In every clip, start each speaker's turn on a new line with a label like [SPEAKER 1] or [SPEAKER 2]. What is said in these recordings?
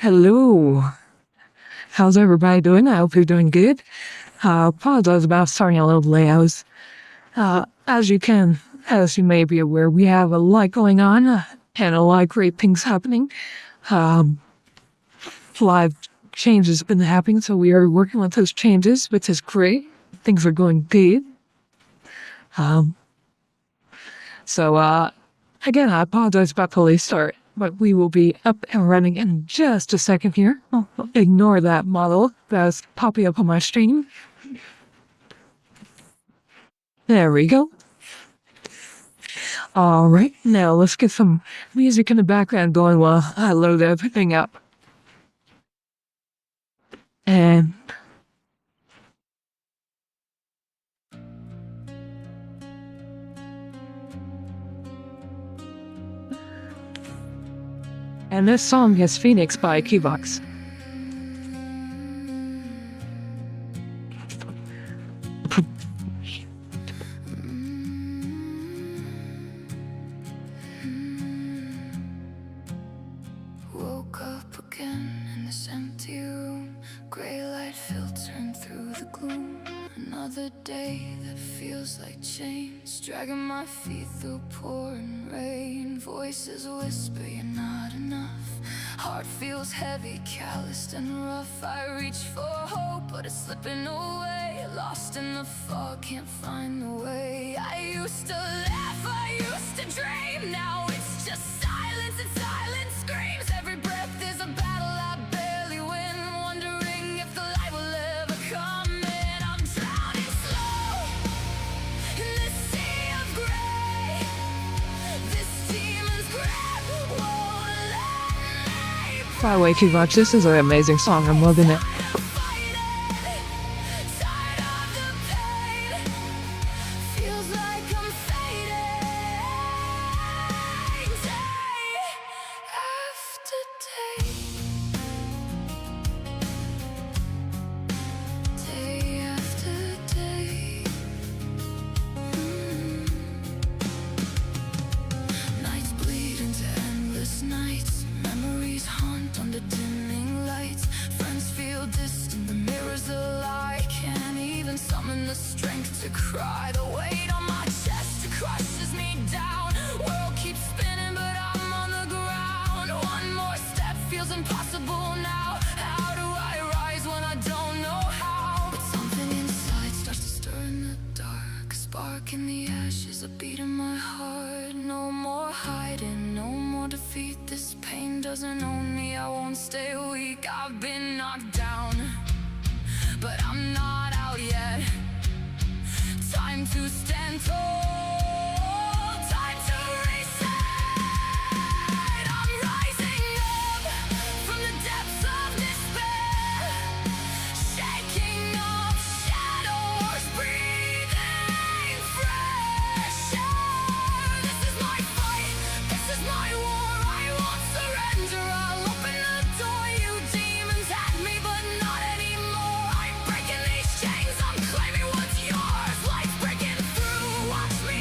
[SPEAKER 1] Hello. How's everybody doing? I hope you're doing good. Apologize about starting a little late. As you may be aware, we have a lot going on and a lot of great things happening. A lot of changes have been happening, so we are working with those changes, which is great. Things are going good. Again, I apologize about the late start, but we will be up and running in just a second here. Ignore that model that's popping up on my stream. There we go. Alright, now let's get some music in the background going while I load everything up. And this song is Phoenix by Gigas.
[SPEAKER 2] Woke up again in this empty room, gray light filtering through the gloom. Another day that feels like chains, dragging my feet through pouring rain. Voices whisper you're not enough. Heart feels heavy, calloused and rough. I reach for hope, but it's slipping away. Lost in the fog, can't find the way. I used to laugh, I used to dream. Now it's just silence and silent screams. Every breath is a battle I barely win. Wondering if the light will ever come in. I'm drowning slow in this sea of gray. This demon's grip won't let me
[SPEAKER 1] By the way, Gigas, this is an amazing song. I'm loving it.
[SPEAKER 2] fight it. Tired of the pain. Feels like I'm fading. Day after day. Day after day. Nights bleed into endless nights. Memories haunt under dimming lights. Friends feel distant, the mirror's a lie. Can't even summon the strength to cry. The weight on my chest crushes me down. World keeps spinning, but I'm on the ground. One more step feels impossible now. How do I rise when I don't know how? But something inside starts to stir in the dark. A spark in the ashes, a beat in my heart. No more hiding, no more defeat. This pain doesn't own me, I won't stay weak. I've been knocked down, but I'm not out yet. Time to stand tall, time to reset. I'm rising up from the depths of despair, shaking off shadows, breathing fresh air. This is my fight, this is my war. I won't surrender, I'll open the door. You demons had me, but not anymore. I'm breaking these chains, I'm claiming what's yours. Life's breaking through, watch me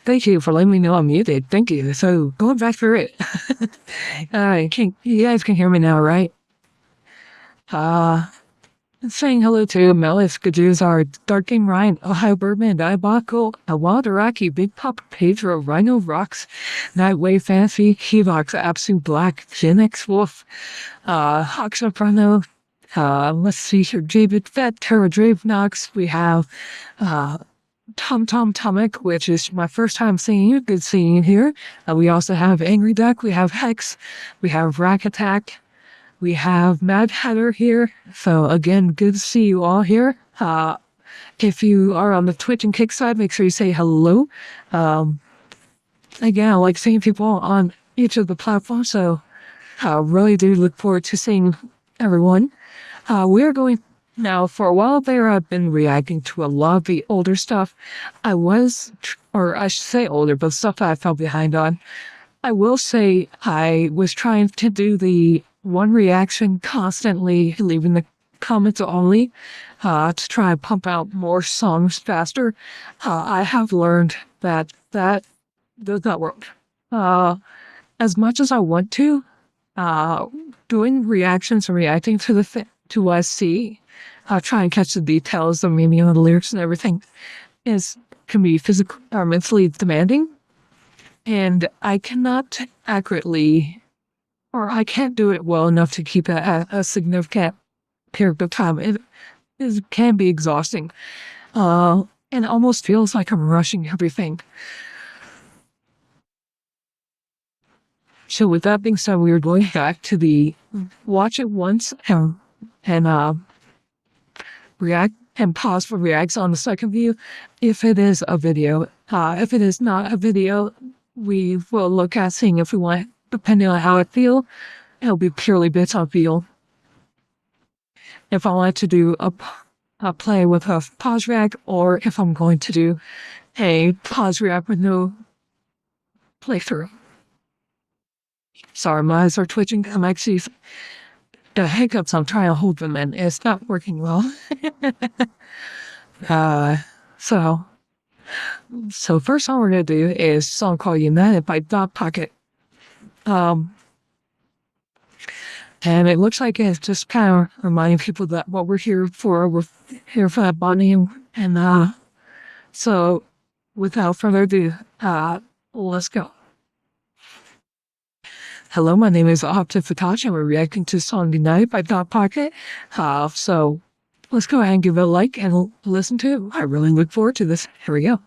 [SPEAKER 1] Thank you for letting me know I'm muted. Thank you. So going back through it. You guys can hear me now, right? Saying hello to Melis, Gajuzar, Dark Game Ryan, Ohio Birdman, Diabolical, Wild Iraqi, Big Papa Pedro, Rhino Rocks, Nightwave Fantasy, Hevox, Absolute Black, Gen X Wolf, Hawk Soprano, let's see here, Javid Vet, Terra Drave Nox, we have Tom Tomic, which is my first time seeing you. Good seeing you here. We also have Angry Duck, we have Hex, we have Rack Attack, we have Mad Hatter here. So again, good to see you all here. If you are on the Twitch and Kick side, make sure you say hello. Again, I like seeing people on each of the platforms, so I really do look forward to seeing everyone. We're going now, for a while there, I've been reacting to a lot of the older stuff. I should say older, but stuff that I fell behind on. I will say I was trying to do the one reaction constantly, leaving the comments only, to try and pump out more songs faster. I have learned that does not work. As much as I want to, doing reactions and reacting to to what I see, try and catch the details, the meaning of the lyrics and everything, can be physically or mentally demanding. And I cannot accurately, or I can't do it well enough to keep it at a significant period of time. It can be exhausting. And it almost feels like I'm rushing everything. So with that being said, we are going back to the watch it once and react and pause for reacts on the second view if it is a video. If it is not a video, we will look at seeing if we want, depending on how I feel, it'll be purely bits on feel. If I want to do a play with a pause react, or if I'm going to do a pause react with no playthrough. Sorry, my eyes are twitching. I'm actually, the hiccups, I'm trying to hold them in. It's not working well. So first song we're going to do is a song called United by Dot Pocket. And it looks like it's just kind of reminding people that what we're here for that bonding. And so without further ado, let's go. Hello, my name is Ovted Fatash, and we're reacting to the song United by Dot Pocket. So let's go ahead and give it a like and listen to it. I really look forward to this. Here we go.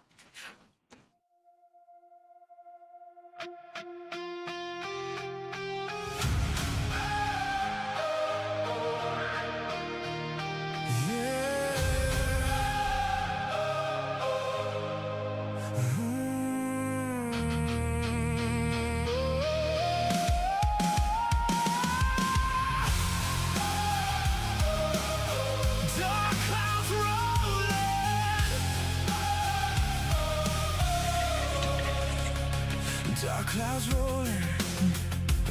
[SPEAKER 2] Dark clouds rolling,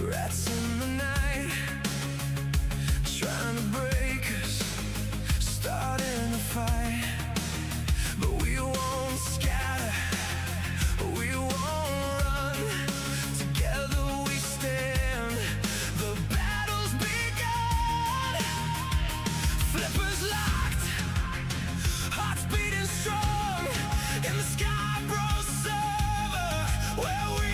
[SPEAKER 2] rats in the night, trying to break us, starting a fight. But we won't scatter, we won't run. Together we stand, the battle's begun. Flippers locked, hearts beating strong in the Skyebrows server where we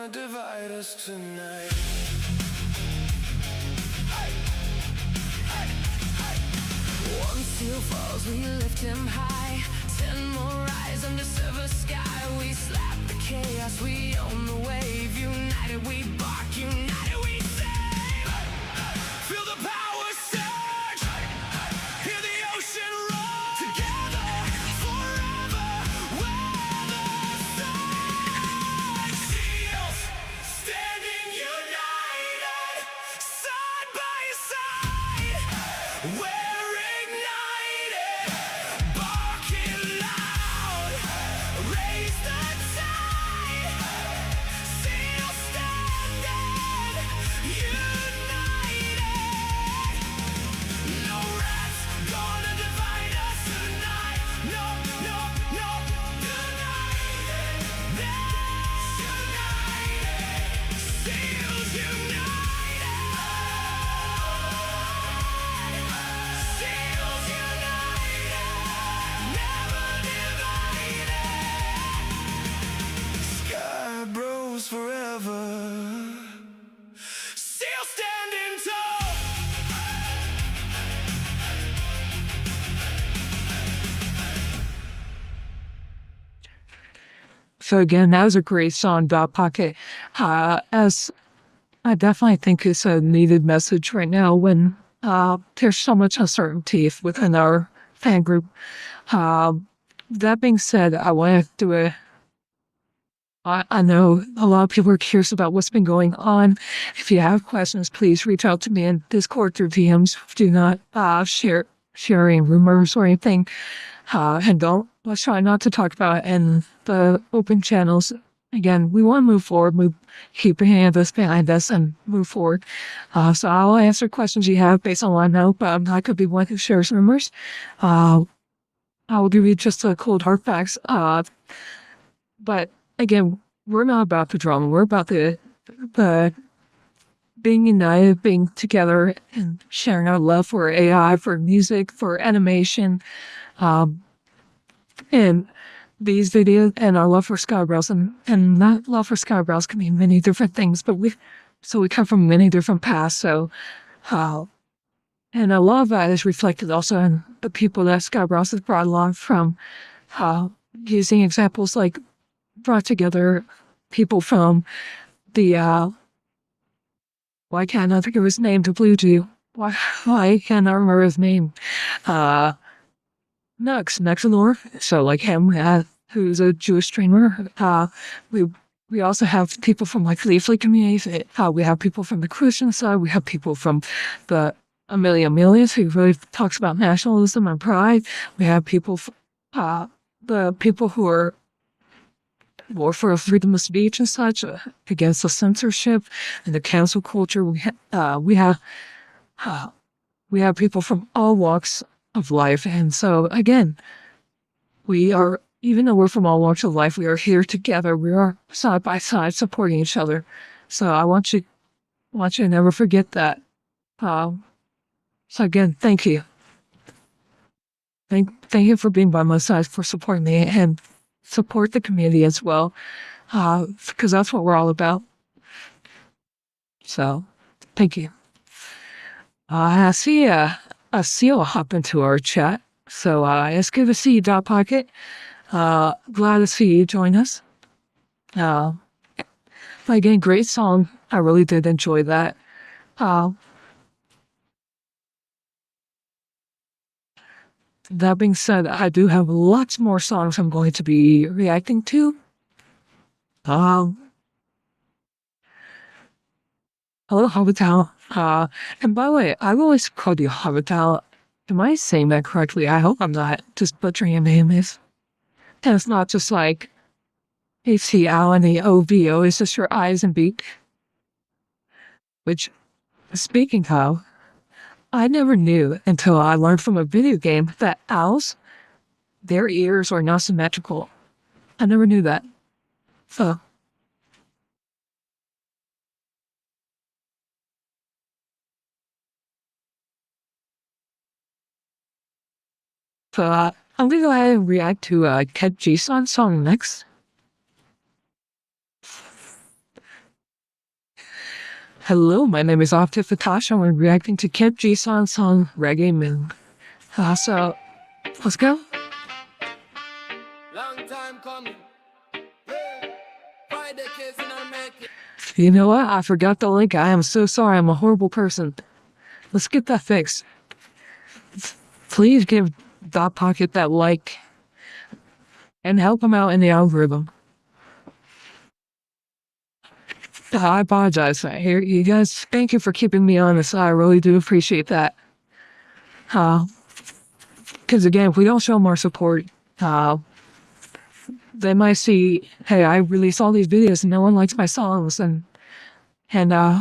[SPEAKER 2] divide us tonight. One seal falls, we lift him high. 10 more rise under silver sky. We slap the chaos, we own the wave. United we bark, united we save. Feel the power surge, hear the ocean roar. Together forever, we're the same. Shields standing Raise the tide, still standing, united. No rats gonna divide us tonight. No, no, no, united. That's united. Seals united. Seals united. Never divided. Skyebrows forever. Still standing tall.
[SPEAKER 1] So again, that was a great song, Dot Pocket. As I definitely think it's a needed message right now when there's so much uncertainty within our fan group. That being said, I want to do I know a lot of people are curious about what's been going on. If you have questions, please reach out to me in Discord through DMs. Do not share any rumors or anything. And let's try not to talk about it in the open channels. Again, we want to move forward, keep your hand this behind us and move forward. So I'll answer questions you have based on what I know, but I'm not going to be one who shares rumors. I will give you just the cold hard facts. But again, we're not about the drama. We're about the being united, being together, and sharing our love for AI, for music, for animation, and these videos, and our love for Skyebrows. And that love for Skyebrows can mean many different things, but we come from many different paths. So, and a lot of that is reflected also in the people that Skyebrows has brought along from, using examples like brought together people from the, why can't I think of his name? The Blue Jew. Why can't I remember his name? Nexanor. So like him, who's a Jewish streamer. We also have people from like the Leafly community. We have people from the Christian side. We have people from the Amelias who really talks about nationalism and pride. We have people, the people who are more for freedom of speech and such, against the censorship and the cancel culture. We have people from all walks of life, and so again, even though we're from all walks of life, we are here together. We are side by side supporting each other. So I want you to never forget that. So again, thank you. Thank you for being by my side, for supporting me, and support the community as well, because that's what we're all about. So, thank you. I see a seal hop into our chat. So, it's good to see you, Dot Pocket. Glad to see you join us. Again, great song. I really did enjoy that. That being said, I do have lots more songs I'm going to be reacting to. Hello, Habital. And by the way, I've always called you Habital. Am I saying that correctly? I hope I'm not just butchering your name. And it's not just like HTLNEOVO, it's just your eyes and beak. Which, speaking of, I never knew until I learned from a video game that owls, their ears are not symmetrical. I never knew that. So I'm gonna go ahead and react to Ket G-Son's song next. Hello, my name is Ovted Fatash, and we're reacting to Ket G-Son's song Reggae Moon. So, let's go.
[SPEAKER 3] Long time coming. Hey, Friday kids and I make it.
[SPEAKER 1] You know what? I forgot the link. I am so sorry. I'm a horrible person. Let's get that fixed. Please give Dot Pocket that like and help him out in the algorithm. I apologize. You guys, thank you for keeping me honest. I really do appreciate that. Because again, if we don't show more support, they might see, hey, I release all these videos and no one likes my songs, and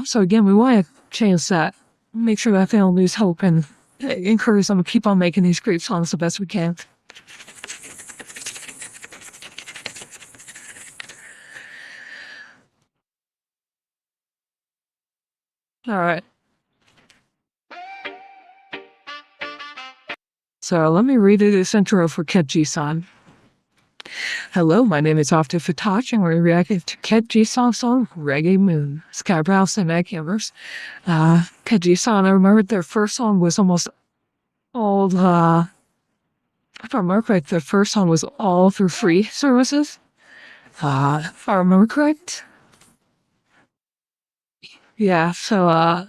[SPEAKER 1] so again, we want to change that, make sure that they don't lose hope, and encourage them to keep on making these great songs the best we can. All right. So let me read this intro for Ket G-san. Hello, my name is Ovted Fatash, and we're reacting to Ket G-san's song, Reggae Moon, Skyebrows and Egghammers. Ket G-san, I remember their first song was almost all, if I remember correct, their first song was all through free services. If I remember correct. Yeah, so,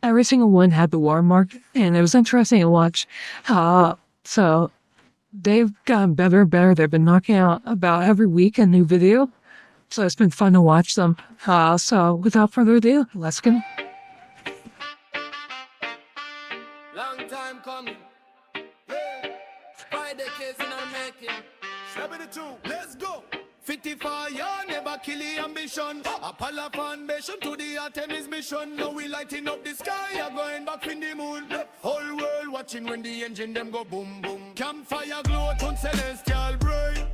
[SPEAKER 1] every single one had the watermark, and it was interesting to watch. So they've gotten better and better. They've been knocking out about every week a new video, so it's been fun to watch them. So without further ado, let's go.
[SPEAKER 3] Long time coming. Hey, 5 decades in our making. 72, let's go. 55 years, never kill the ambition. Apollo foundation to the Artemis mission. Now we lighting up the sky, are going back in the moon. Whole world watching when the engine them go boom boom. Campfire glow on celestial bright.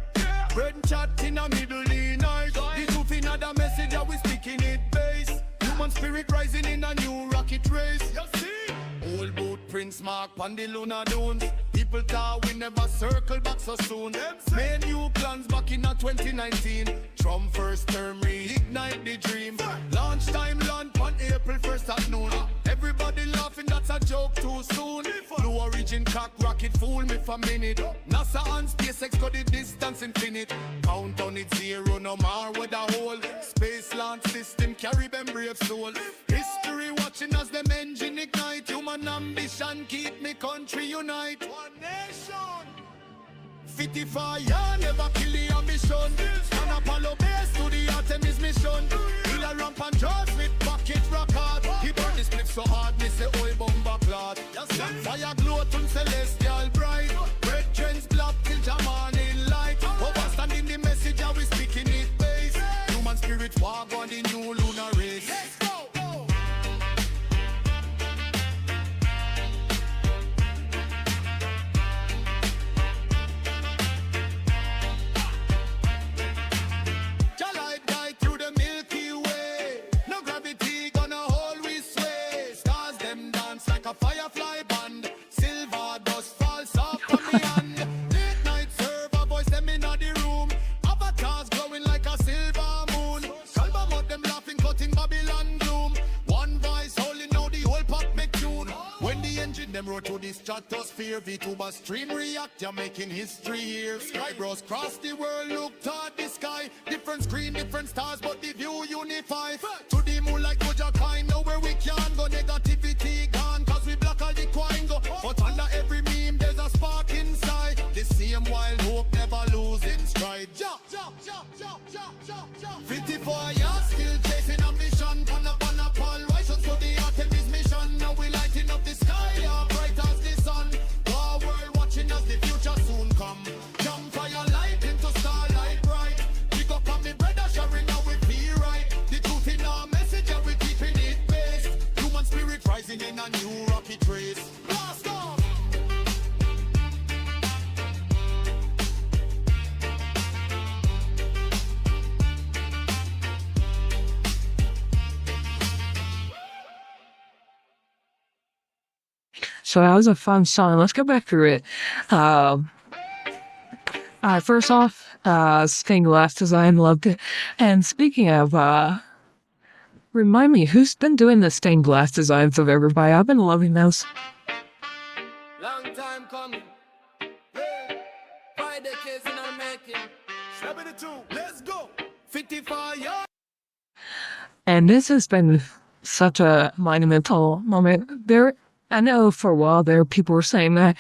[SPEAKER 3] Bread and chat in the middle of the night. The truth in other message, are we speaking it base. Human spirit rising in a new rocket race. You see? Old boot prints mark on the lunar dunes. People thought we never circle back so soon. Made new plans back in 2019. Trump first term reignite the dream. Launch time land on April 1st at noon. Everybody laughing, that's a joke too soon. Blue origin cock rocket fool me for a minute. NASA and SpaceX got the distance infinite. Countdown it zero, no more with a hole. Space launch system carry them brave soul. History watching as them engine ignite. Human ambition keep me country unite. One nation. 55 years never kill the ambition. And Apollo base to the Artemis mission. He'll a ramp and George with pocket rocket. He burn the split so hard, me say oil bomber clot. Fire glow to celestial bright. Red trends black till Jaman in light. Overstanding the message, how we speaking it base. Human spirit walk on the new lunar race. Let's go. Firefly band, silver dust falls off on the hand. Late night server voice them in the room. Avatars glowing like a silver moon. Calm out them laughing, cutting Babylon gloom. One voice holding out the whole pop make tune. When the engine them roll to the stratosphere, VTuber stream react, you're making history here. Skyebrows cross the world, look toward the sky. Different screen, different stars, but the view unify. To the moon like Boja kind, know where we can go. Negativity gone. All the coin go, but under every meme there's a spark inside. The same wild hope never losing stride. Jump, jump, jump, jump, jump, jump, jump. 54 years still chasing ambition. Pan up, rising to the Artemis mission. Now we lighting up the sky, yeah, bright as the sun. Our world watching as the future soon come. Campfire light into starlight bright. Pick up on me brother sharing how we be right. The truth in our message and we keeping it based. Human spirit rising in a new rocket race. Blast off!
[SPEAKER 1] So that was a fun song. Let's go back through it. First off, stained glass design, loved it. And speaking of, remind me, who's been doing the stained glass designs of everybody? I've been loving those.
[SPEAKER 3] Long time coming. Hey, 5 decades in our making. 72, let's go. 55 years.
[SPEAKER 1] And this has been such a monumental moment. I know for a while there, people were saying that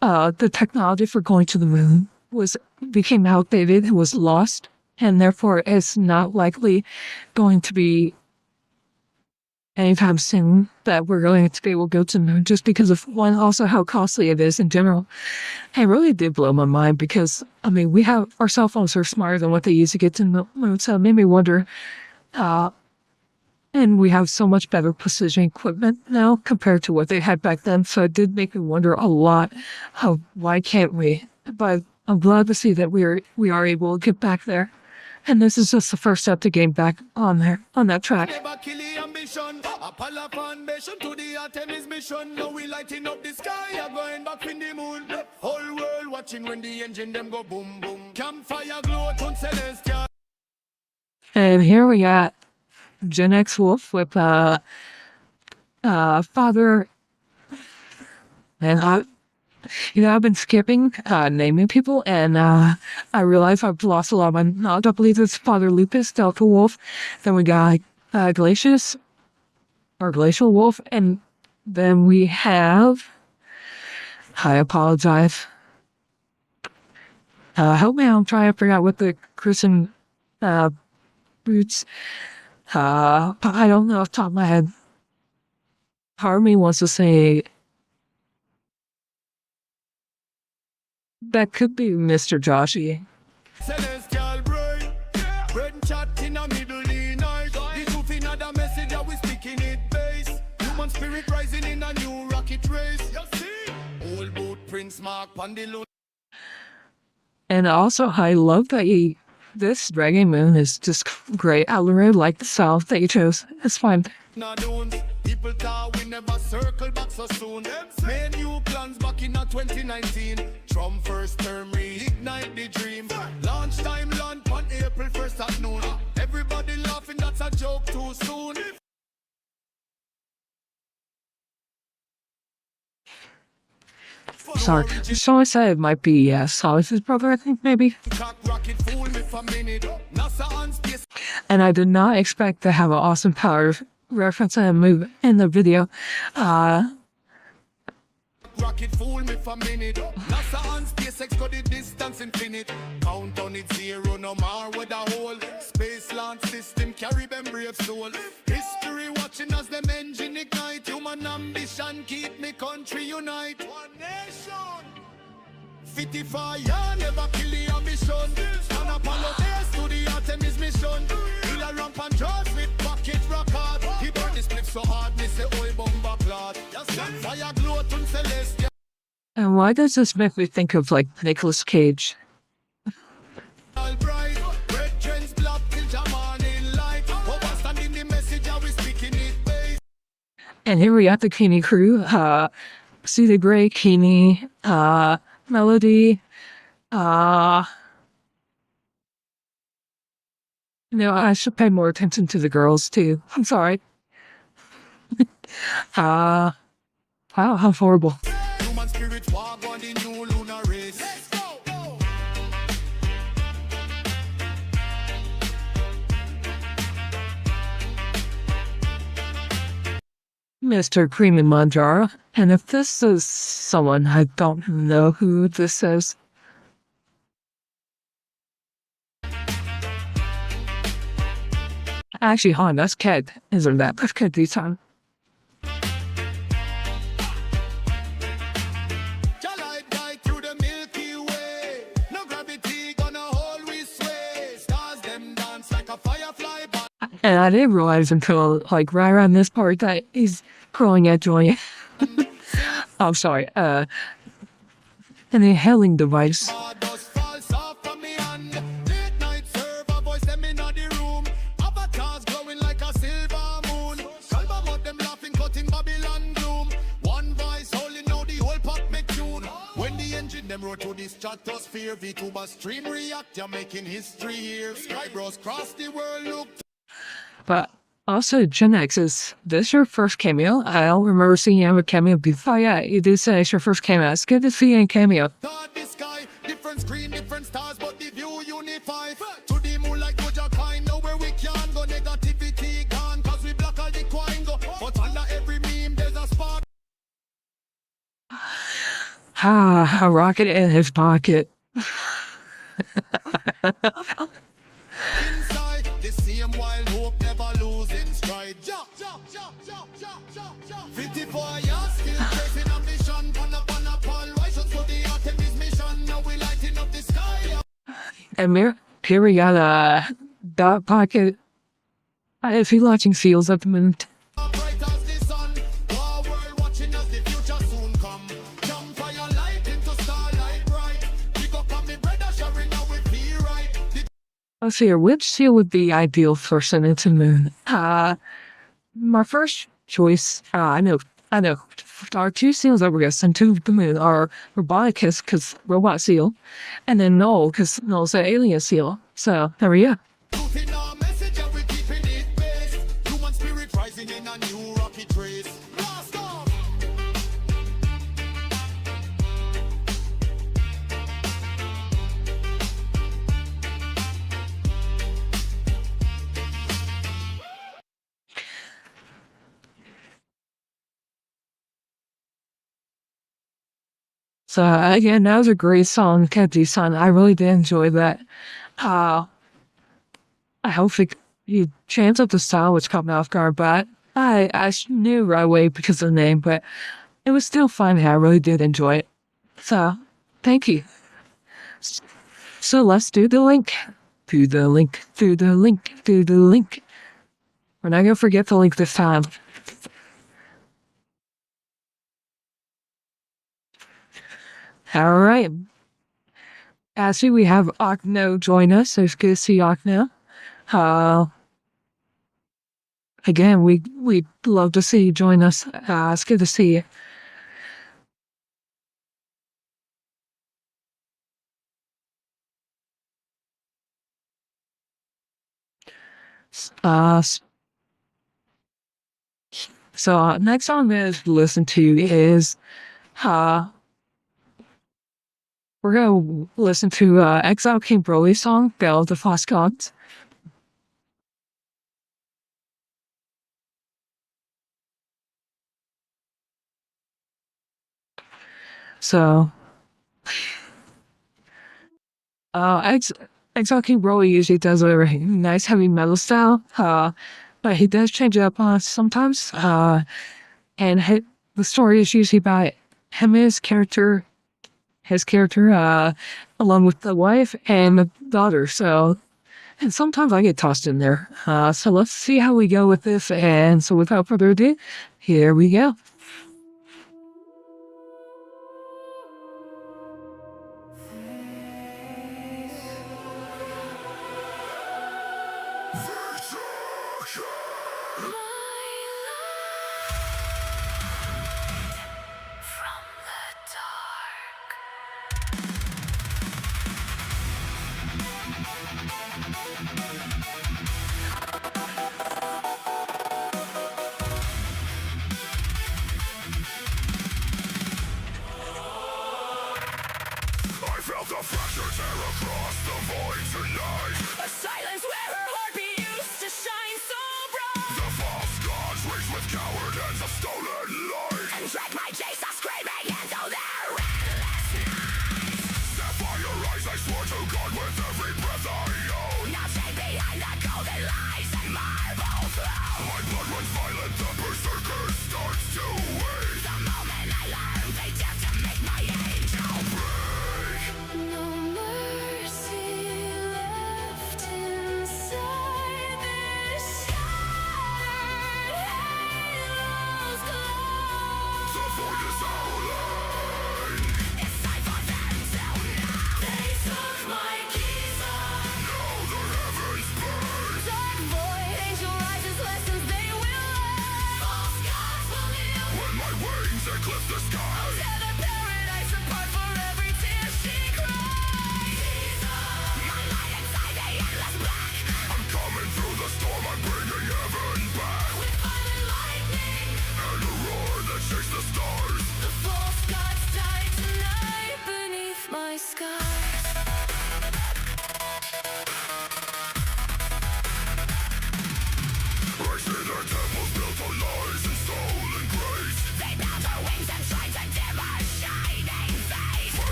[SPEAKER 1] the technology for going to the moon became outdated, it was lost, and therefore it's not likely going to be anytime soon that we're going to be able to go to the moon, just because of one, also how costly it is in general. It really did blow my mind because, I mean, we have our cell phones are smarter than what they use to get to the moon, so it made me wonder, and we have so much better precision equipment now compared to what they had back then, so it did make me wonder a lot of why can't we? But I'm glad to see that we are able to get back there. And this is just the first step to getting back on there, on that track.
[SPEAKER 3] Never kill the ambition. Apollo foundation to the Artemis mission. Now we lighting up the sky, are going back in the moon. Whole world watching when the engine them go boom boom. Campfire glow on celestial.
[SPEAKER 1] And here we got Gen X Wolf with father. And I've been skipping naming people, and I realize I've lost a lot of my knowledge. I believe it's Father Lupus, Delta Wolf. Then we got Glacial Wolf, and then we have. I apologize. Help me out. I'm trying to figure out what the Christian roots. But I don't know off the top of my head. Part of me wants to say. That could be Mr. Joshy.
[SPEAKER 3] Celestial brain. Bread chat in the middle of the night. The truth in the message that we speaking it base. Human spirit rising in a new rocket race. You see? Old boot Prince Mark Pandilun.
[SPEAKER 1] And also, I love that this Reggae Moon is just great. I really like the style that you chose. It's fine.
[SPEAKER 3] People thought we never circle back so soon. Made new plans back in 2019. Trump first term reignite the dream. Launch time land on April 1st at noon. Everybody laughing, that's a joke too soon.
[SPEAKER 1] Sorry. So I said it might be Solid's brother, I think, maybe. And I did not expect to have an Austin Powers reference and move in the video.
[SPEAKER 3] Rocket fool me for minute. NASA and SpaceX got the distance infinite. Count on it zero, no more with a hole. Space launch system carry them brave soul. History watching as them engine ignite. Human ambition keep me country unite. One nation. 55 years never kill the ambition. And Apollo base to the Artemis mission. He'll a ramp and drugs with pocket rocket. He burn this clip so hard, me say oil bomba clot. Fire glow to celestial.
[SPEAKER 1] And why does this make me think of, like, Nicolas Cage? And here we got the Keeney crew. See the Gray, Keeney, Melody, I should pay more attention to the girls too. I'm sorry. Wow, how horrible.
[SPEAKER 3] Human spirit walk on the new lunar race. Let's go.
[SPEAKER 1] Mr. Creamy Manjaro. And if this is someone, I don't know who this is. Actually, Han, that's Ked, isn't that? That's Ked this time. And I didn't realize until, like, right around this part that he's crawling at Joy. I'm sorry, an inhaling device.
[SPEAKER 3] Them road to the stratosphere, VTuber stream react, you're making history here. Skyebrows cross the world, look.
[SPEAKER 1] But also, Gen X, is this your first cameo? I don't remember seeing you have a cameo before. Oh, yeah, you did say it's your first cameo. It's good to see you in cameo.
[SPEAKER 3] The sky, different screen, different stars, but the view unify. To the moon like Roger Kind, know where we can go. Negativity gone, cause we block all the coin go. But under every meme, there's a spark.
[SPEAKER 1] A rocket in his pocket.
[SPEAKER 3] Inside, the same wild hope never losing stride.
[SPEAKER 1] And here we got a dot pocket. If you're watching seals at the moment.
[SPEAKER 3] Bright as the sun, our world watching as the future soon come. Jump fire light into starlight bright. Pick up on me brother, sharing now we feel right.
[SPEAKER 1] Let's see here. Which seal would be ideal for sun into moon? My first choice, I know. Our two seals that we're going to send to the moon are Roboticus, because robot seal, and then Null, because Null's an alien seal. So, there we go.
[SPEAKER 3] Putting our message and we keeping it based. Human spirit rising in a new rocket race. Blast off!
[SPEAKER 1] So, again, that was a great song, Catchy Sun. I really did enjoy that. I hope he changed up the style, which caught me off guard, but I knew right away because of the name, but it was still fun. I really did enjoy it. So, thank you. So, let's do the link. Do the link. Do the link. Do the link. We're not going to forget the link this time. All right. Actually, we have Okno join us, so it's good to see Okno. Again, we'd love to see you join us. It's good to see you. So next song I'm going to listen to is we're going to listen to Exile King Broly's song, Belg the Fatash. So, Exile King Broly usually does a nice heavy metal style, but he does change it up sometimes. And the story is usually about him and his character, along with the wife and the daughter. So, and sometimes I get tossed in there. So let's see how we go with this. And so without further ado, here we go.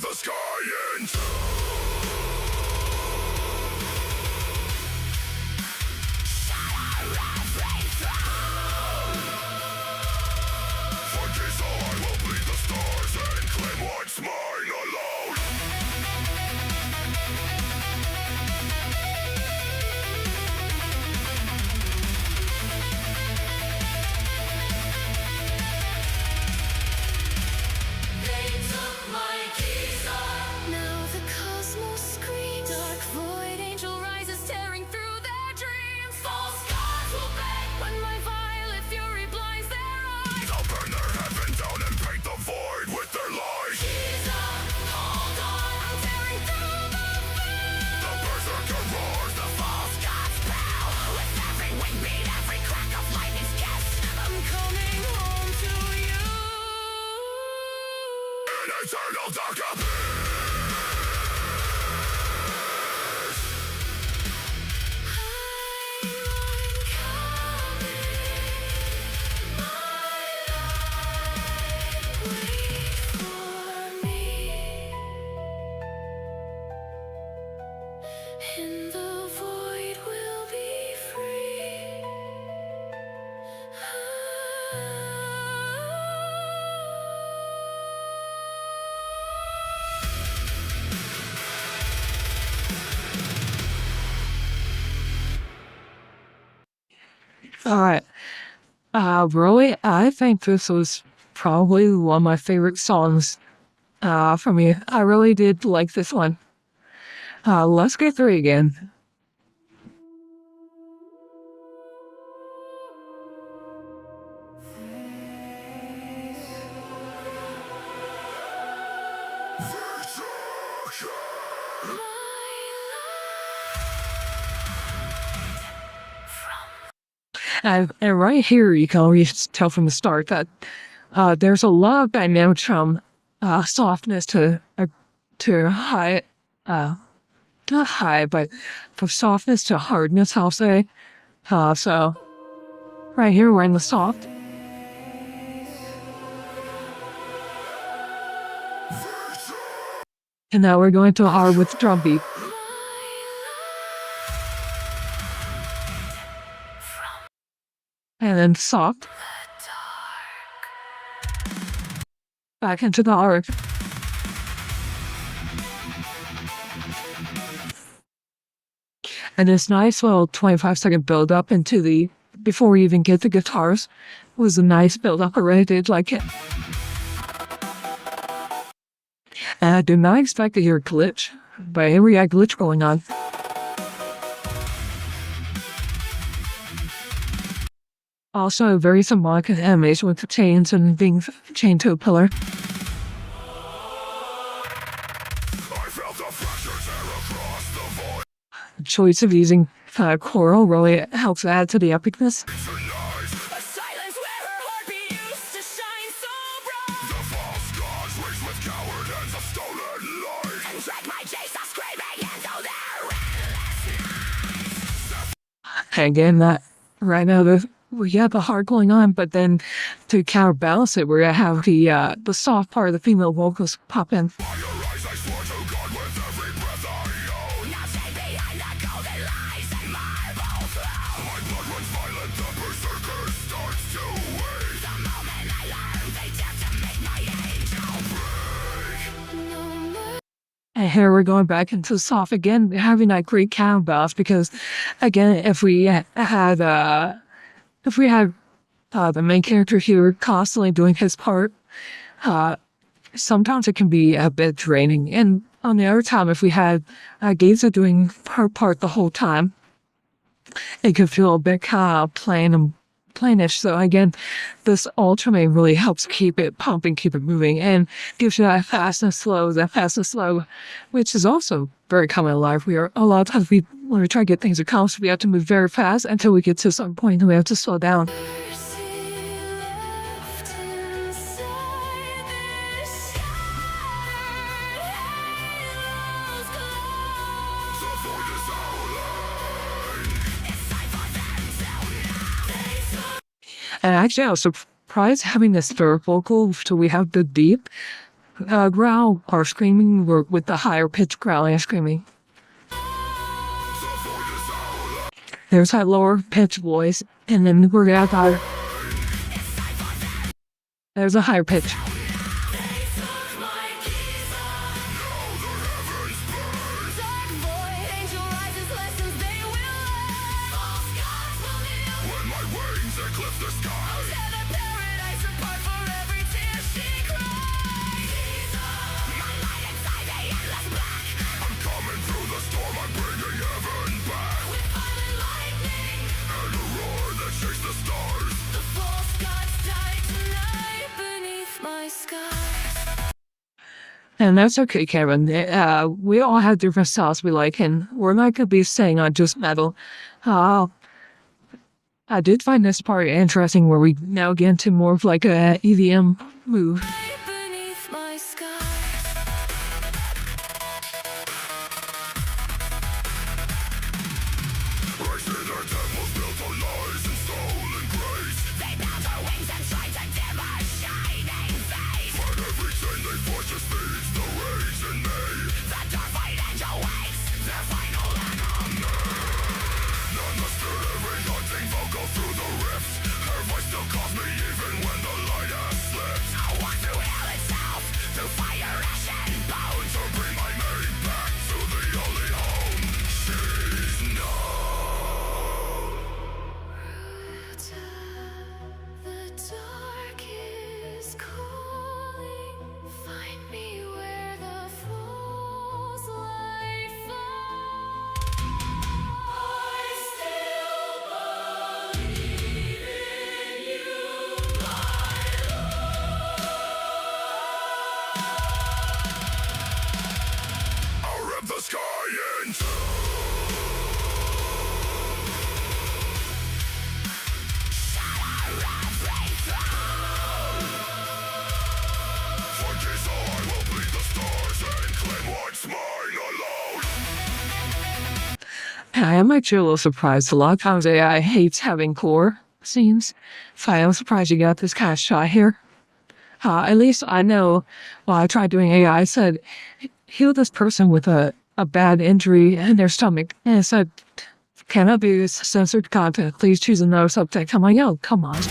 [SPEAKER 3] the sky in two. Funky, so I will bleed the stars and claim what's mine alone.
[SPEAKER 2] They took my Gigas. Now the cosmos screams. Dark void angel rises, tearing through their dreams. False gods will beg when my violet fury blinds their eyes.
[SPEAKER 3] They'll burn their heaven down and paint the void with their lies.
[SPEAKER 2] Gigas, hold on, I'm tearing through the veil.
[SPEAKER 3] The berserker roars, the false gods bow.
[SPEAKER 2] With every wing beat, every crack of lightning's kiss, I'm coming home to you.
[SPEAKER 3] An eternal dark abyss.
[SPEAKER 2] In the void we'll be free.
[SPEAKER 1] Alright. Really, I think this was probably one of my favorite songs from me. I really did like this one. Let's get through it again. And right here, you can already tell from the start that there's a lot of dynamics from softness to high, not high, but from softness to hardness, I'll say. So, right here, we're in the soft. And now we're going to hard with the drum beat. And then soft. Back into the hard. And this nice little 25-second build up into the, before we even get the guitars, was a nice build up. I really did like it. And I did not expect to hear a glitch, but here we got a glitch going on. Also, a very symbolic animation with the chains and being chained to a pillar. The choice of using choral really helps add to the epicness.
[SPEAKER 2] A silence where her heartbeat used to shine so bright.
[SPEAKER 3] The false gods race with cowardice of stolen light.
[SPEAKER 2] And drag my Jesus screaming into their
[SPEAKER 1] And again, that right now we have the hard going on, but then to counterbalance it, we're gonna have the soft part of the female vocals pop in.
[SPEAKER 3] By your eyes I swore to God with every breath I own.
[SPEAKER 2] now stay behind the golden lies and marble throne.
[SPEAKER 3] My blood runs violent, the berserker starts to wave.
[SPEAKER 2] The moment I learned they dare to make my angel break. No more.
[SPEAKER 1] And here we're going back into the soft again, having that great counterbalance because, again, if we had the main character here constantly doing his part, sometimes it can be a bit draining. And on the other time, if we had Gigas doing her part the whole time, it could feel a bit kind of plainish. So again, this ultimately really helps keep it pumping, keep it moving, and gives you that fast and slow, which is also very common in life. A lot of times when we try to get things accomplished, we have to move very fast until we get to some point and we have to slow down.
[SPEAKER 2] Mercy left inside this shattered halos glow.
[SPEAKER 3] The void is howling.
[SPEAKER 2] It's time for them to know. They took
[SPEAKER 1] And actually, I was surprised having this third vocal till we have the deep. growl or screaming with the higher pitched growling and screaming. There's that lower pitched voice, and then we're gonna have there's a higher pitch. And that's okay, Kevin. We all have different styles we like, and we're not going to be staying on just metal. I did find this part interesting where we now get into more of like a EDM move.
[SPEAKER 2] Beneath my sky.
[SPEAKER 1] I am actually a little surprised. A lot of times AI hates having core scenes, so I am surprised you got this kind of shot here. At least I know, while I tried doing AI, I said, heal this person with a bad injury in their stomach. And it said, cannot be censored content. Please choose another subject. I'm like, oh, come on.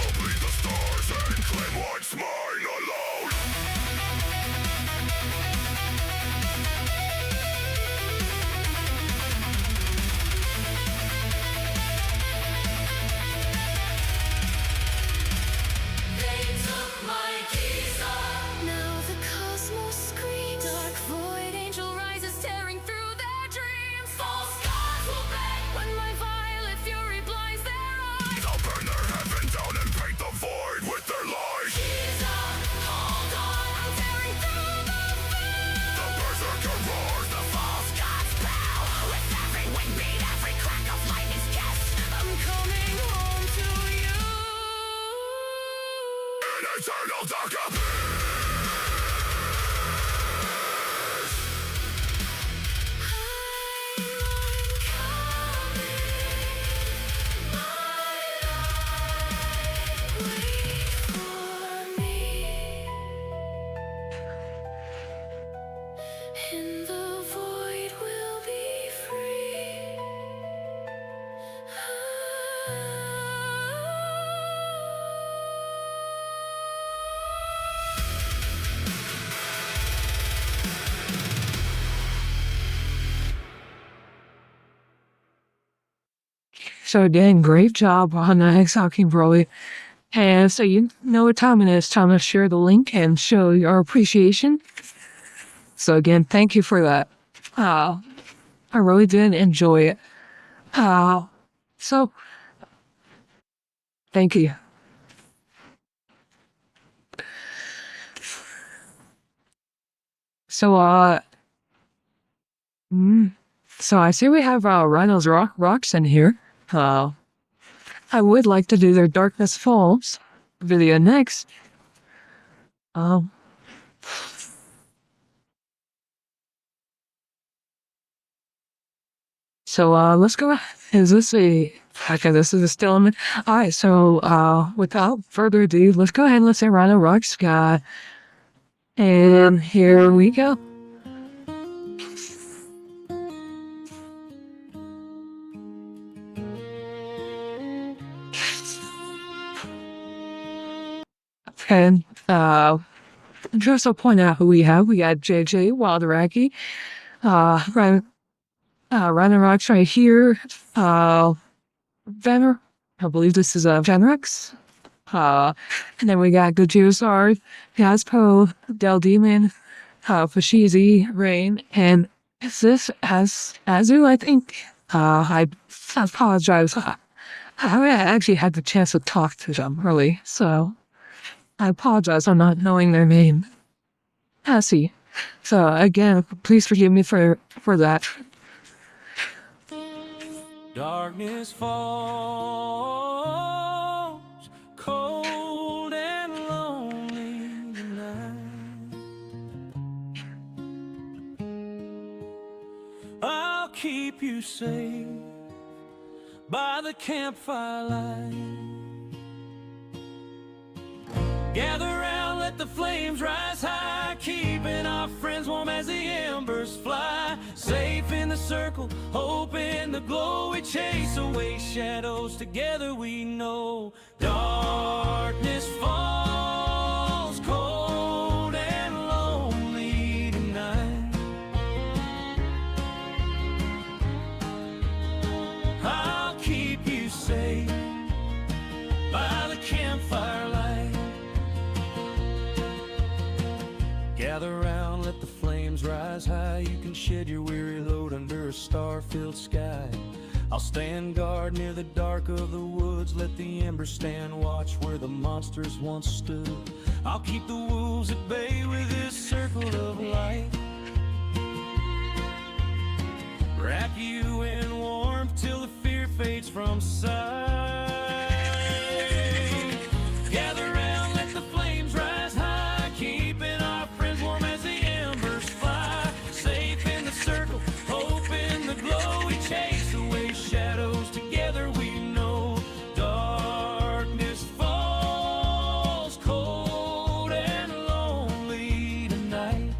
[SPEAKER 1] So again, great job on the Skyebrow. And so you know what time it is. Time to share the link and show your appreciation. So again, thank you for that. I really did enjoy it. So thank you. So so I see we have Rhino's Rocks in here. I would like to do their Darkness Falls video next. So let's go. Is this a okay? This is still in. All right. So without further ado, let's go ahead and let's say Rhino Rocks. And here we go. And just to point out who we have, we got JJ, Wilderaki, Rhino Rocks right here, Vener, I believe this is Venrex, and then we got Gajusar, Gaspo, Del Demon, Fashizi, Rain, and is this Azu, I think? I apologize. I actually had the chance to talk to them early, so I apologize on not knowing their name. Cassie. So again, please forgive me for that.
[SPEAKER 3] Darkness falls, cold and lonely tonight. I'll keep you safe by the campfire light. Gather round, let the flames rise high, keeping our friends warm as the embers fly. Safe in the circle, hope in the glow, we chase away shadows, together we know. Darkness falls, cold and lonely tonight. I'll keep you safe by the campfire light. Gather round, let the flames rise high. You can shed your weary load under a star-filled sky. I'll stand guard near the dark of the woods. Let the embers stand watch where the monsters once stood. I'll keep the wolves at bay with this circle of light. Wrap you in warmth till the fear fades from sight. Gather round, let the flames rise high, keeping our friends warm as the embers fly. Safe in the circle, hope in the glow, we chase away shadows, together we know. Darkness falls, cold and lonely tonight.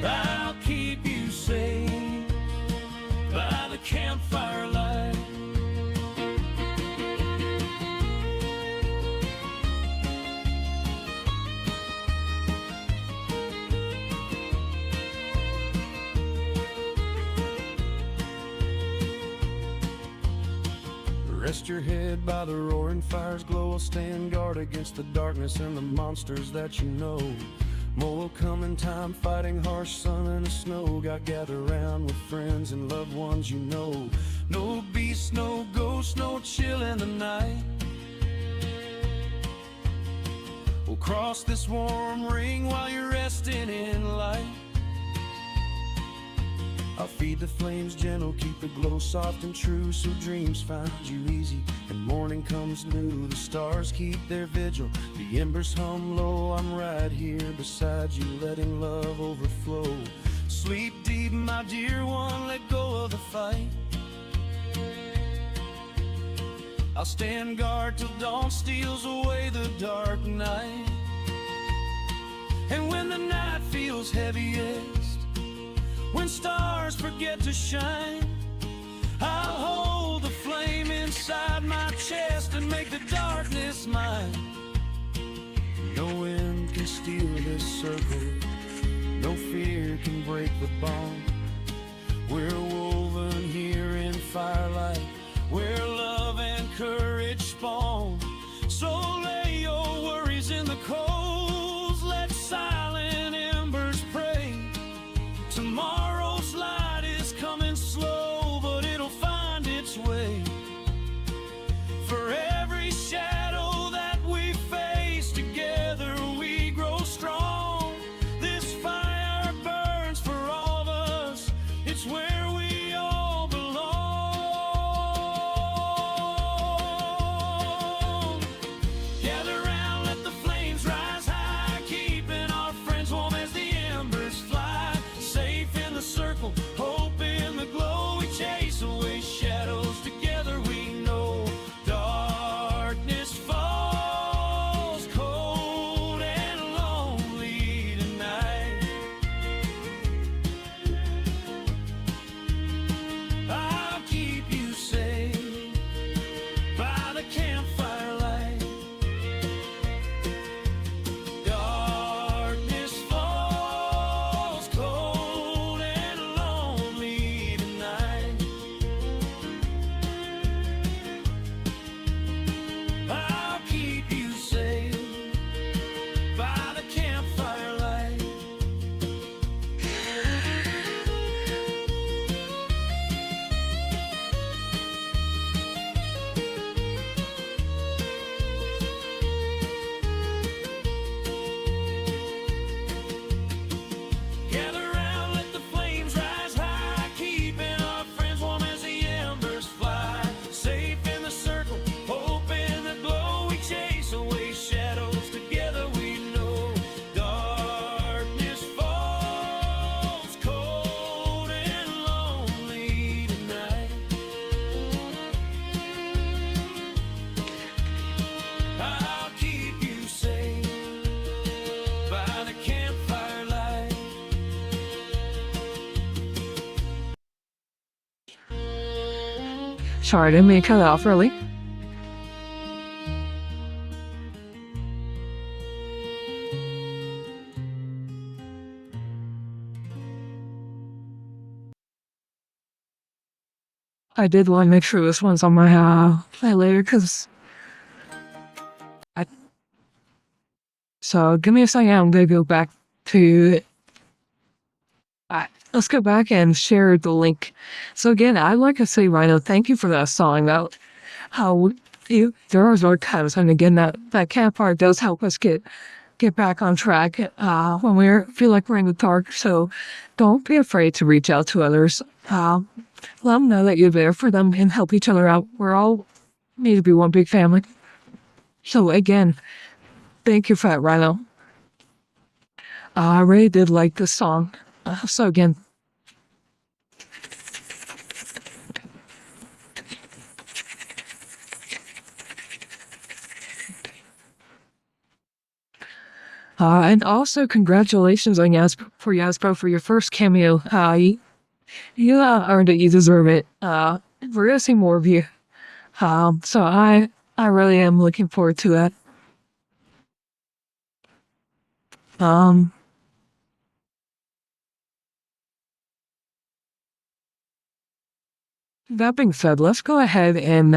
[SPEAKER 3] I'll keep you safe by the campfire light. Rest your head by the roaring fire's glow. I'll stand guard against the darkness and the monsters that you know. More will come in time, fighting harsh sun and the snow. Got gather round with friends and loved ones you know. No beast, no ghost, no chill in the night. We'll cross this warm ring while you're resting in light. I'll feed the flames gentle, keep the glow soft and true, so dreams find you easy and morning comes new. The stars keep their vigil, the embers hum low. I'm right here beside you, letting love overflow. Sleep deep, my dear one, let go of the fight. I'll stand guard till dawn steals away the dark night. And when the night feels heaviest, when stars forget to shine, I'll hold the flame inside my chest and make the darkness mine. No wind can steal this circle, no fear can break the bond. We're woven here in firelight, where love and courage spawn. So lay your worries in the coals, let silent embers pray. Tomorrow's light is coming slow, but it'll find its way. For every shadow that we face, together we grow strong. This fire burns for all of us, it's where we all belong.
[SPEAKER 1] Sorry, I didn't mean to cut it off early. I did want to make sure this one's on my play later, because so give me a second, I'm gonna go back to let's go back and share the link. So again, I'd like to say, Rhino, thank you for that song. That how there are hard times, and again, that campfire does help us get back on track when we feel like we're in the dark. So don't be afraid to reach out to others. Let them know that you're there for them and help each other out. We're all need to be one big family. So again, thank you for that, Rhino. I really did like this song. So again, and also congratulations on Yasbro for your first cameo. You earned it. You deserve it. We're gonna see more of you. So I really am looking forward to that. That being said, let's go ahead and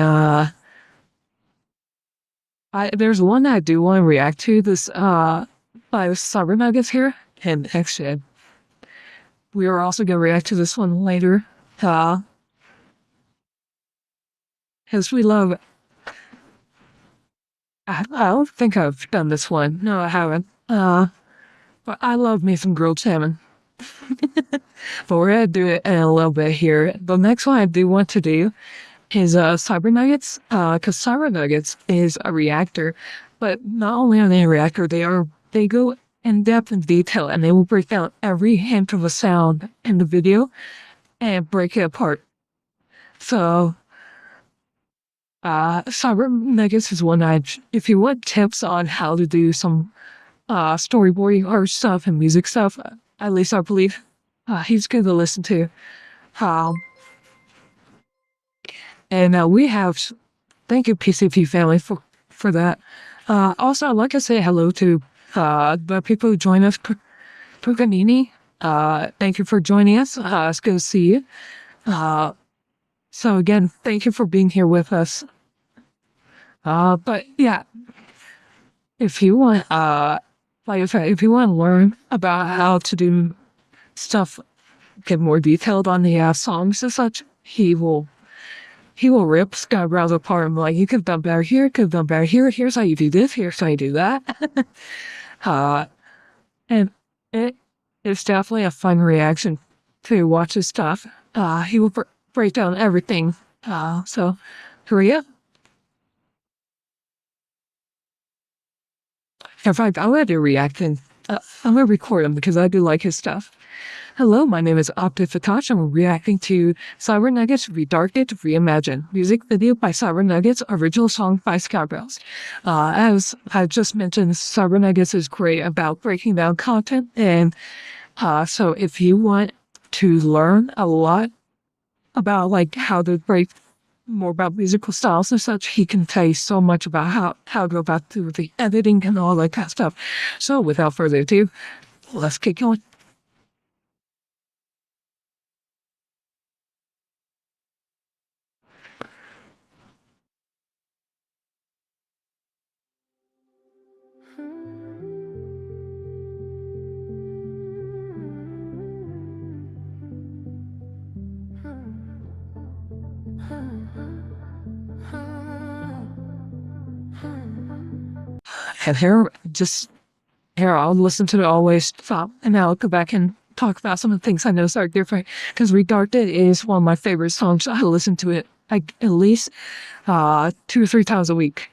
[SPEAKER 1] there's one I do want to react to. This by Cyber Nuggets here, and actually, we are also gonna react to this one later. Because we love. I don't think I've done this one. No, I haven't. But I love me some grilled salmon. But we're gonna do it in a little bit here. The next one I do want to do is Cyber Nuggets, because Cyber Nuggets is a reactor, but not only are they a reactor, they go in depth and detail, and they will break down every hint of a sound in the video and break it apart. So Cyber Nuggets is one if you want tips on how to do some storyboarding art stuff and music stuff, at least I believe he's good to listen to. And we have, thank you PCP family for that. Also, I'd like to say hello to the people who join us. Puganini, thank you for joining us. It's good to see you. So again, thank you for being here with us. But yeah, if you want, like I said, if you want to learn about how to do stuff, get more detailed on the songs and such, he will rip Skyebrows apart and be like, you could have done better here, could have done better here, here's how you do this, here's how you do that. And it's definitely a fun reaction to watch his stuff. He will break down everything. So, Korea. In fact, I'm going to react and I'm going to record him because I do like his stuff. Hello, my name is Ovted Fatash. I'm reacting to Cyber Nuggets Redarkted Reimagined. Music video by Cyber Nuggets, original song by Skyebrows. As I just mentioned, Cyber Nuggets is great about breaking down content. And so if you want to learn a lot about like how to break more about musical styles and such, he can tell you so much about how to go about the editing and all that kind of stuff. So without further ado, let's get going. And here, I'll listen to it always stop, and I'll go back and talk about some of the things I noticed are different. Because Redarkted is one of my favorite songs. I listen to it like at least 2 or 3 times a week.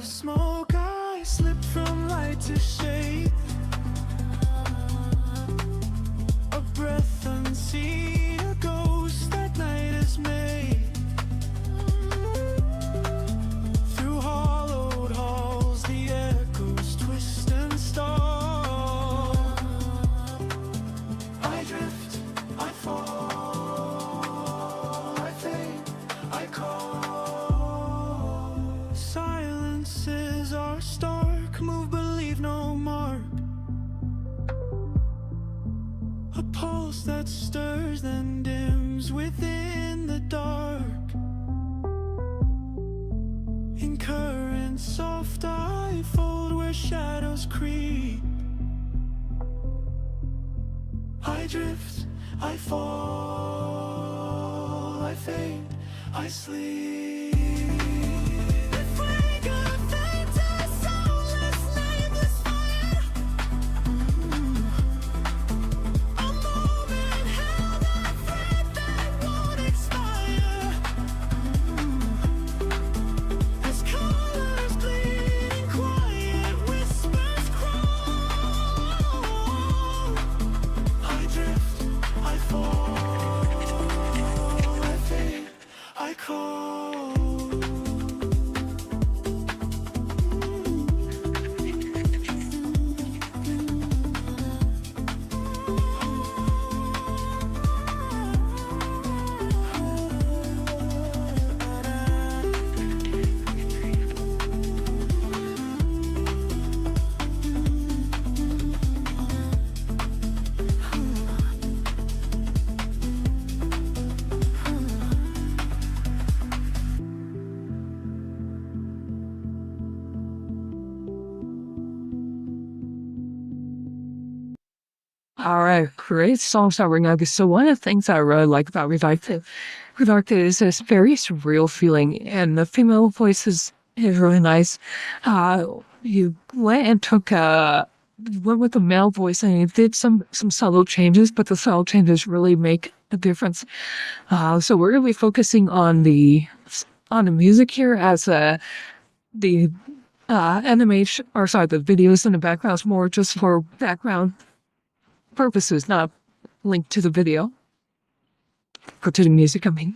[SPEAKER 3] smoke, I slipped from light to shade. A breath unseen, a ghost that night has made. Through hollowed halls, the echoes twist and stall. I drift, I fall, I fade, I call. Silences are stark, move, believe no mark. A pulse that stirs then dims within the dark. In currents soft I fold where shadows creep. I drift, I fall, I fade, I sleep. The fragrant fades, a soundless, nameless fire. A moment held, a thread that won't expire. As colors bleed in quiet whispers crawl. I drift, I fall, I fade, I call.
[SPEAKER 1] All right, great song starting Reggae. So one of the things I really like about Redarkted is this very surreal feeling, and the female voice is really nice. You went and took went with the male voice, and you did some subtle changes, but the subtle changes really make a difference. So we're really focusing on the music here as the animation, or sorry, the videos in the background is more just for background purposes, not linked to the video or to the music, I mean.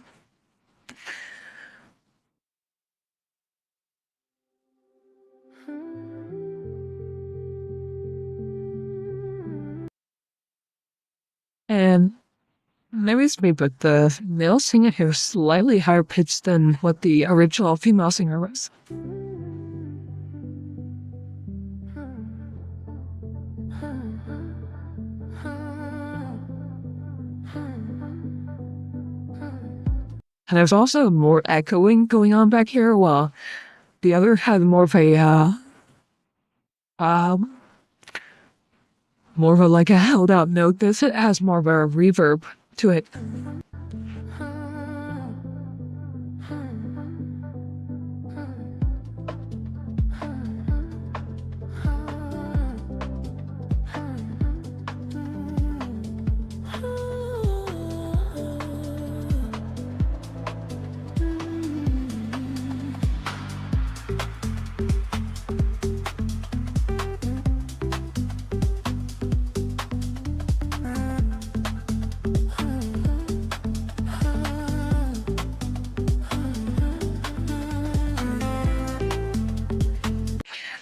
[SPEAKER 1] And maybe it's me, but the male singer here is slightly higher pitched than what the original female singer was. And there's also more echoing going on back here, while the other had more of a like a held out note. This it has more of a reverb to it.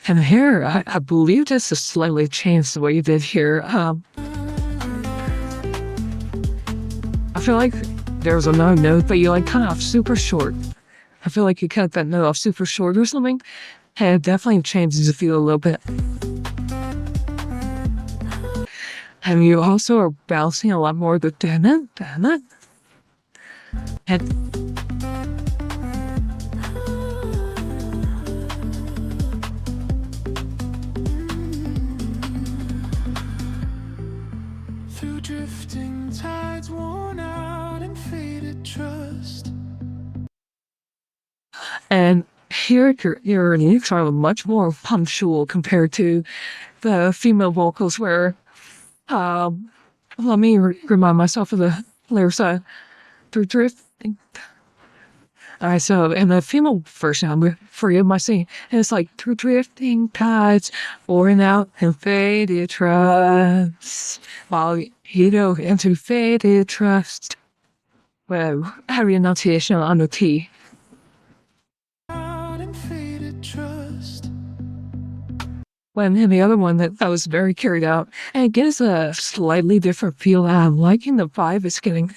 [SPEAKER 1] And here, I believe this is slightly changed the way you did here. I feel like there's another note, but you like cut off super short. I feel like you cut that note off super short or something, and it definitely changes the feel a little bit. And you also are bouncing a lot more of the da-na. And
[SPEAKER 3] Through drifting tides worn out and faded trust.
[SPEAKER 1] And here, your lyrics are much more punctual compared to the female vocals, where, let me remind myself of the lyrics. Through drifting, Alright, so in the female version, I'm Forgive My Singing, it's like through drifting tides, worn out and faded trust. While you go into faded trust. Well, heavy enunciation on the T.
[SPEAKER 3] Out and faded trust.
[SPEAKER 1] When in the other one that was very carried out, and it gives a slightly different feel. I'm liking the vibe it's getting.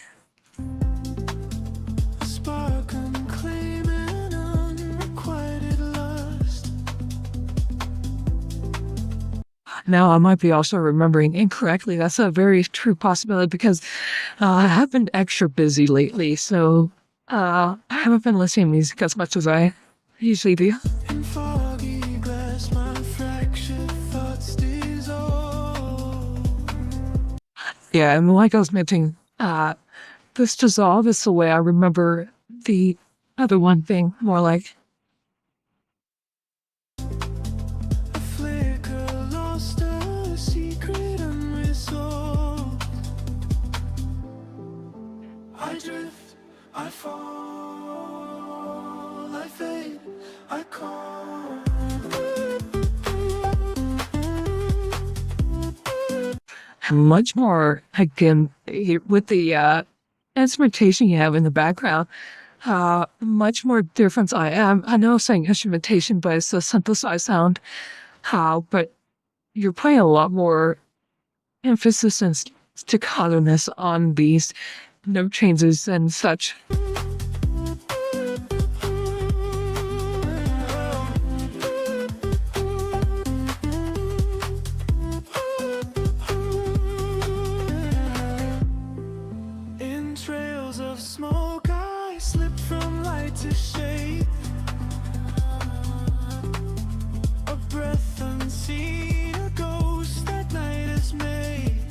[SPEAKER 3] A spark unclaiming unrequited lust.
[SPEAKER 1] Now I might be also remembering incorrectly. That's a very true possibility because I have been extra busy lately, so I haven't been listening to music as much as I usually do.
[SPEAKER 3] In foggy glass, my fractured thoughts dissolve.
[SPEAKER 1] Yeah, and like I was mentioning, this dissolve is the way I remember the other one being more like.
[SPEAKER 3] A flicker lost, a secret unresolved. I drift, I fall, I fade, I call.
[SPEAKER 1] Much more, again, with the instrumentation you have in the background, much more difference I know I'm saying instrumentation, but it's a synthesized sound. But you're putting a lot more emphasis and staccato-ness on these note changes and such.
[SPEAKER 3] In trails of smoke, I slip from light to shade. A breath unseen, a ghost that night has made.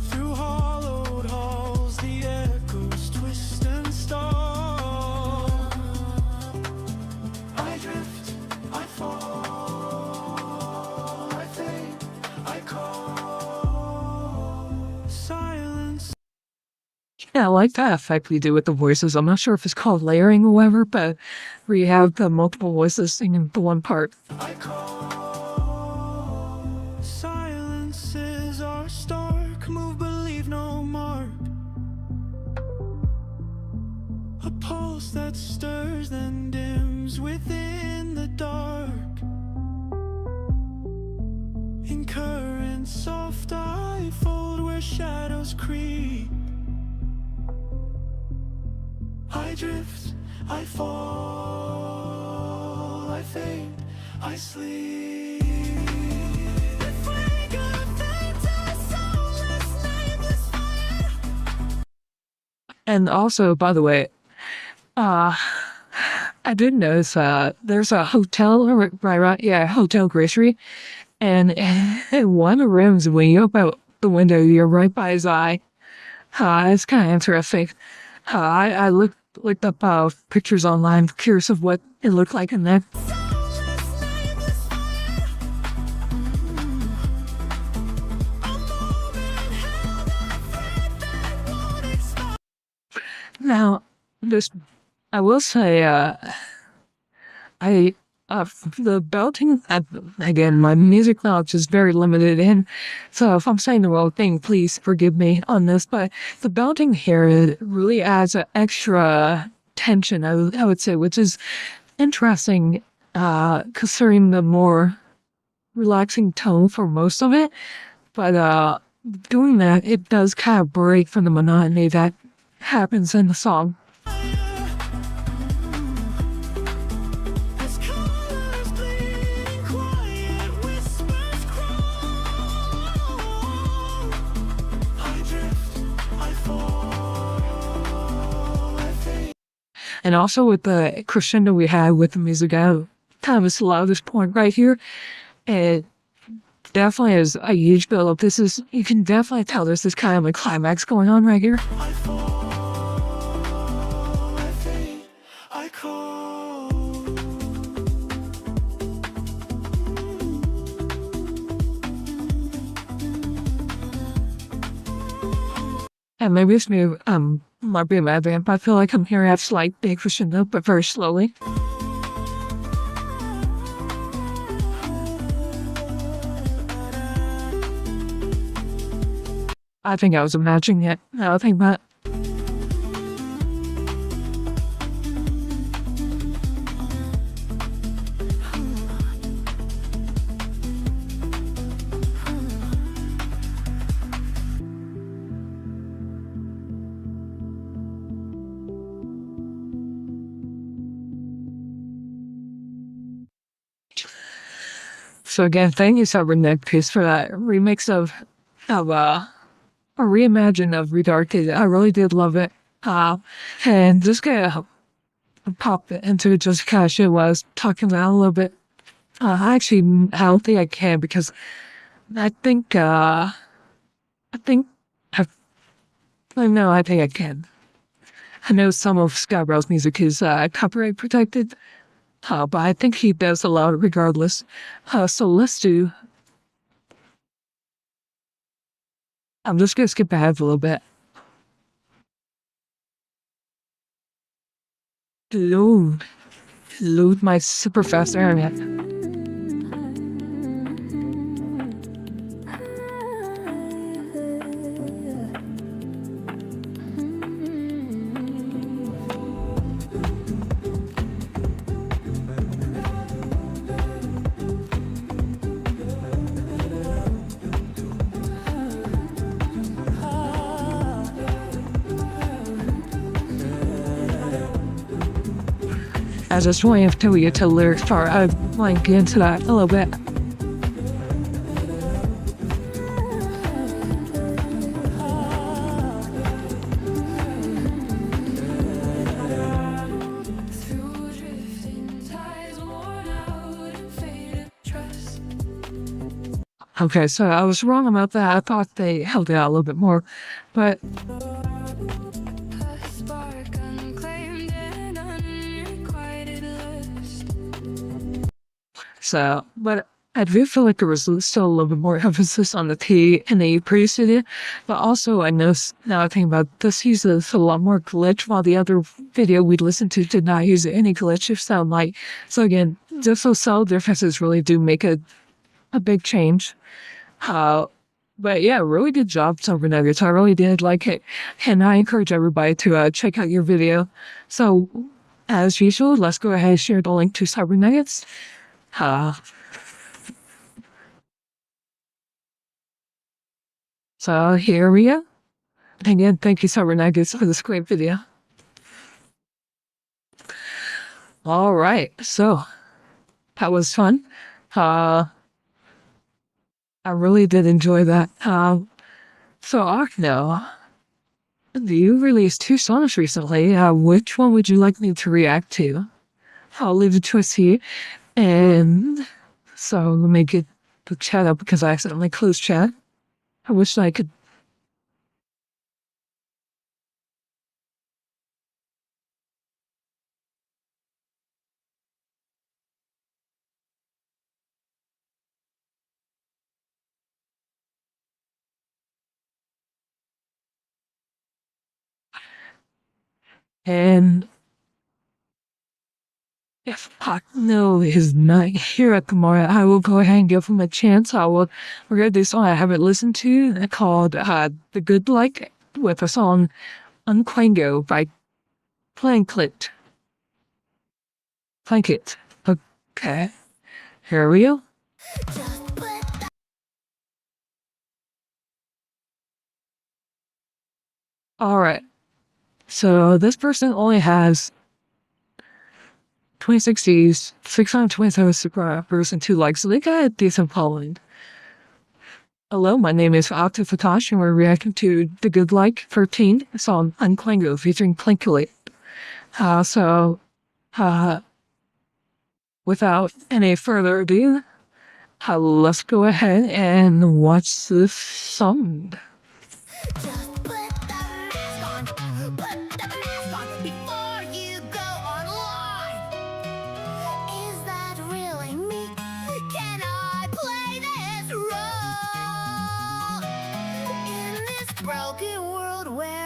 [SPEAKER 3] Through hollowed halls, the echoes twist and stall. I drift, I fall, I fade, I call. Silence.
[SPEAKER 1] Yeah, I like that effect we do with the voices. I'm not sure if it's called layering or whatever, but where you have the multiple voices singing the one part.
[SPEAKER 3] I call. Silences are stark, move, believe no mark. A pulse that stirs, then dims within the dark. In currents soft, I fold where shadows creep. I drift, I fall, I fade, I sleep. The flicker fades, a soulless, nameless fire.
[SPEAKER 1] And also, by the way, I did notice there's a hotel, right, yeah, hotel grocery, and one of the rooms, when you open the window, you're right by his eye. It's kind of interesting. I looked up pictures online, curious of what it looked like in there.
[SPEAKER 3] Soulless, nameless fire. A moment held, a thread that won't expire.
[SPEAKER 1] Now, I will say, the belting, again, my music knowledge is very limited, and so if I'm saying the wrong thing, please forgive me on this, but the belting here it really adds an extra tension, I would say, which is interesting, considering the more relaxing tone for most of it, but doing that, it does kind of break from the monotony that happens in the song.
[SPEAKER 3] As colors bleed, quiet whispers crawl. I drift, I fall, I fade.
[SPEAKER 1] And also with the crescendo we had with the music out, kind of slow this point right here, it definitely is a huge build up. You can definitely tell there's this kind of a climax going on right here.
[SPEAKER 3] I fall, I fade, I call.
[SPEAKER 1] And maybe it's me, might be a mad band, but I feel like I'm hearing a slight big crescendo, but very slowly. I think I was imagining it. Now I think about it. So again, thank you, Cyberneck Piece, for that remix of a reimagine of Redarkted. I really did love it. And just gonna pop into just kind of shit what I was talking about a little bit. I don't think I can because I think I think I think I can. I know some of Skyebrows' music is copyright protected, but I think he does allow it regardless. So let's do. I'm just gonna skip ahead a little bit. Load my super fast internet. I just want to tell you to lyrics part. I'd like to get into that a little bit. Okay, so I was wrong about that. I thought they held it out a little bit more, but but I do feel like there was still a little bit more emphasis on the T and the E previously, but also I know now I think about this uses a lot more glitch, while the other video we listened to did not use any glitch if sound like. So again, just those subtle differences really do make a big change. But yeah, really good job, Silver Nuggets. I really did like it, and I encourage everybody to check out your video. So, as usual, let's go ahead and share the link to Cyber Nuggets. So here we go. Again, thank you, Cyber Nuggets, for this great video. All right, so that was fun. I really did enjoy that. So Arkno, you released 2 songs recently. Which one would you like me to react to? I'll leave the choice here. And so let me get the chat up because I accidentally closed chat. I wish I could. And if Arkno is not here at the moment, I will go ahead and give him a chance. We're gonna do a song I haven't listened to called The Good Like, with a song Unquango by Planklet. Plankett. Okay. Here we go. Alright. So this person only has 26 views, 627 subscribers, and 2 likes. So they got a decent following. Hello, my name is Ovted Fatash, and we're reacting to The Good Like 13 song Unclango featuring Planklet. Without any further ado, let's go ahead and watch this song.
[SPEAKER 2] Just put the mask on. Put the mask on before you go online. Is that really me? Can I play this role in this broken world where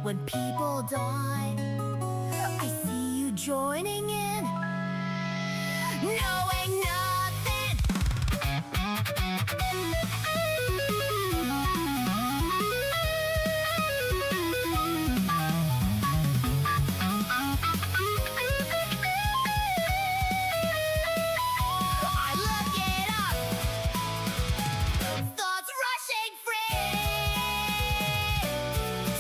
[SPEAKER 2] when people die. I see you joining in, knowing nothing. I look it up, thoughts rushing free.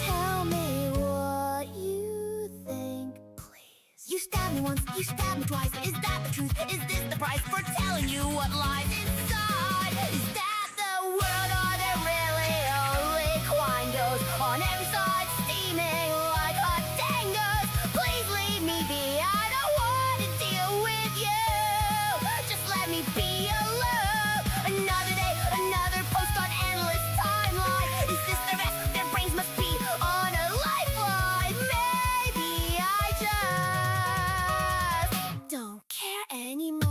[SPEAKER 2] Tell me what you think, please. You stabbed me once, you stabbed me twice. Is that the truth? Is this the price for telling you what lies inside? Is that the world, or there really only quangos on every side, steaming like hot tangos? Please leave me be, I don't want to deal with you. Just let me be alone. Another day, another post on endless timeline. Is this the rest? Their brains must be on a lifeline. Maybe I just don't care anymore.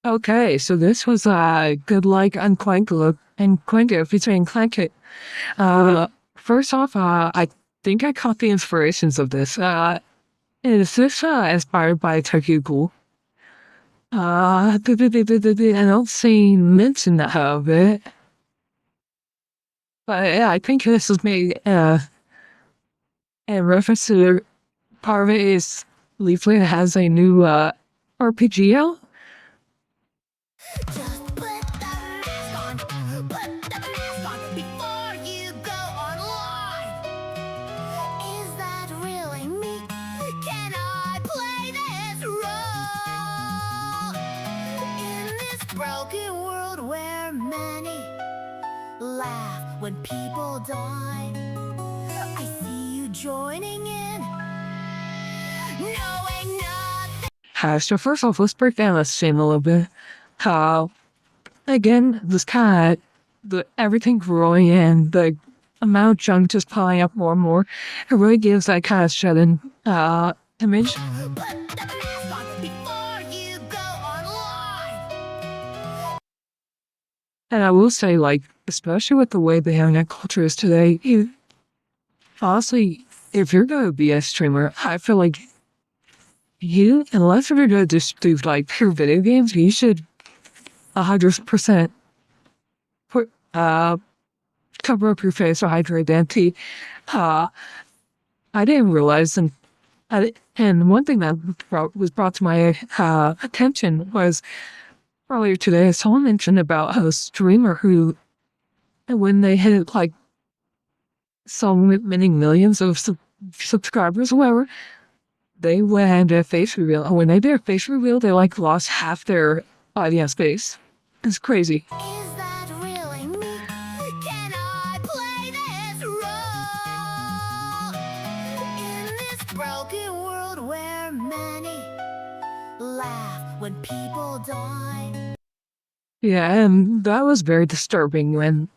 [SPEAKER 1] Okay, so this was Good Like Unclank and Clank featuring Clank. First off, I think I caught the inspirations of this. Is this inspired by Tokyo Ghoul? I don't see mention of it. But yeah, I think this was made in reference to part of it is Leaflet has a new RPG out.
[SPEAKER 2] Just put the mask on. Put the mask on before you go online. Is that really me? Can I play this role? In this broken world where many laugh when people die, I see you joining in, knowing nothing.
[SPEAKER 1] So first off, let's break down this scene a little bit. Again, this cat, everything growing and the amount of junk just piling up more and more, it really gives that kind of shut-in image.
[SPEAKER 2] Put the mask on before you go online.
[SPEAKER 1] And I will say, like, especially with the way the internet culture is today, honestly, if you're going to be a streamer, I feel like unless you're going to just do like pure video games, you should 100% put cover up your face or hide your identity. I didn't realize, and one thing that was brought to my attention was earlier today. Someone mentioned about a streamer who, when they hit like so many millions of subscribers, or whatever, they went and did a face reveal. And when they did a face reveal, they like lost half their audience base. It's crazy.
[SPEAKER 2] Is that really me? Can I play this role? In this broken world where many laugh when people die.
[SPEAKER 1] Yeah, and that was very disturbing when,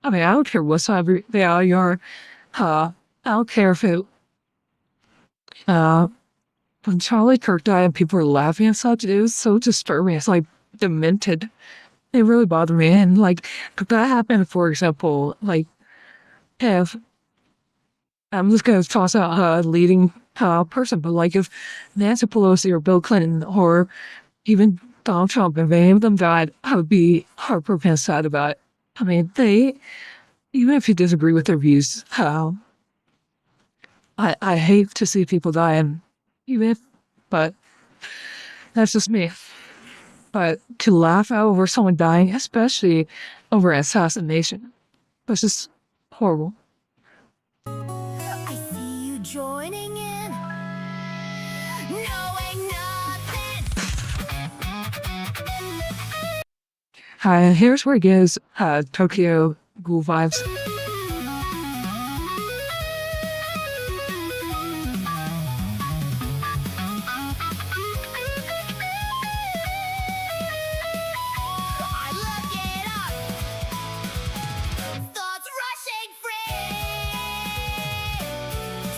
[SPEAKER 1] I mean, I don't care what side they are, I don't care if it, when Charlie Kirk died and people were laughing and such, it was so disturbing. It's like demented. It really bothered me. And like, if that happened, for example, like, if, I'm just going to toss out a leading person, but like if Nancy Pelosi or Bill Clinton or even Donald Trump, if any of them died, I would be heartbroken and sad about it. I mean, even if you disagree with their views, I hate to see people die, and but that's just me. But to laugh over someone dying, especially over assassination, was just horrible.
[SPEAKER 2] I see you joining in, knowing nothing.
[SPEAKER 1] Here's where it gives Tokyo Ghoul vibes.
[SPEAKER 2] I look it up, thoughts rushing free.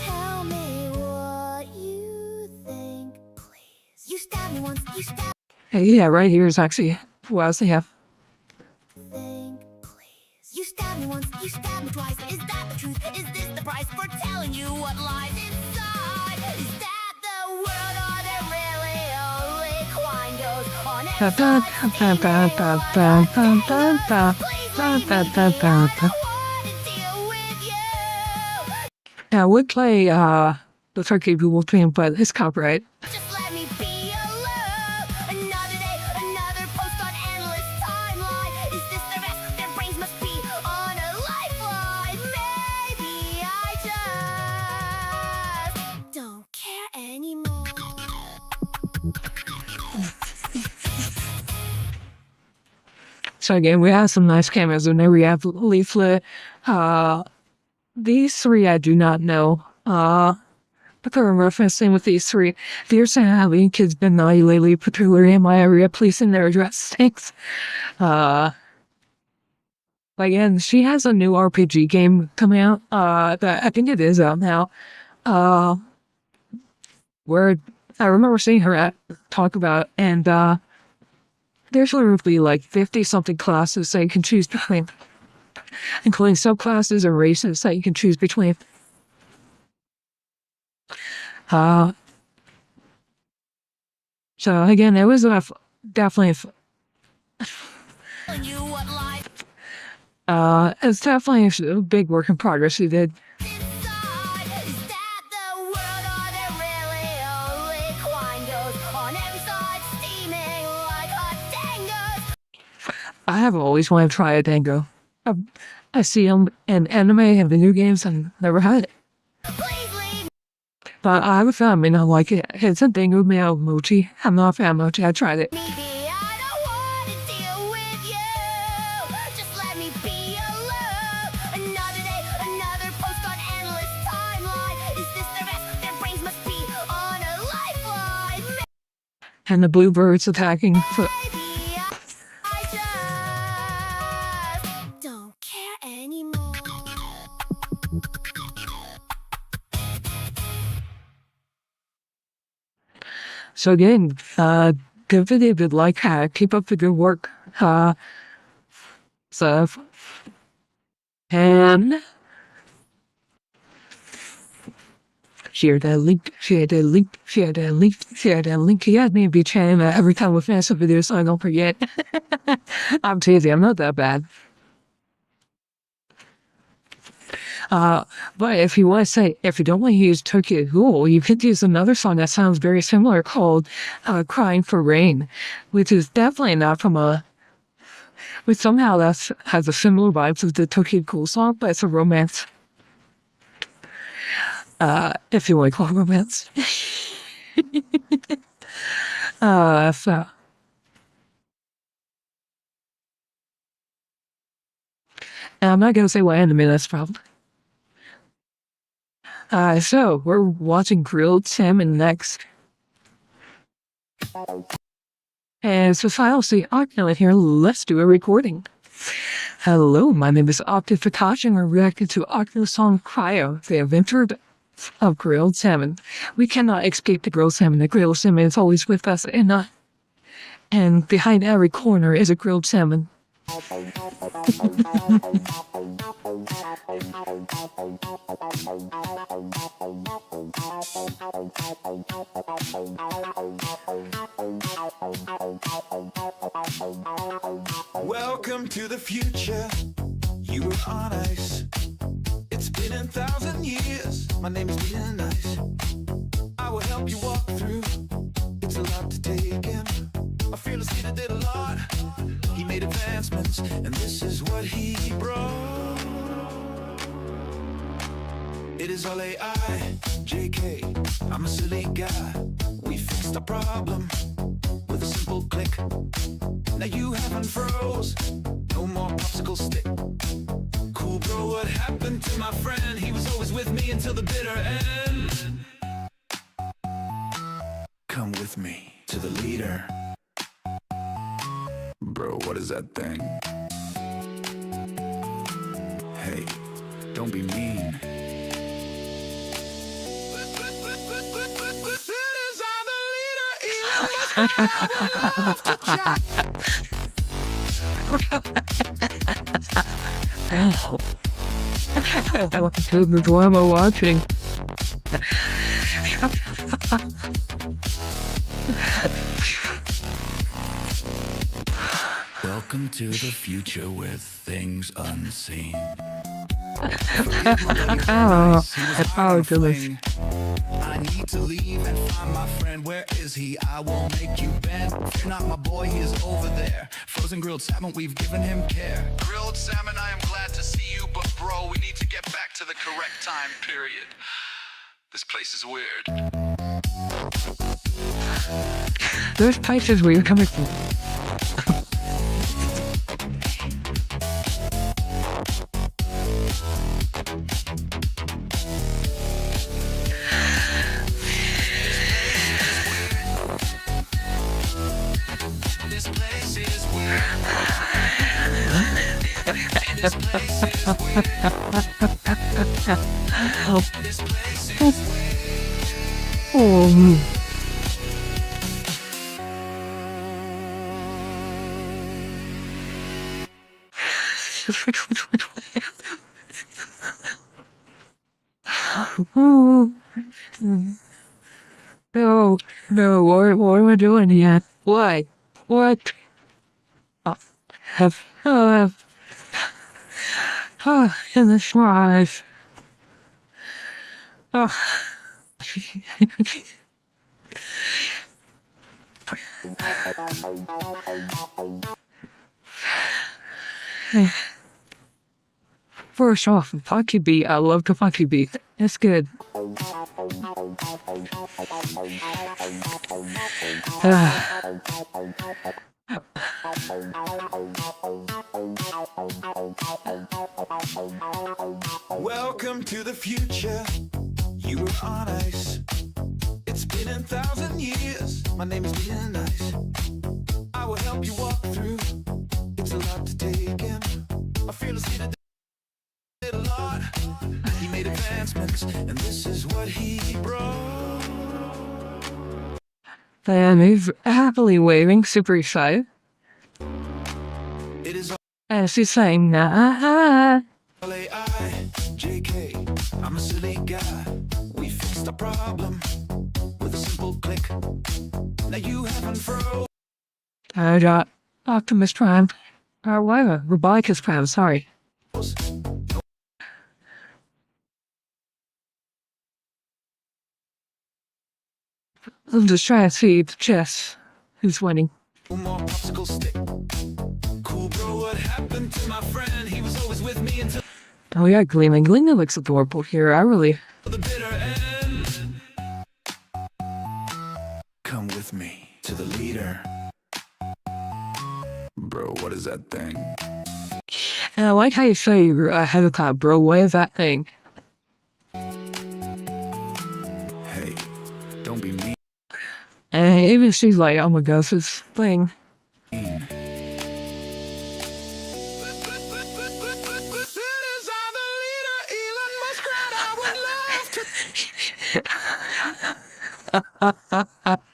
[SPEAKER 2] Tell me what you think, please. You stabbed me once, you stabbed.
[SPEAKER 1] Yeah, right here is actually what I was thinking.
[SPEAKER 2] Think, please. You stabbed me once, you stabbed me twice. Is that the truth? Is this the price for telling you what lies inside? Is that the world, or there really only Quine goes on every side? Steaming like a tango. Please leave me be, I don't want to deal with you.
[SPEAKER 1] Yeah, I would play the Turkey Google theme, but it's copyright.
[SPEAKER 2] Just let me be alone. Another day, another post on endless timeline. Is this the rest? Their brains must be on a lifeline. Maybe I just don't care anymore.
[SPEAKER 1] So again, we have some nice cameos in there. We have Leaflet. These three I do not know. But they're referencing with these three. Dear Santa, having kids been naughty lately, particularly in my area, please in their address stinks. Again, she has a new RPG game coming out. That I think it is out now. Where I remember seeing her talk about, and there's literally like 50-something classes that you can choose between, including subclasses and races that you can choose between. So again, it was definitely
[SPEAKER 2] Telling you what lies
[SPEAKER 1] it's definitely a big work in progress he did.
[SPEAKER 2] inside. Is that the world, or there really only Quine goes on every side? Steaming like a tango.
[SPEAKER 1] I have always wanted to try a dango. I see them in anime and video games and never had it.
[SPEAKER 2] Please leave
[SPEAKER 1] But I have a fan, I may not like it. It's a dango meow mochi. I'm not a fan of mochi. I tried it.
[SPEAKER 2] me be. I don't want to deal with you. Just let me be alone. Another day, another post on endless timeline. Is this the rest? Their brains must be on a lifeline.
[SPEAKER 1] And the bluebirds attacking.
[SPEAKER 2] Maybe I just don't care anymore.
[SPEAKER 1] So again, good video, good like, keep up the good work. And share that link, share that link, share that link, share that link. You guys need to be chatting that every time we finish a video so I don't forget. I'm teasing, I'm not that bad. But if you want to say, if you don't want to use Turkey Google, you could use another song that sounds very similar called Crying for Rain, which is definitely not from which somehow has a similar vibe to the Turkey Google song, but it's a romance. If you want to call it romance. So. And I'm not going to say what anime that's from. So we're watching Grilled Salmon next. And so I'll see Octo here. Let's do a recording. Hello, my name is Ovted Fatash, and we're reacting to Octo's song Cryo, The Adventure of Grilled Salmon. We cannot escape the grilled salmon. The grilled salmon is always with us, and behind every corner is a grilled salmon.
[SPEAKER 3] Welcome to the future. You were on ice. It's been 1,000 years. My name is being nice. I will help you walk through. It's a lot to take in. My fearless leader did a lot. He made advancements, and this is what he brought. It is all AI, JK. I'm a silly guy. We fixed our problem with a simple click. Now you haven't froze. No more popsicle stick. Cool, bro, what happened to my friend? He was always with me until the bitter end. Come with me to the leader. Bro, what is that thing? Hey, don't be mean. Citizens are the leader, Elon Musk
[SPEAKER 1] What am I watching?
[SPEAKER 3] Welcome to the future with things unseen. I need to leave and find my friend. Where is he? I won't make you bend. Fear not, my boy, he is over there. Frozen grilled salmon, we've given him care. Grilled salmon, I am glad to see you, but bro, we need to get back to the correct time period. This place is weird.
[SPEAKER 1] There's places where you're coming from.
[SPEAKER 3] This place is weird. This place is weird. This place is weird.
[SPEAKER 1] Oh. No, no, what am I doing yet? What? What? In the skies. First off, funky beat. I love the funky beat. It's good.
[SPEAKER 3] Welcome to the future. You were on ice. It's been 1,000 years. My name is being nice. I will help you walk through. It's a lot to take in. I feel a leader did a lot. He made advancements, and this is what he brought.
[SPEAKER 1] And he's happily waving, super excited.
[SPEAKER 3] It is
[SPEAKER 1] As he's saying, nah.
[SPEAKER 3] AI, JK, I'm a silly guy. We fixed the problem with a simple click. Now you haven't froze.
[SPEAKER 1] I got Optimus Prime. Whatever, Roboticus Prime, sorry. I'm just trying to see the chess. Who's winning?
[SPEAKER 3] One more popsicle stick. Cool bro, what happened to my friend? He was always with me until
[SPEAKER 1] Oh yeah, Gleaming. Gleaming looks adorable here. I really...
[SPEAKER 3] the bitter end. Come with me to the leader. Bro, what is that thing?
[SPEAKER 1] And I like how you say you're ahead of cloud, bro. What is that thing?
[SPEAKER 3] Hey, don't be mean.
[SPEAKER 1] And even she's like, oh my gosh, this thing.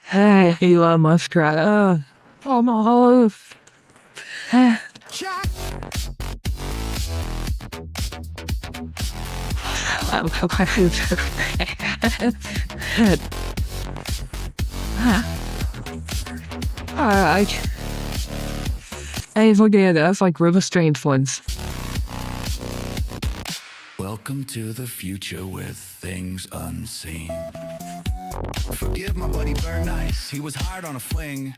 [SPEAKER 1] Hey, Elon Musk, right? Oh my life. Alright. Hey, look at that. That's like River Strange ones.
[SPEAKER 3] Welcome to the future with things unseen. Forgive my buddy Burn Nice, he was hard on a fling.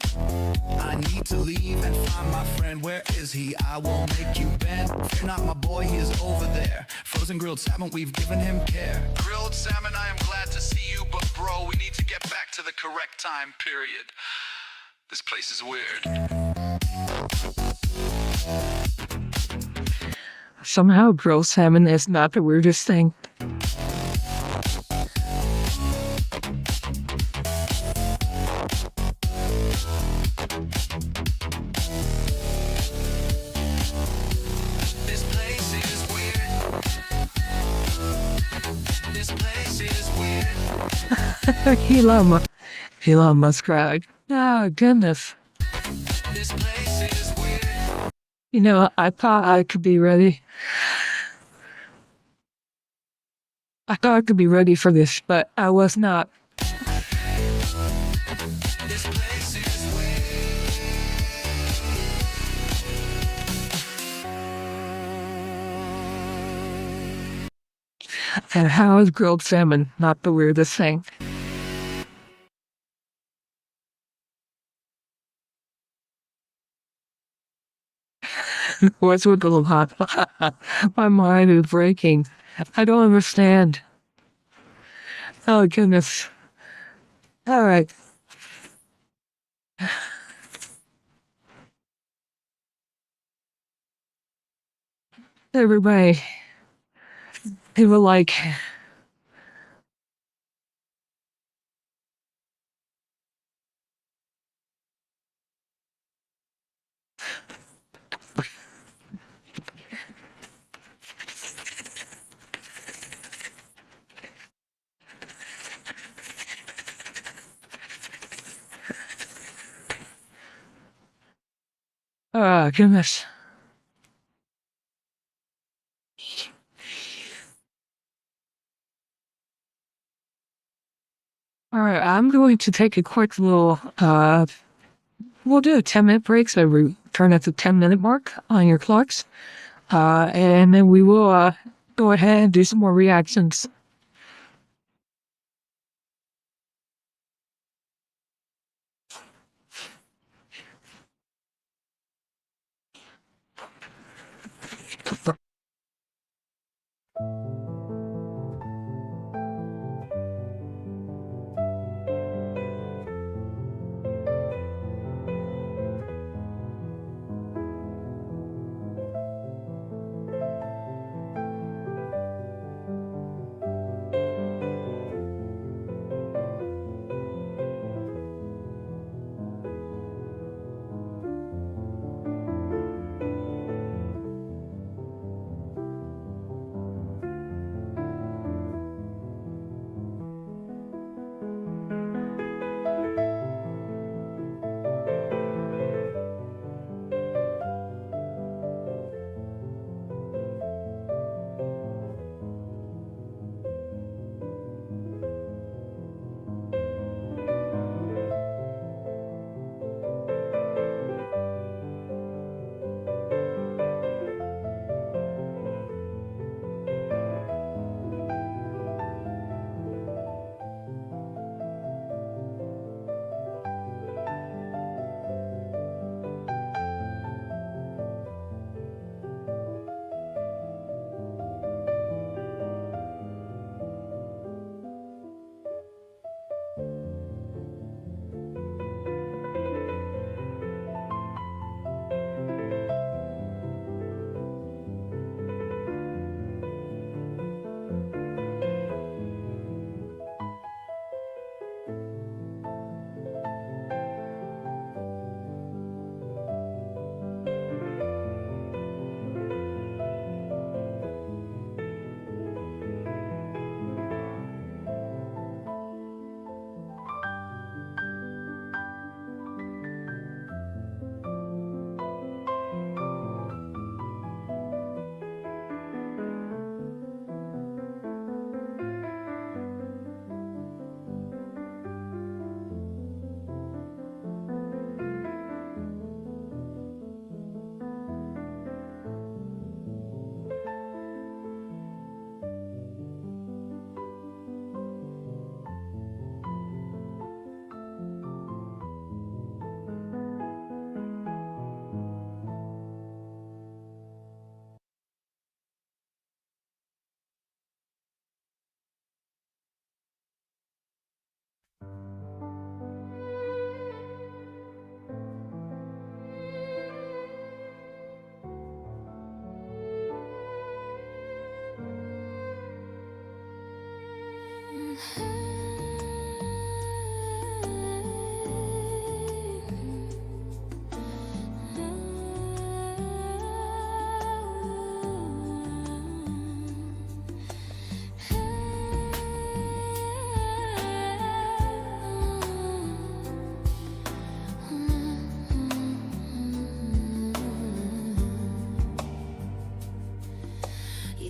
[SPEAKER 3] I need to leave and find my friend. Where is he? I won't make you bend. Fear not, my boy, he is over there. Frozen grilled salmon, we've given him care. Grilled salmon, I am glad to see you, but bro, we need to get back to the correct time period. This place is weird.
[SPEAKER 1] Somehow, grilled salmon is not the weirdest thing.
[SPEAKER 3] This place is weird. This place is weird.
[SPEAKER 1] Elon Musk, right? Oh, goodness.
[SPEAKER 3] This place is weird.
[SPEAKER 1] You know, I thought I could be ready. I thought I could be ready for this, but I was not.
[SPEAKER 3] This place is
[SPEAKER 1] And how is grilled salmon not the weirdest thing? What's with the little hot? My mind is breaking. I don't understand. Oh, goodness. All right. Everybody, people like, oh, goodness. All right, I'm going to take a quick little, we'll do a 10-minute break, so we turn at the 10-minute mark on your clocks. And then we will, go ahead and do some more reactions.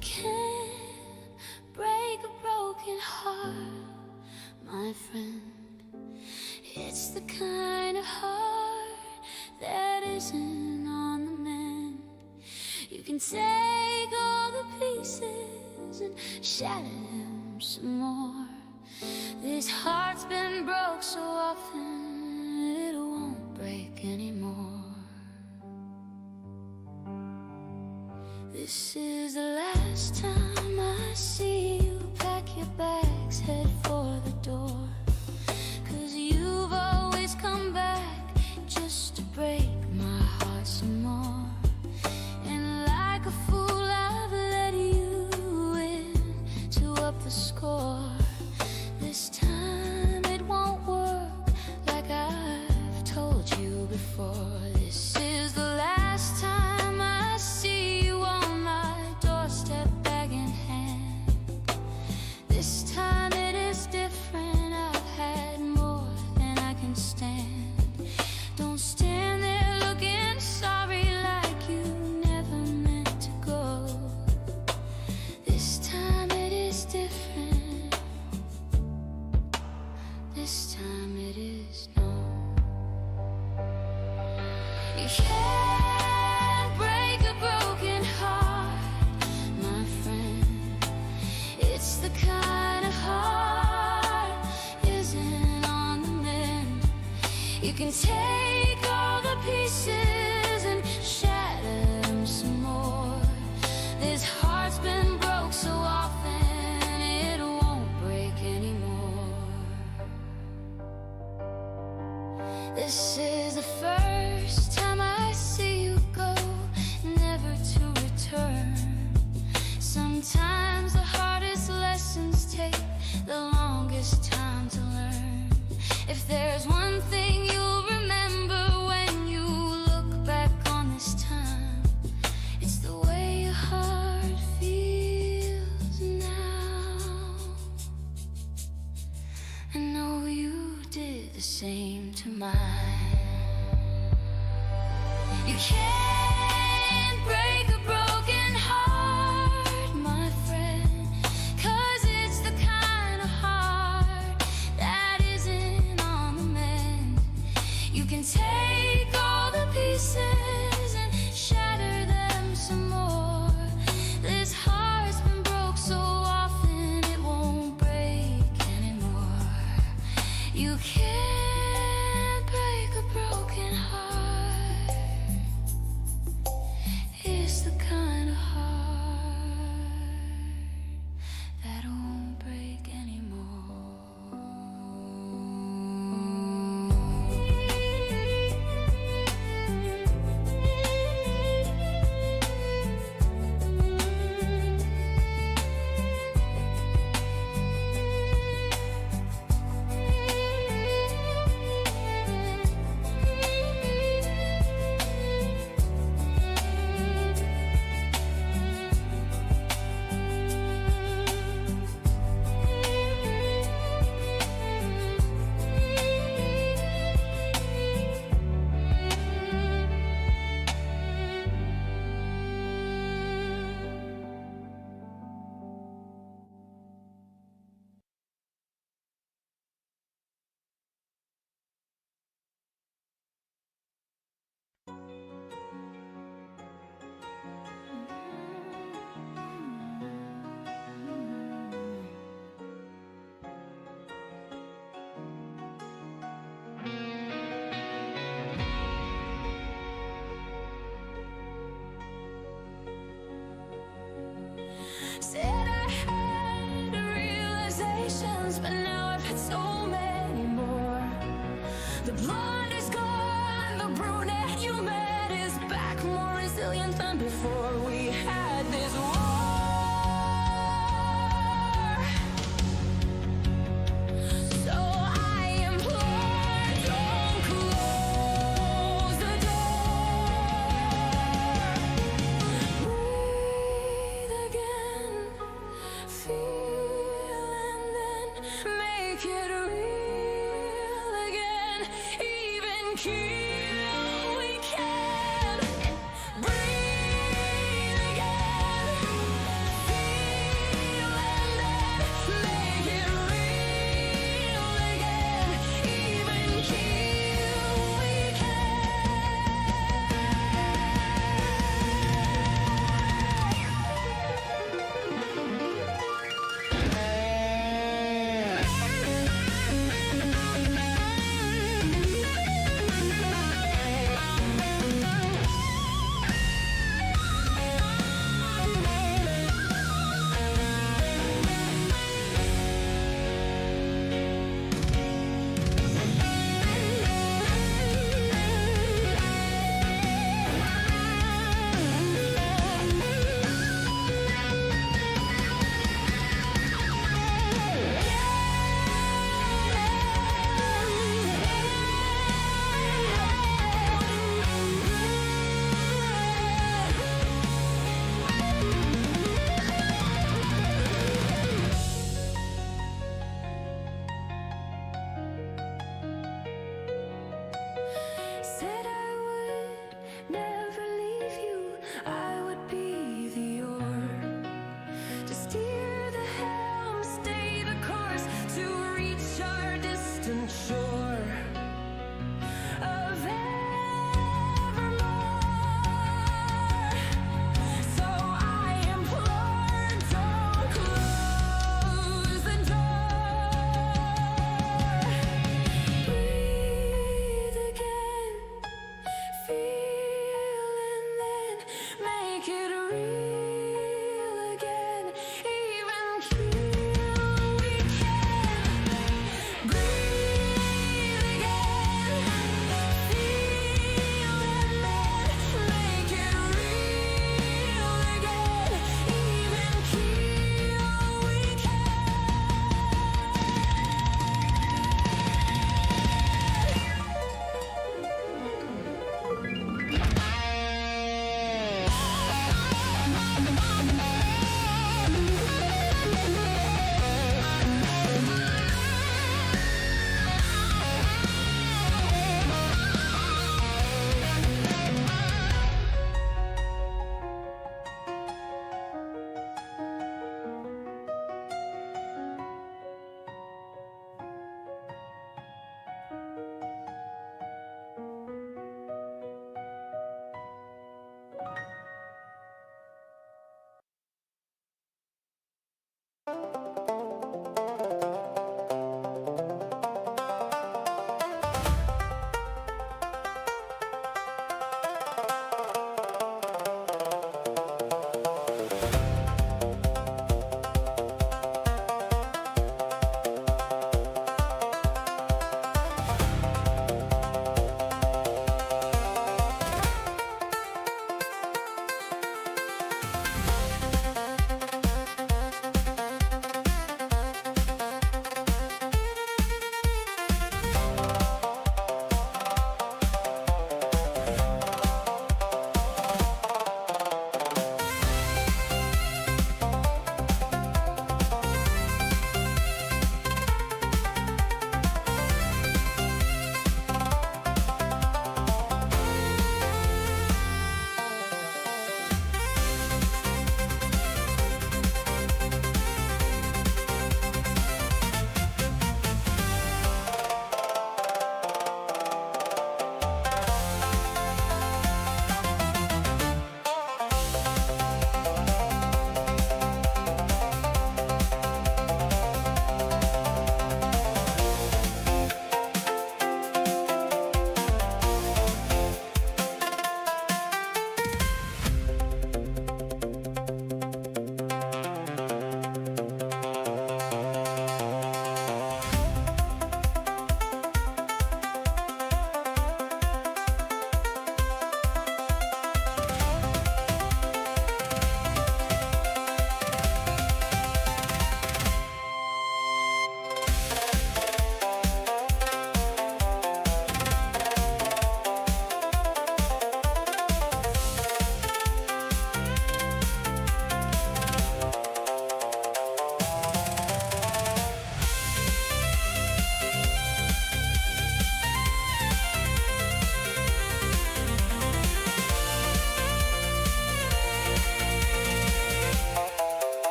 [SPEAKER 2] can't break a broken heart, my friend. It's the kind of heart that isn't on the mend. You can take all the pieces and shatter them some more. This heart's been broke so often it won't break anymore. This is the last time I see you. Pack your bags, head for the door. 'Cause you've always come back just to break my heart some more. And like a fool I've let you in to up the score. This time it won't work like I've told you before. This is the last time I see you on my doorstep, bag in hand. This time it is different. I've had more than I can stand. Don't stand there looking sorry like you never meant to go. This time it is different. This time it is no. You can't break a broken heart, my friend. It's the kind of heart isn't on the mend. You can take all the pieces and shatter them some more. This heart's been broke so often it won't break anymore. This is the first time I see you go, never to return. Sometimes the hardest lessons take the longest time to learn. If there's one thing you'll remember when you look back on this time, it's the way your heart feels now. I know you did the same to mine. You can't break a broken heart, my friend. 'Cause it's the kind of heart that isn't on the mend. You can take all the pieces and shatter them some more. This heart's been broke so often it won't break anymore. You can't break a broken heart. It's the kind of heart that won't break anymore. Said I had realizations, but now I've had so many more. The blonde is gone, the brunette you met is back, more resilient than before we had this war. So I implore, don't close the door. Breathe again, feel and then make it real again. Even kill we can. Breathe again. it real again. Even kill we can. Breathe again. Feel and let make it real again. Even kill we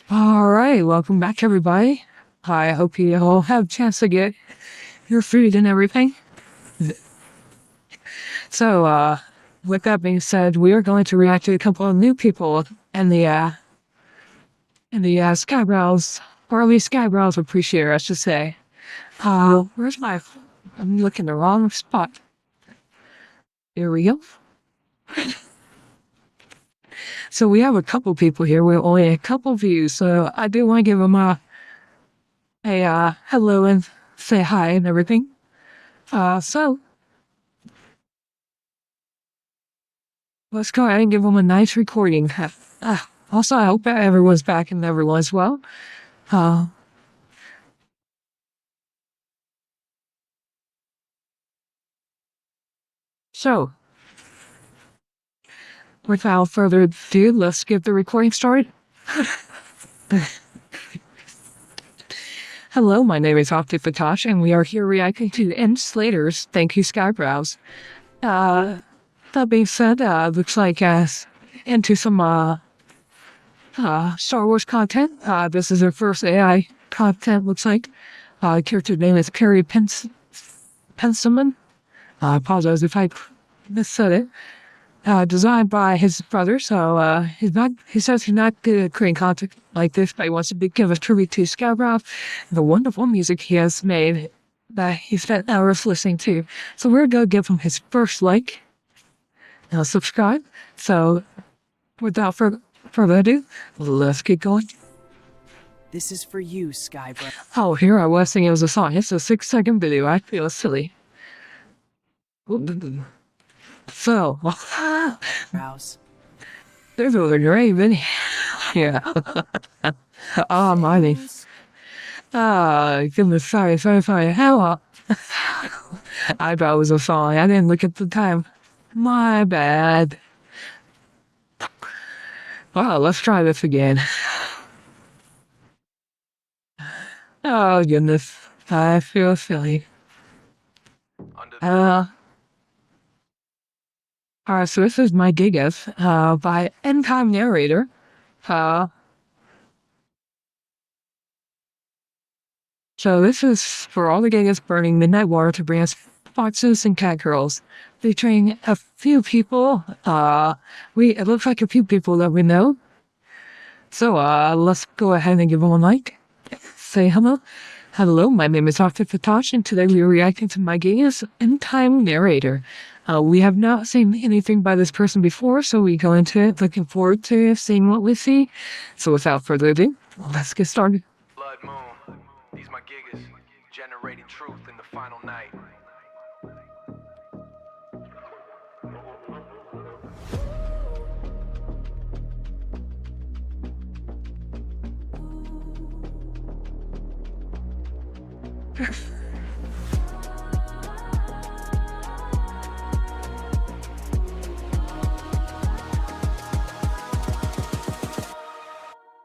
[SPEAKER 1] All right, welcome back, everybody. I hope you all have a chance to get your food and everything. So, with that being said, we are going to react to a couple of new people in the Skyebrows, or at least Skyebrows appreciator, I should say. Where's my? I'm looking the wrong spot. Here we go. So we have a couple people here with only a couple views, so I do want to give them a hello and say hi and everything. So let's go ahead and give them a nice recording. Also, I hope everyone's back and everyone's well. So, without further ado, let's get the recording started. Hello, my name is Ovted Fatash, and we are here reacting to N. Slater's Thank You Skyebrows. That being said, looks like into some Star Wars content. This is our first AI content, looks like. Character name is Carrie Penselman. I apologize if I missaid it. Designed by his brother, so he says he's not good at creating content like this, but he wants to give a tribute to Skyebrow, the wonderful music he has made that he spent hours listening to. So we're gonna give him his first like, subscribe. So without further ado, let's get going.
[SPEAKER 4] This is for you, Skyebrow.
[SPEAKER 1] Oh, here I was thinking it was a song. It's a 6-second video. I feel silly. So,
[SPEAKER 4] Browse.
[SPEAKER 1] there's a raven. Yeah. Oh, mighty. Goodness, sorry. How? I thought it was a song. I didn't look at the time. My bad. Well, let's try this again. Oh, goodness. I feel silly. Alright, so this is my Gigas, by End-Time Narrator. So this is for all the Gigas burning midnight water to bring us foxes and cat girls, featuring a few people, it looks like a few people that we know. So, let's go ahead and give them a like. Say hello. Hello, my name is Ovted Fatash, and today we are reacting to my Gigas End-Time Narrator. We have not seen anything by this person before, so we go into it looking forward to seeing what we see. So without further ado, let's get started.
[SPEAKER 3] Blood moon, these my gigas, generating truth in the final night.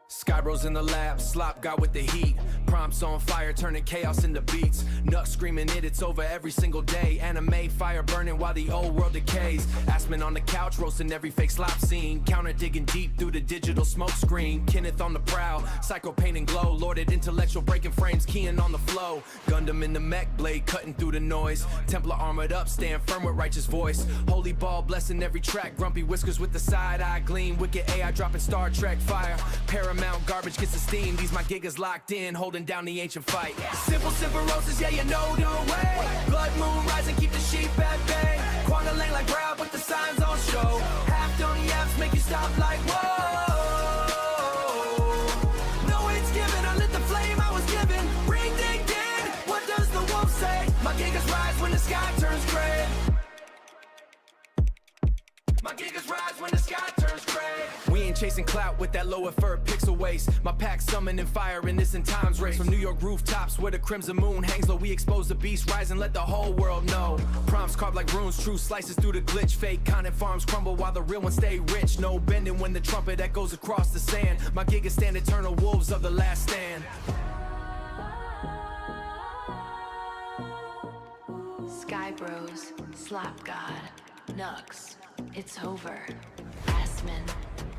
[SPEAKER 3] Skyebrows in the lab, slop got with the heat. Prompts on fire, turning chaos into beats. Nuts screaming it's over every single day. Anime fire burning while the old world decays. Aspen on the couch, roasting every fake slop scene. Counter digging deep through the digital smoke screen. Kenneth on the prowl, psycho pain and glow. Lorded intellectual breaking frames, keying on the flow. Gundam in the mech blade, cutting through the noise. Templar armored up, stand firm with righteous voice. Holy ball blessing every track. Grumpy whiskers with the side eye gleam. Wicked AI dropping Star Trek fire. Paramount garbage gets the steam. These my Gigas locked in, holding down the ancient fight. Simple roses, yeah, you know the way. Blood moon rising, keep the sheep at bay. Quantum lane like Brow, but the signs on show. Half dome yaps make you stop like whoa. No, it's given, I lit the flame I was given. Ring ding ding, what does the wolf say? My Gigas rise when the sky turns gray. My Gigas rise when the sky turns gray. We ain't chasing clout with that low effort pixel waste. My pack summoning fire in this in times race. From New York rooftops where the crimson moon hangs low, we expose the beast, rise and let the whole world know. Prompts carved like runes, true slices through the glitch. Fake content farms crumble while the real ones stay rich. No bending when the trumpet echoes across the sand. My Gigas stand eternal wolves of the last stand.
[SPEAKER 5] Skyebrows, Slap God, Nux, It's Over, Aspen,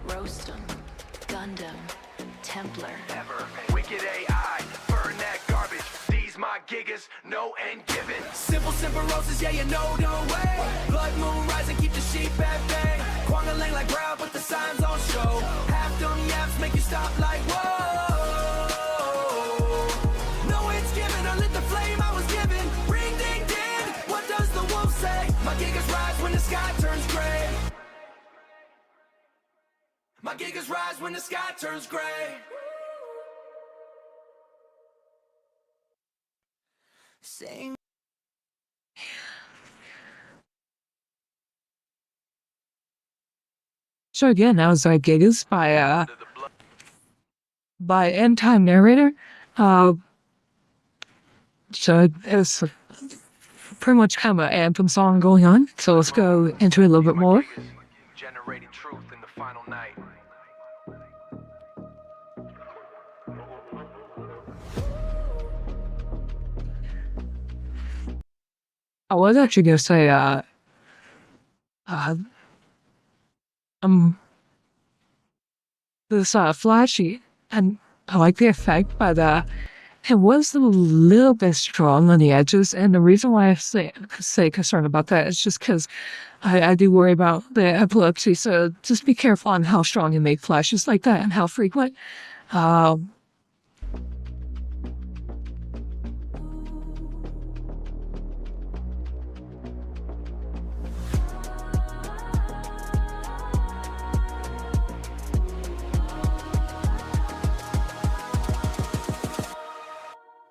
[SPEAKER 5] Roast 'em, Gundam, Templar.
[SPEAKER 3] Ever wicked AI, burn that garbage. These my Gigas, no end given. Simple roses, yeah, you know the way. Blood moon rising, keep the sheep at bay. Quantum lane like Brow, but the signs on show. Half dome yaps make you stop like whoa. No, it's given, I lit the flame I was given. Ring ding ding, what does the wolf say? My Gigas rise when the sky turns gray. My Gigas rise when the sky turns gray. Sing.
[SPEAKER 1] So again, that was Gigas by End Time Narrator. So it's pretty much kind of an anthem song going on. So let's go into it a little bit more.
[SPEAKER 3] Generating truth in the final night.
[SPEAKER 1] I was actually gonna say, this flashy, and I like the effect, but it was a little bit strong on the edges, and the reason why I say concerned about that is just because I do worry about the epilepsy, so just be careful on how strong you make flashes like that and how frequent.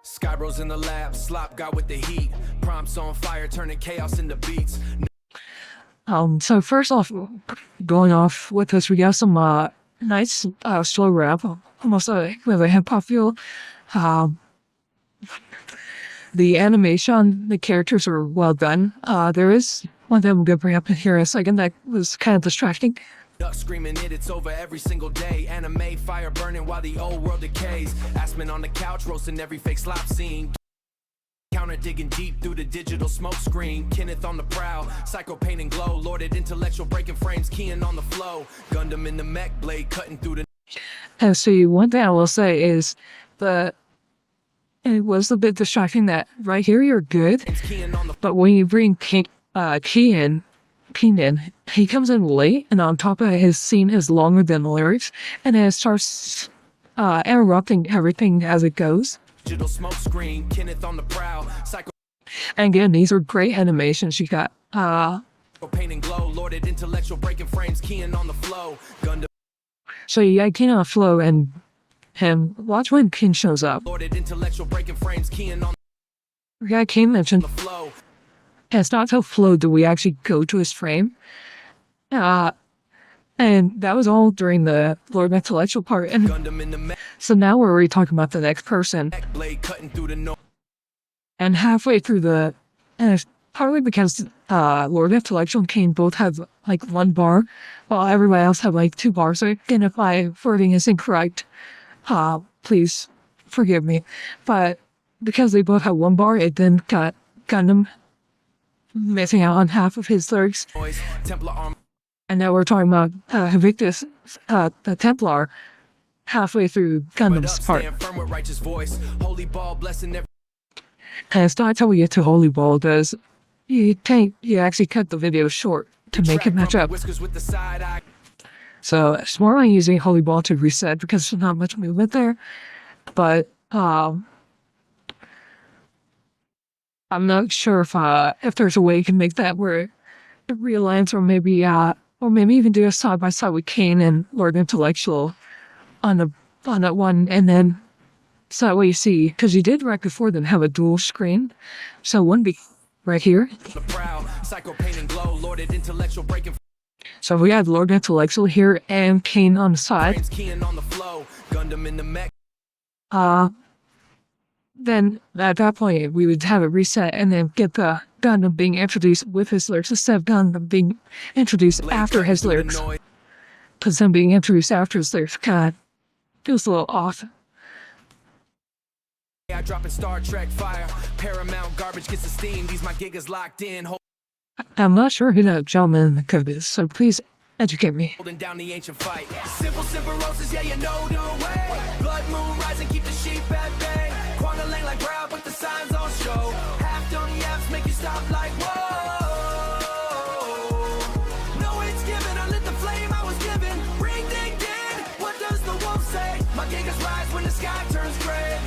[SPEAKER 3] Skyebrows in the lab, slop got with the heat. Prompts on fire, turning chaos into beats.
[SPEAKER 1] So first off, going off with this, we got some nice slow rap, almost with a hip hop feel. The animation, the characters are well done. There is one thing I'm gonna bring up here in a second that was kind of distracting.
[SPEAKER 3] Duck screaming it's over every single day. Anime fire burning while the old world decays. Aspen on the couch roasting every fake slop scene. Counter digging deep through the digital smoke screen. Kenneth on the prowl, psycho pain and glow. Lorded intellectual breaking frames, keying on the flow. Gundam in the mech blade cutting through the.
[SPEAKER 1] And so one thing I will say is it was a bit distracting that right here you're good, but when you bring Keenan, he comes in late, and on top of it, his scene is longer than the lyrics, and then it starts interrupting everything as it goes.
[SPEAKER 3] Digital smoke screen, Kenneth on the prowl, psycho.
[SPEAKER 1] And again, these are great animations. You got
[SPEAKER 3] pain and glow, lorded intellectual breaking frames, keying on the flow. Gundam.
[SPEAKER 1] So you got Keen on the flow, and watch when Keen shows up.
[SPEAKER 3] Lorded intellectual breaking frames, keying on
[SPEAKER 1] We got Keen mentioned.
[SPEAKER 3] the flow.
[SPEAKER 1] And it's not till flow do we actually go to his frame. And that was all during the Lord Intellectual part. And
[SPEAKER 3] Gundam in the mech
[SPEAKER 1] so now we're already talking about the next person.
[SPEAKER 3] blade cutting through the no.
[SPEAKER 1] And halfway through and it's partly because Lord Intellectual and Kane both have like one bar, while everybody else have like two bars. So again, if my wording is incorrect, please forgive me. But because they both have one bar, it then got Gundam missing out on half of his lyrics.
[SPEAKER 3] Noise, Templar arm.
[SPEAKER 1] And now we're talking about Invictus, the Templar, halfway through Gundam's part.
[SPEAKER 3] Stand firm with righteous voice. Holy ball blessing every.
[SPEAKER 1] And it's not until we get to Holy Ball does you actually cut the video short to make it match up.
[SPEAKER 3] Whiskers with the side eye.
[SPEAKER 1] So it's more like using Holy Ball to reset because there's not much movement there. But I'm not sure if there's a way you can make that where it realigns, or maybe even do a side by side with Kane and Lord Intellectual on that one, and then so that way you see, because you did right before them have a dual screen, so one be right here.
[SPEAKER 3] The prowl, psycho pain and glow, lorded intellectual breaking
[SPEAKER 1] So we have Lord Intellectual here and Kane on the side.
[SPEAKER 3] frames, keying on the flow. Gundam in the mech.
[SPEAKER 1] Then at that point we would have it reset and then get the Gundam being introduced with his lyrics instead of Gundam being introduced after his lyrics. Because them being introduced after his lyrics kind of feels a little off.
[SPEAKER 3] I drop in Star Trek fire. Paramount garbage gets the steam. These my gigas locked in.
[SPEAKER 1] I'm not sure who that gentleman in the code is, so please educate me.
[SPEAKER 3] Holding down the ancient fight. Simple roses, yeah, you know the way. Blood moon rising, keep the sheep at bay. Quantum lane like brow, but the signs on show. Half dome yaps make you stop like whoa. No, it's given. I lit the flame I was given. Ring ding ding. What does the wolf say? My gigas rise when the sky turns gray.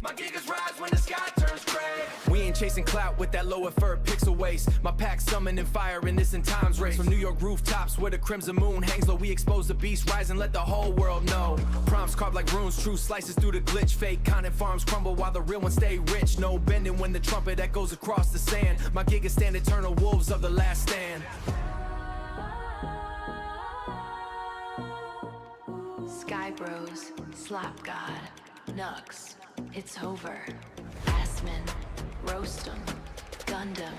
[SPEAKER 3] My gigas rise when the sky turns gray. We ain't chasing clout with that low effort pixel waste. My pack summoning fire in this in times race. From New York rooftops where the crimson moon hangs low, we expose the beast, rise and let the whole world know. Prompts carved like runes, true slices through the glitch. Fake content farms crumble while the real ones stay rich. No bending when the trumpet echoes across the sand. My gigas stand eternal wolves of the last stand.
[SPEAKER 5] Skyebrows, Slap God, Nux, it's over. Asmin, Roast 'em, Gundam,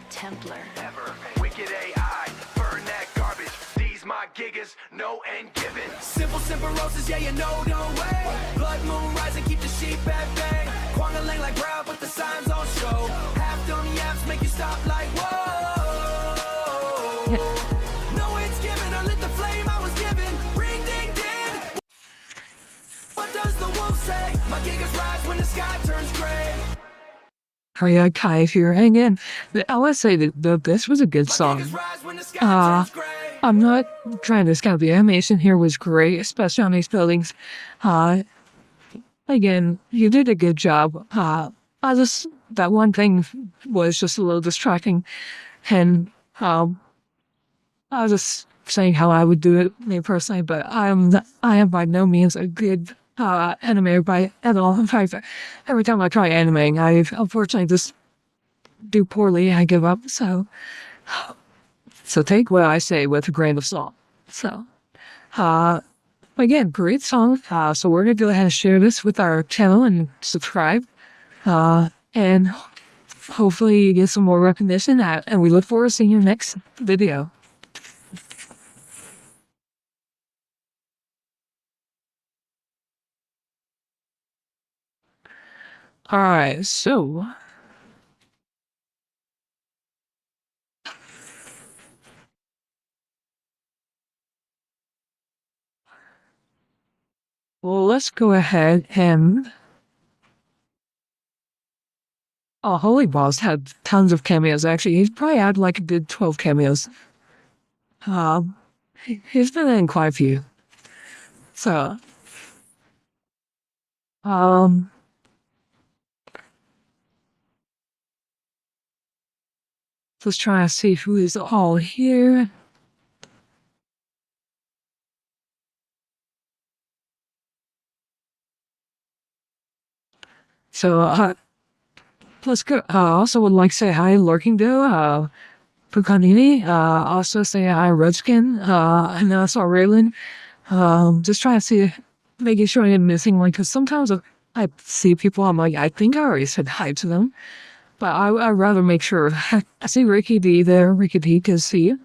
[SPEAKER 5] Templar.
[SPEAKER 6] Ever. Wicked AI, burn that garbage. These my Gigas, no end given.
[SPEAKER 3] Simple roses, yeah, you know, don't wait. Blood moon rising, keep the sheep at bay. Quangalang like brow, but the signs on show. Half dome yaps make you stop like, whoa. No, it's given, I lit the flame I was given. Ring ding ding. What does the wolf say? My gigas rise when the sky turns gray.
[SPEAKER 1] Hurry Kai, if you're hanging. I would say that this was a good song.
[SPEAKER 3] Gigas rise when the sky turns gray.
[SPEAKER 1] I'm not trying to discount the animation here was great, especially on these buildings. Again, you did a good job. That one thing was just a little distracting, and I was just saying how I would do it, me personally, but I am by no means a good animator by at all. In fact, every time I try animating, I unfortunately just do poorly. I give up. So take what I say with a grain of salt. So, again, great song. So we're gonna go ahead and share this with our channel and subscribe, and hopefully you get some more recognition. And we look forward to seeing your next video. All right, so. Well, let's go ahead and. Oh, Holy Balls had tons of cameos, actually. He's probably had like a good 12 cameos. He's been in quite a few. So. Let's try and see who is all here. So, let's go. Also would like to say hi, Lurking Doe, Pukanini, also say hi, Redskin, and also Raylan. Just trying to see, making sure I am missing one, because sometimes I see people, I'm like, I think I already said hi to them, but I'd rather make sure. I see Ricky D there, Ricky D can see you.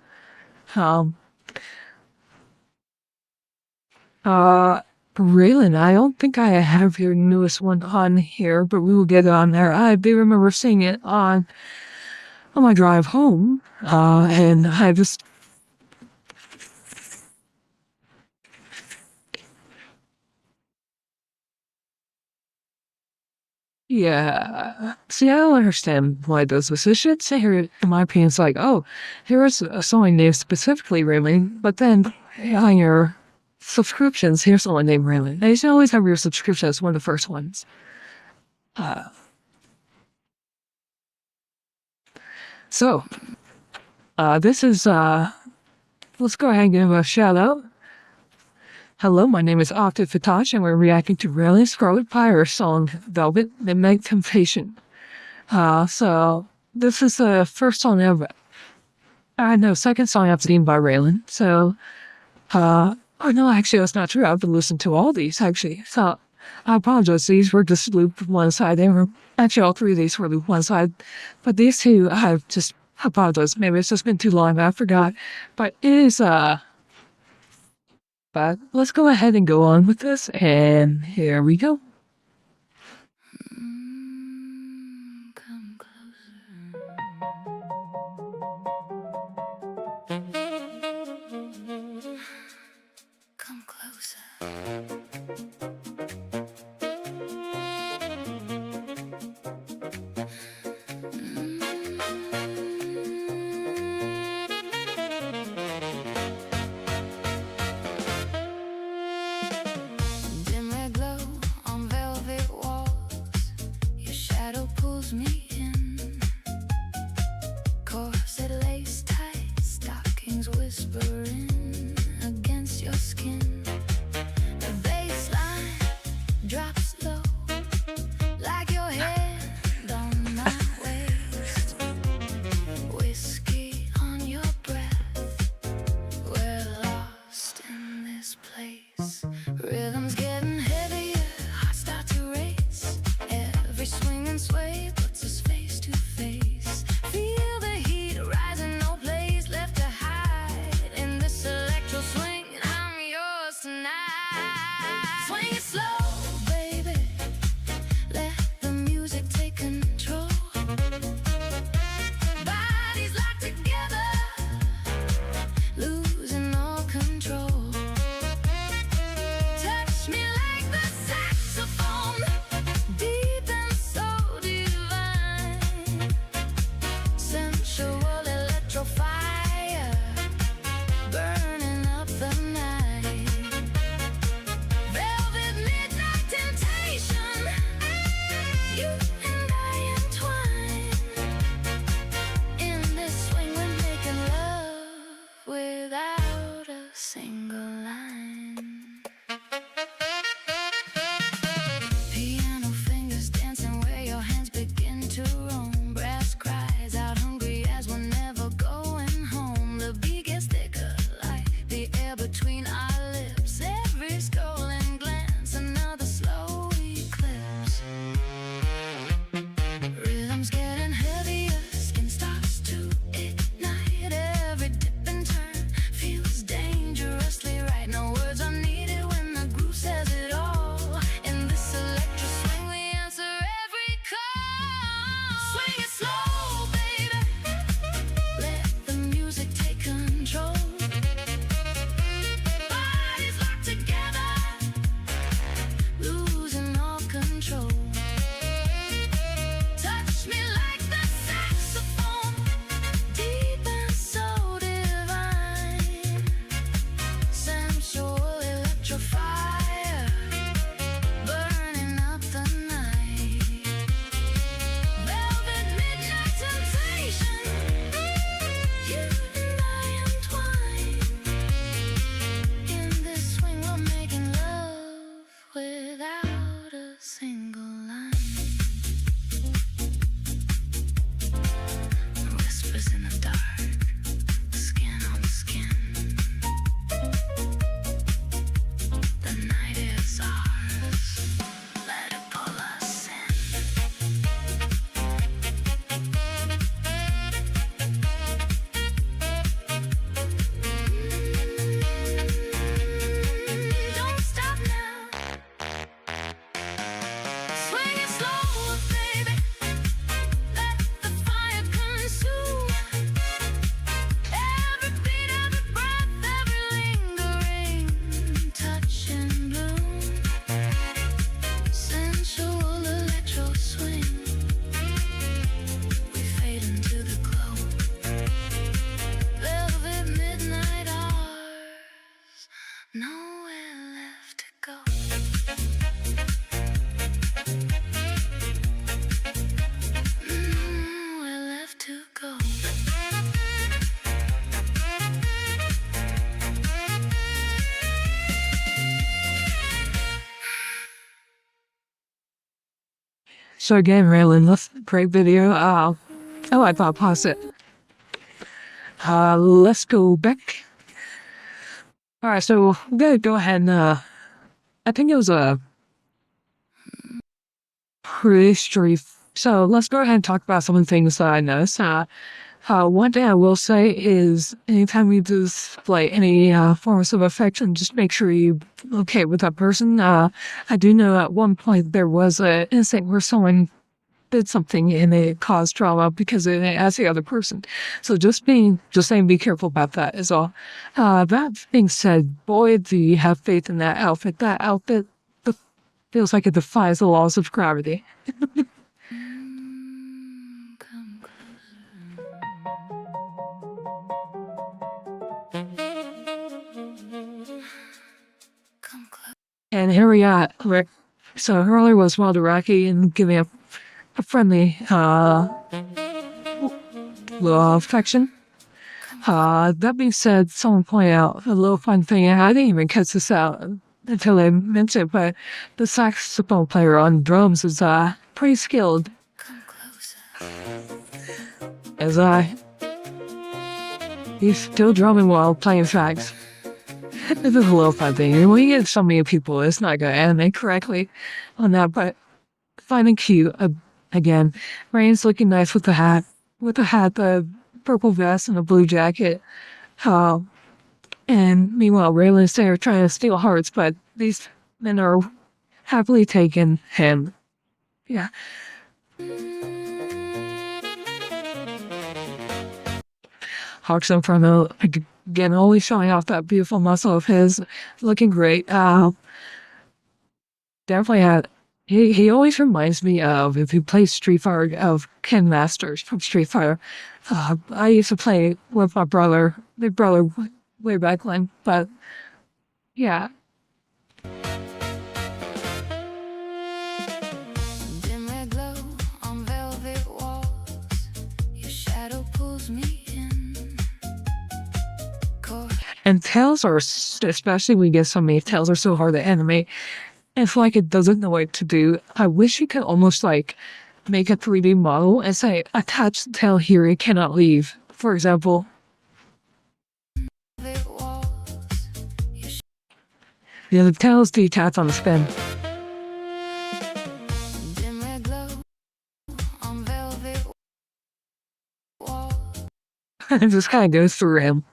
[SPEAKER 1] Raylan, I don't think I have your newest one on here, but we will get it on there. I do remember seeing it on my drive home, and I just. Yeah, see, I don't understand why it does this. It should say here, in my opinion, it's like, oh, here's a song named specifically Raylan, but then on your subscriptions, here's someone named Raylan. They should always have your subscription as one of the first ones. So, this is, let's go ahead and give a shout out. Hello, my name is Ovted Fatash, and we're reacting to Raylan Scarlet Fire's song, Velvet Midnight Temptation. So, this is the first song second song I've seen by Raylan. So, oh no, actually that's not true. I've been listening to all these, actually. So, I apologize. These were just looped one side. They were, actually all three of these were looped one side. But these two, I've just, I apologize. Maybe it's just been too long, I forgot. But it is, but let's go ahead and go on with this, and here we go.
[SPEAKER 2] Come closer. Come closer. Dim red glow on
[SPEAKER 1] So again, Raylan, that's a great video. I thought pause it. Let's go back. Alright, so I'm gonna go ahead and I think it was a pretty straight. So let's go ahead and talk about some of the things that I noticed. One thing I will say is anytime you display any forms of affection, just make sure you're okay with that person. I do know at one point there was an incident where someone did something and it caused drama because it asked the other person. So just saying be careful about that is all. That being said, boy, do you have faith in that outfit. That outfit feels like it defies the laws of gravity. And here we are. So earlier was Redarkted and giving a friendly little affection. That being said, someone pointed out a little fun thing, and I didn't even catch this out until they mentioned it, but the saxophone player on drums is pretty skilled. As he's still drumming while playing sax. This is a little fun thing. And when you get so many people, it's not going to animate correctly on that, but finding cute. Again, Rain's looking nice with the hat. The purple vest, and the blue jacket. And meanwhile, Raylan's there trying to steal hearts, but these men are happily taking him. Yeah. Hawks in front of, again, always showing off that beautiful muscle of his, looking great. Definitely had, he always reminds me of, if you play Street Fighter, of Ken Masters from Street Fighter. I used to play with my brother, big brother, way back when, but yeah.
[SPEAKER 2] Dim red glow on velvet walls. Your shadow pulls me in.
[SPEAKER 1] And tails are, especially when you get so many tails, are so hard to animate. It's like it doesn't know what to do. I wish you could almost like make a 3D model and say, attach the tail here, it cannot leave. For example. Yeah, the tail is detached on the spin. It just kind of goes through him.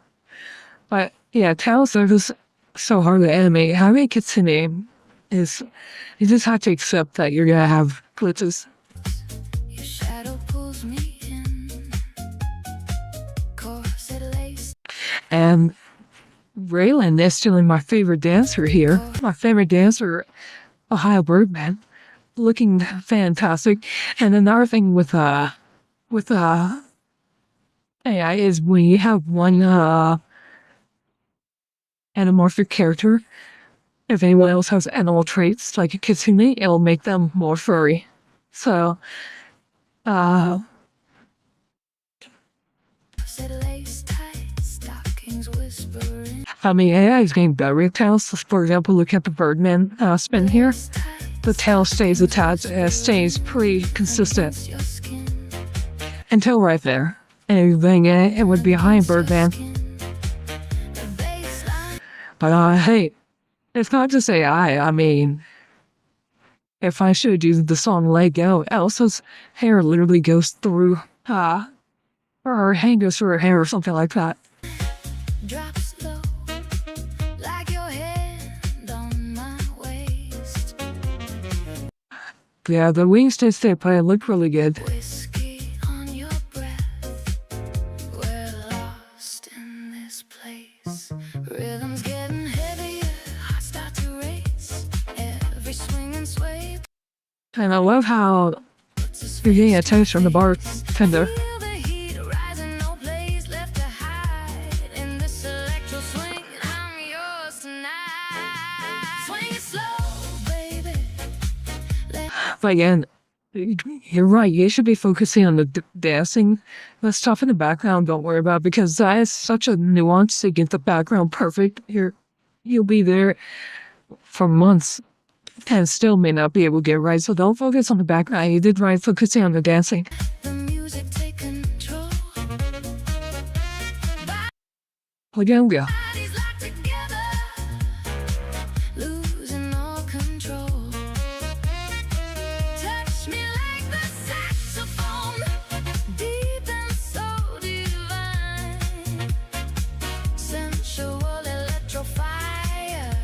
[SPEAKER 1] But yeah, tails are just so hard to animate. How it gets a name is you just have to accept that you're gonna have glitches.
[SPEAKER 2] Your shadow pulls me in.
[SPEAKER 1] And Raylan is still my favorite dancer here. My favorite dancer, Ohio Birdman, looking fantastic. And another thing with AI is when you have one anamorphic character, if anyone else has animal traits like a kitsune, it'll make them more furry. So, I mean, AI is getting better with tails. For example, look at the Birdman spin here. The tail stays attached and it stays pretty consistent until right there. And if you bang it would be behind Birdman. But hey, it's not just AI. I mean, if I showed you the song Let Go, Elsa's hair literally goes through, or her hand goes through her hair or something like that. Yeah, the wings did stay, but it looked really good. And I love how you're getting attention from the bartender. But again, you're right. You should be focusing on the dancing. The stuff in the background, don't worry about, because that is such a nuance to get the background perfect. You'll be there for months and still may not be able to get right. So don't focus on the background. You did right focusing on the dancing.
[SPEAKER 2] The music take control.
[SPEAKER 1] Again, go.
[SPEAKER 2] Bodies locked together, losing all control. Touch me like the saxophone, deep and so divine. Sensual electrofire,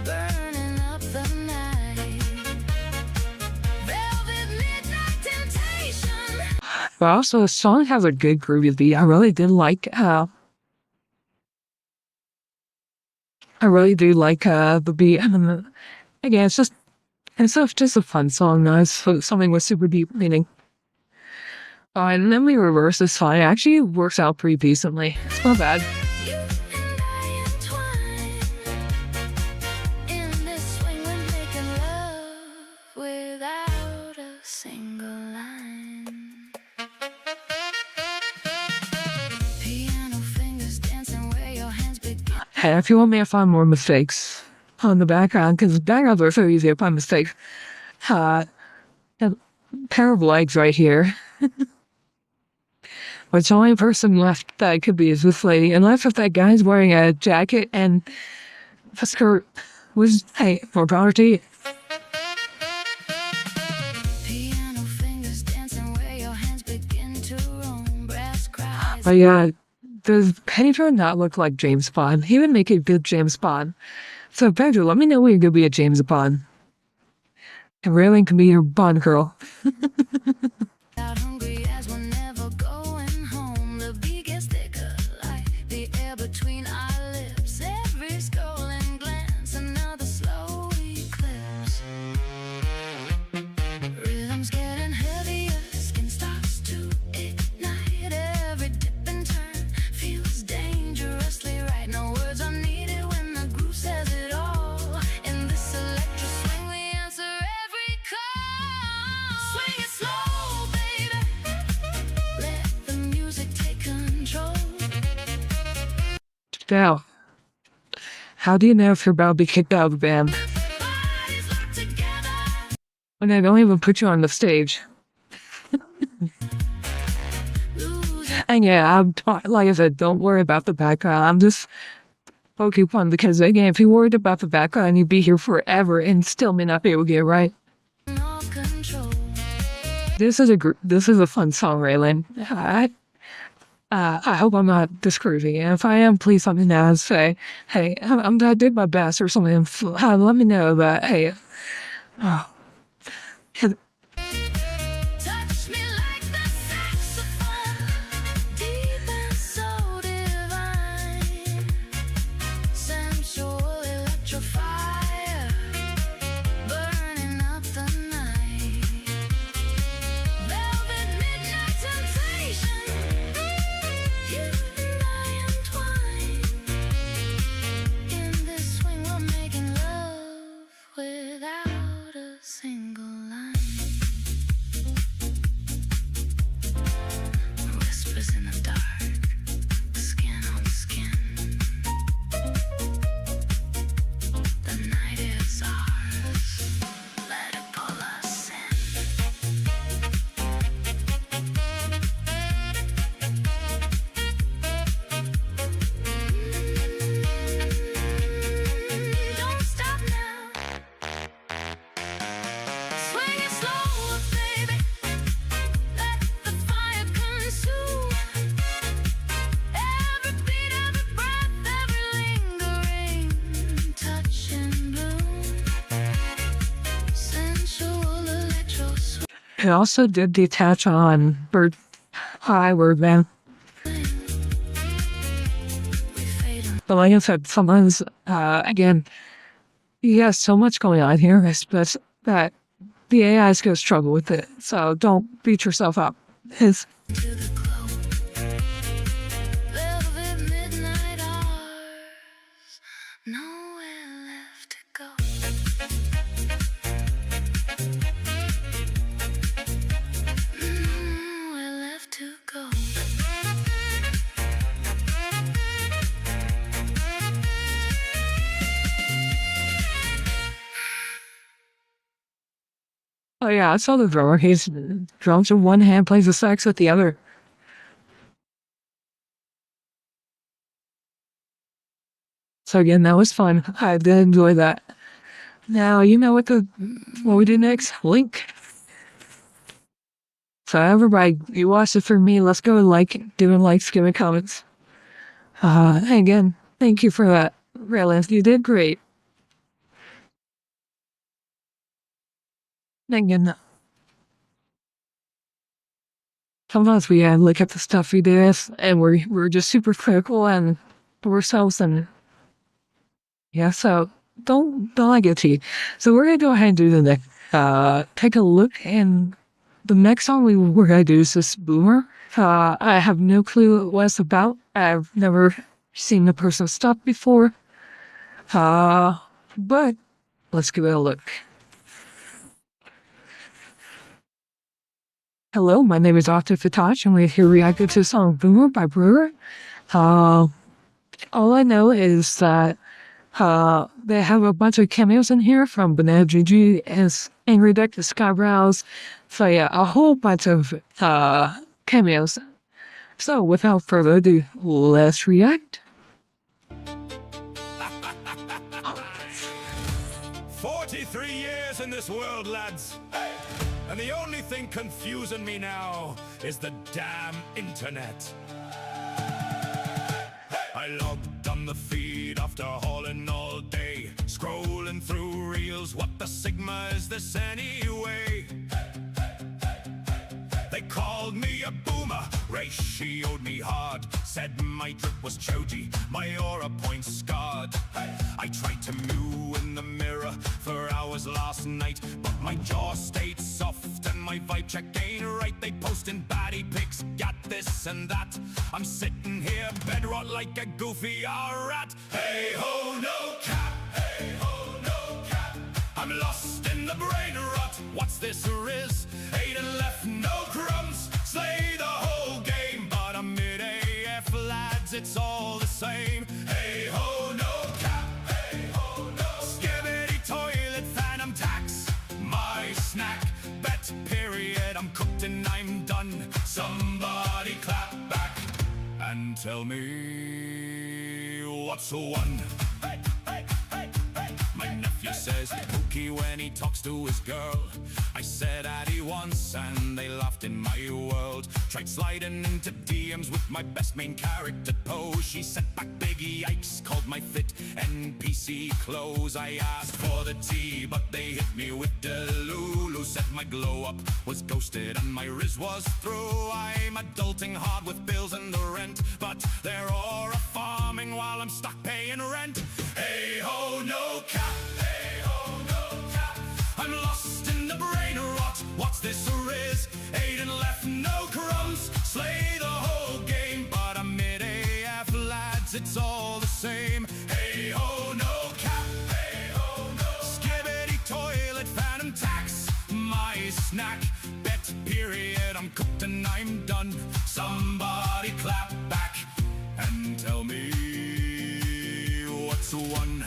[SPEAKER 2] burning up the night. Velvet midnight temptation.
[SPEAKER 1] But also, the song has a good groovy beat. I really did like the beat. And again, it's just a fun song. It's something with super deep meaning. And then we reverse this fine. It actually works out pretty decently. It's not bad.
[SPEAKER 2] You and I entwine in this swing, we're making love without a single line. Piano fingers dancing where your hands begin.
[SPEAKER 1] Hey, if you want me to find more mistakes on the background, because the backgrounds are so easy to find mistakes. A pair of legs right here. But the only person left that could be is this lady, unless if that guy's wearing a jacket and the skirt was, hey, more power to you.
[SPEAKER 2] Piano fingers dancing where your hands begin to roam. Brass cries.
[SPEAKER 1] But yeah, does Pedro not look like James Bond? He would make a good James Bond. So Pedro, let me know when you're gonna be a James Bond. And Raylan can be your Bond girl.
[SPEAKER 2] Out hungry as we're never going home. The beat gets thicker like the air between our lips. Every stolen glance, another slow eclipse. Rhythm's getting heavier, skin starts to ignite. Every dip and turn feels dangerously right. No words are needed when the groove says it all. In this electro swing, we answer every call. Swing it slow, baby. Let the music take control.
[SPEAKER 1] Now, how do you know if you're about to be kicked out of the band
[SPEAKER 2] Bodies locked together,
[SPEAKER 1] when they don't even put you on the stage?
[SPEAKER 2] losing
[SPEAKER 1] And yeah, like I said, don't worry about the background. I'm just focusing on, because again, if you worried about the background, you'd be here forever and still may not be able to get it right.
[SPEAKER 2] all control.
[SPEAKER 1] This is a fun song, Raylan. I hope I'm not discouraging. And if I am, please let me know and say, hey, I did my best or something. Let me know that, hey, oh,
[SPEAKER 2] Touch me like the saxophone, deep and so divine. Sensual electrofire, burning up the night. Velvet midnight temptation, you and I entwine. In this swing, we're making love without a single line. Whispers in the dark, skin on skin. The night is ours, let it pull us in. Don't stop now. Swing it slow, baby. Let the fire consume every beat, every breath, every lingering touch and bloom. Sensual electro swing.
[SPEAKER 1] it also did detach on Bird High Word Man.
[SPEAKER 2] We fade on
[SPEAKER 1] But like I said, sometimes, again, you have so much going on here, especially that the AI is going to struggle with it. So don't beat yourself up. It's,
[SPEAKER 2] to the glow. Velvet midnight hours, nowhere left to go. Nowhere left to go.
[SPEAKER 1] Oh yeah, I saw the drummer. He's drums with one hand, plays the sax with the other. So again, that was fun. I did enjoy that. Now you know what we do next? Link. So everybody, you watched it for me. Let's go doing likes, giving comments. Again, thank you for that. Really, you did great. Again, sometimes we look at the stuff we do and we're just super critical and of ourselves and yeah, so don't let it get to you. So we're gonna go ahead and do the next take a look, and the next song we're gonna do is this Boomer. I have no clue what it's about. I've never seen the person's stuff before. But let's give it a look. Hello, my name is Ovted Fatash, and we're here reacting to the song Boomer by Brewer. All I know is that they have a bunch of cameos in here from Banana GG and Redarkted, Skyebrows. So yeah, a whole bunch of cameos. So without further ado, let's react.
[SPEAKER 6] 43 years in this world, lads. And the only thing confusing me now is the damn internet. I logged on the feed after hauling all day, scrolling through reels. What the Sigma is this anyway? They called me a boomer, ratioed me hard, said my drip was chogy, my aura points scarred. I tried to mew in the mirror for hours last night, but my jaw stayed soft and my vibe check ain't right. They posting baddie pics, got this and that. I'm sitting here bedrot like a goofy rat. Hey ho, no cap, hey ho, no cap. I'm lost in the brain rot. What's this riz? Ain't left no crumbs. Slay the whole game, but I'm mid-AF, lads, it's all the same. Hey ho, no cap, hey ho, no skibbity toilet, phantom tax. My snack, bet period, I'm cooked and I'm done. Somebody clap back and tell me what's the one. Hey, hey, hey, hey. My nephew says pookie when he talks to his girl. I said Addy once and they laughed in my world. Tried sliding into DMs with my best main character pose. She sent back big yikes, called my fit NPC clothes. I asked for the tea, but they hit me with Delulu. Said my glow up was ghosted and my riz was through. I'm adulting hard with bills and the rent, but they're all farming while I'm stuck paying rent. Hey ho, no cap, hey ho, no cap. I'm lost in the brain rot. What's this riz? Ain't left no crumbs. Slay the whole game, but I'm mid-AF, lads, it's all the same. Hey ho, no cap, hey ho, no skibbity toilet, phantom tax. My snack, bet period, I'm cooked and I'm done. Somebody clap back and tell me what's the one.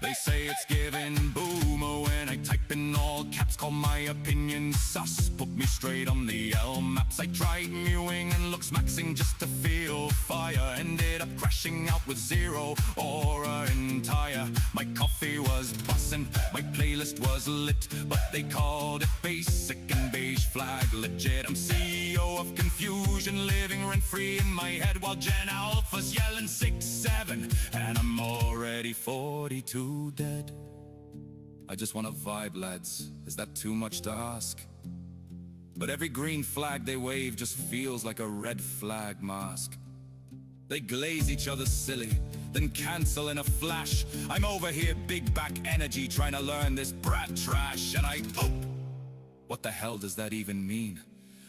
[SPEAKER 6] They say it's giving boomer when I type in all caps. Call my opinion sus, put me straight on the L maps. I tried mewing and looks maxing just to feel fire. Ended up crashing out with zero aura entire. My coffee was bussin', my playlist was lit, but they called it basic and beige flag legit. I'm CEO of confusion, living rent-free in my head while Gen Alpha's yelling 6-7, and I'm already 42 dead. I just wanna vibe, lads. Is that too much to ask? But every green flag they wave just feels like a red flag mask. They glaze each other silly, then cancel in a flash. I'm over here big back energy trying to learn this brat trash, and what the hell does that even mean?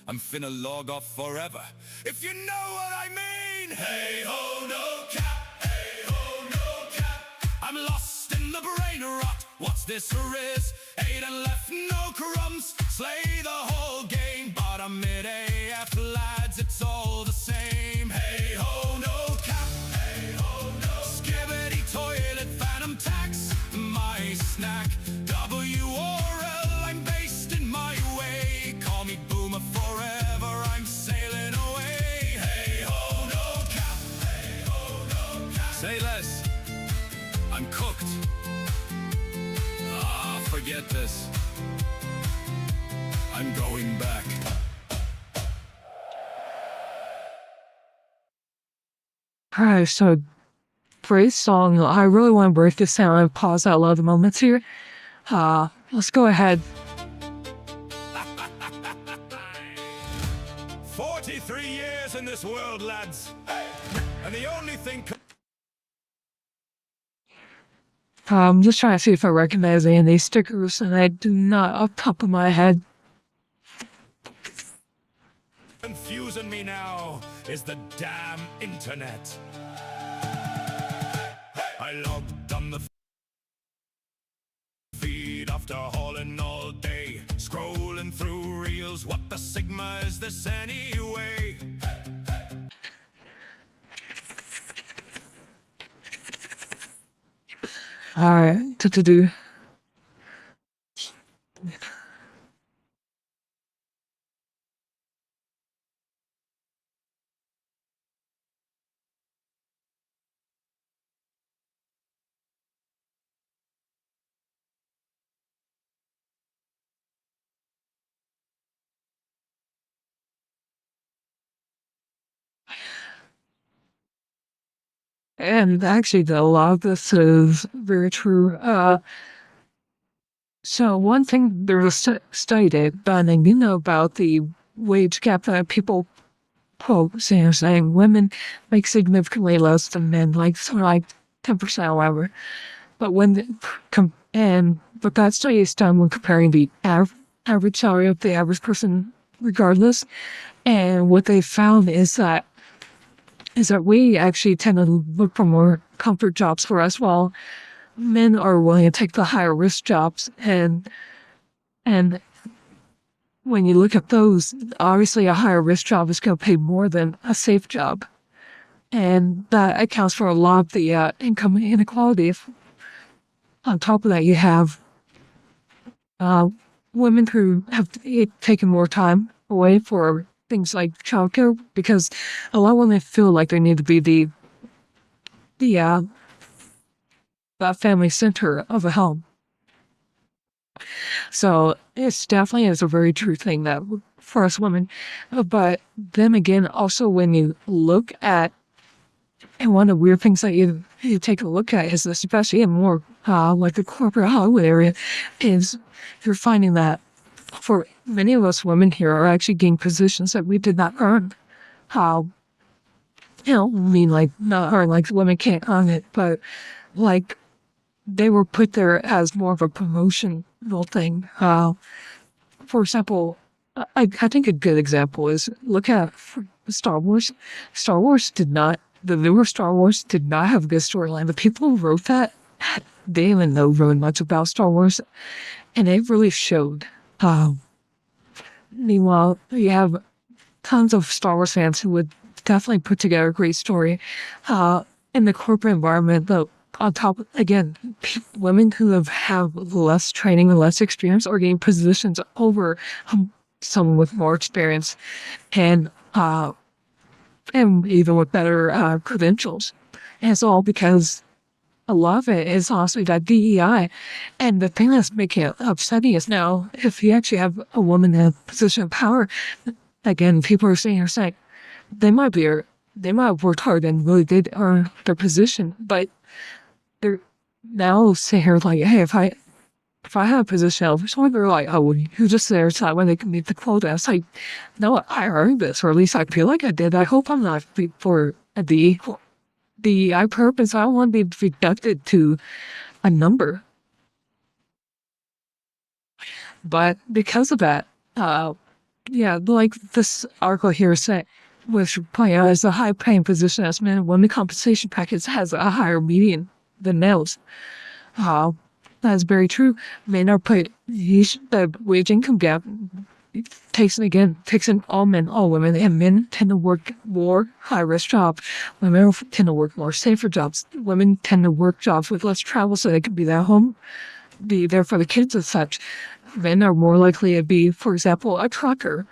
[SPEAKER 6] I'm finna log off forever, if you know what I mean. Hey ho, no cap, hey ho, no cap. I'm lost in the brain rot. What's this riz? Ain't left no crumbs. Slay the whole game, but I'm mid-AF, lads, it's all the same. Hey ho, no cap, hey ho, no skibbity toilet, phantom tax. My snack, WRL, I'm Say less. I'm cooked. Ah, forget this. I'm going back.
[SPEAKER 1] Alright, so great song. I really want to break this down and pause out a lot of the moments here. Let's go ahead.
[SPEAKER 6] 43 years in this world, lads. And the only thing...
[SPEAKER 1] I'm just trying to see if I recognize any of these stickers, and I do not off the top of my head.
[SPEAKER 6] confusing me now is the damn internet. I logged on the feed after hauling all day, scrolling through reels. What the sigma is this anyway?
[SPEAKER 1] Alright, to-do. And actually, a lot of this is very true. So one thing, there was a study done, and you know about the wage gap that people quote saying women make significantly less than men, like something like 10%, however. But but that study is done when comparing the average salary of the average person, regardless. And what they found is that we actually tend to look for more comfort jobs for us, while men are willing to take the higher risk jobs. And when you look at those, obviously a higher risk job is going to pay more than a safe job. And that accounts for a lot of the income inequality. On top of that, you have women who have taken more time away for things like childcare, because a lot of women feel like they need to be the family center of a home. So it's definitely is a very true thing that for us women. But then again, also when you look at, and one of the weird things that you take a look at is, especially in more like the corporate Hollywood area, is you're finding that for many of us women here are actually getting positions that we did not earn. I mean, like, not earn, like women can't earn it, but like they were put there as more of a promotional thing. For example, I think a good example is look at Star Wars. The newer Star Wars did not have a good storyline. The people who wrote that, they didn't even know really much about Star Wars, and it really showed. Meanwhile, you have tons of Star Wars fans who would definitely put together a great story. In the corporate environment, though, on top, again, women who have less training and less experience are getting positions over someone with more experience, and even with better credentials. And it's all because a lot of it is honestly that DEI. And the thing that's making it upsetting is now, if you actually have a woman in a position of power, again, people are saying they might have worked hard and really did earn their position, but they're now saying here like, hey, if I have a position, someone they're like, oh, you just there so when they can meet the quota. It's like, no, I earned this, or at least I feel like I did. I hope I'm not for the DEI purpose. I don't want to be reducted to a number. But because of that, like this article here said, which pointing out as a high-paying position as men and women compensation package has a higher median than males. That's very true. Men are paid, the wage income gap takes in all men, all women, and men tend to work more high-risk jobs. Women tend to work more safer jobs. Women tend to work jobs with less travel so they can be at home, be there for the kids and such. Men are more likely to be, for example, a trucker,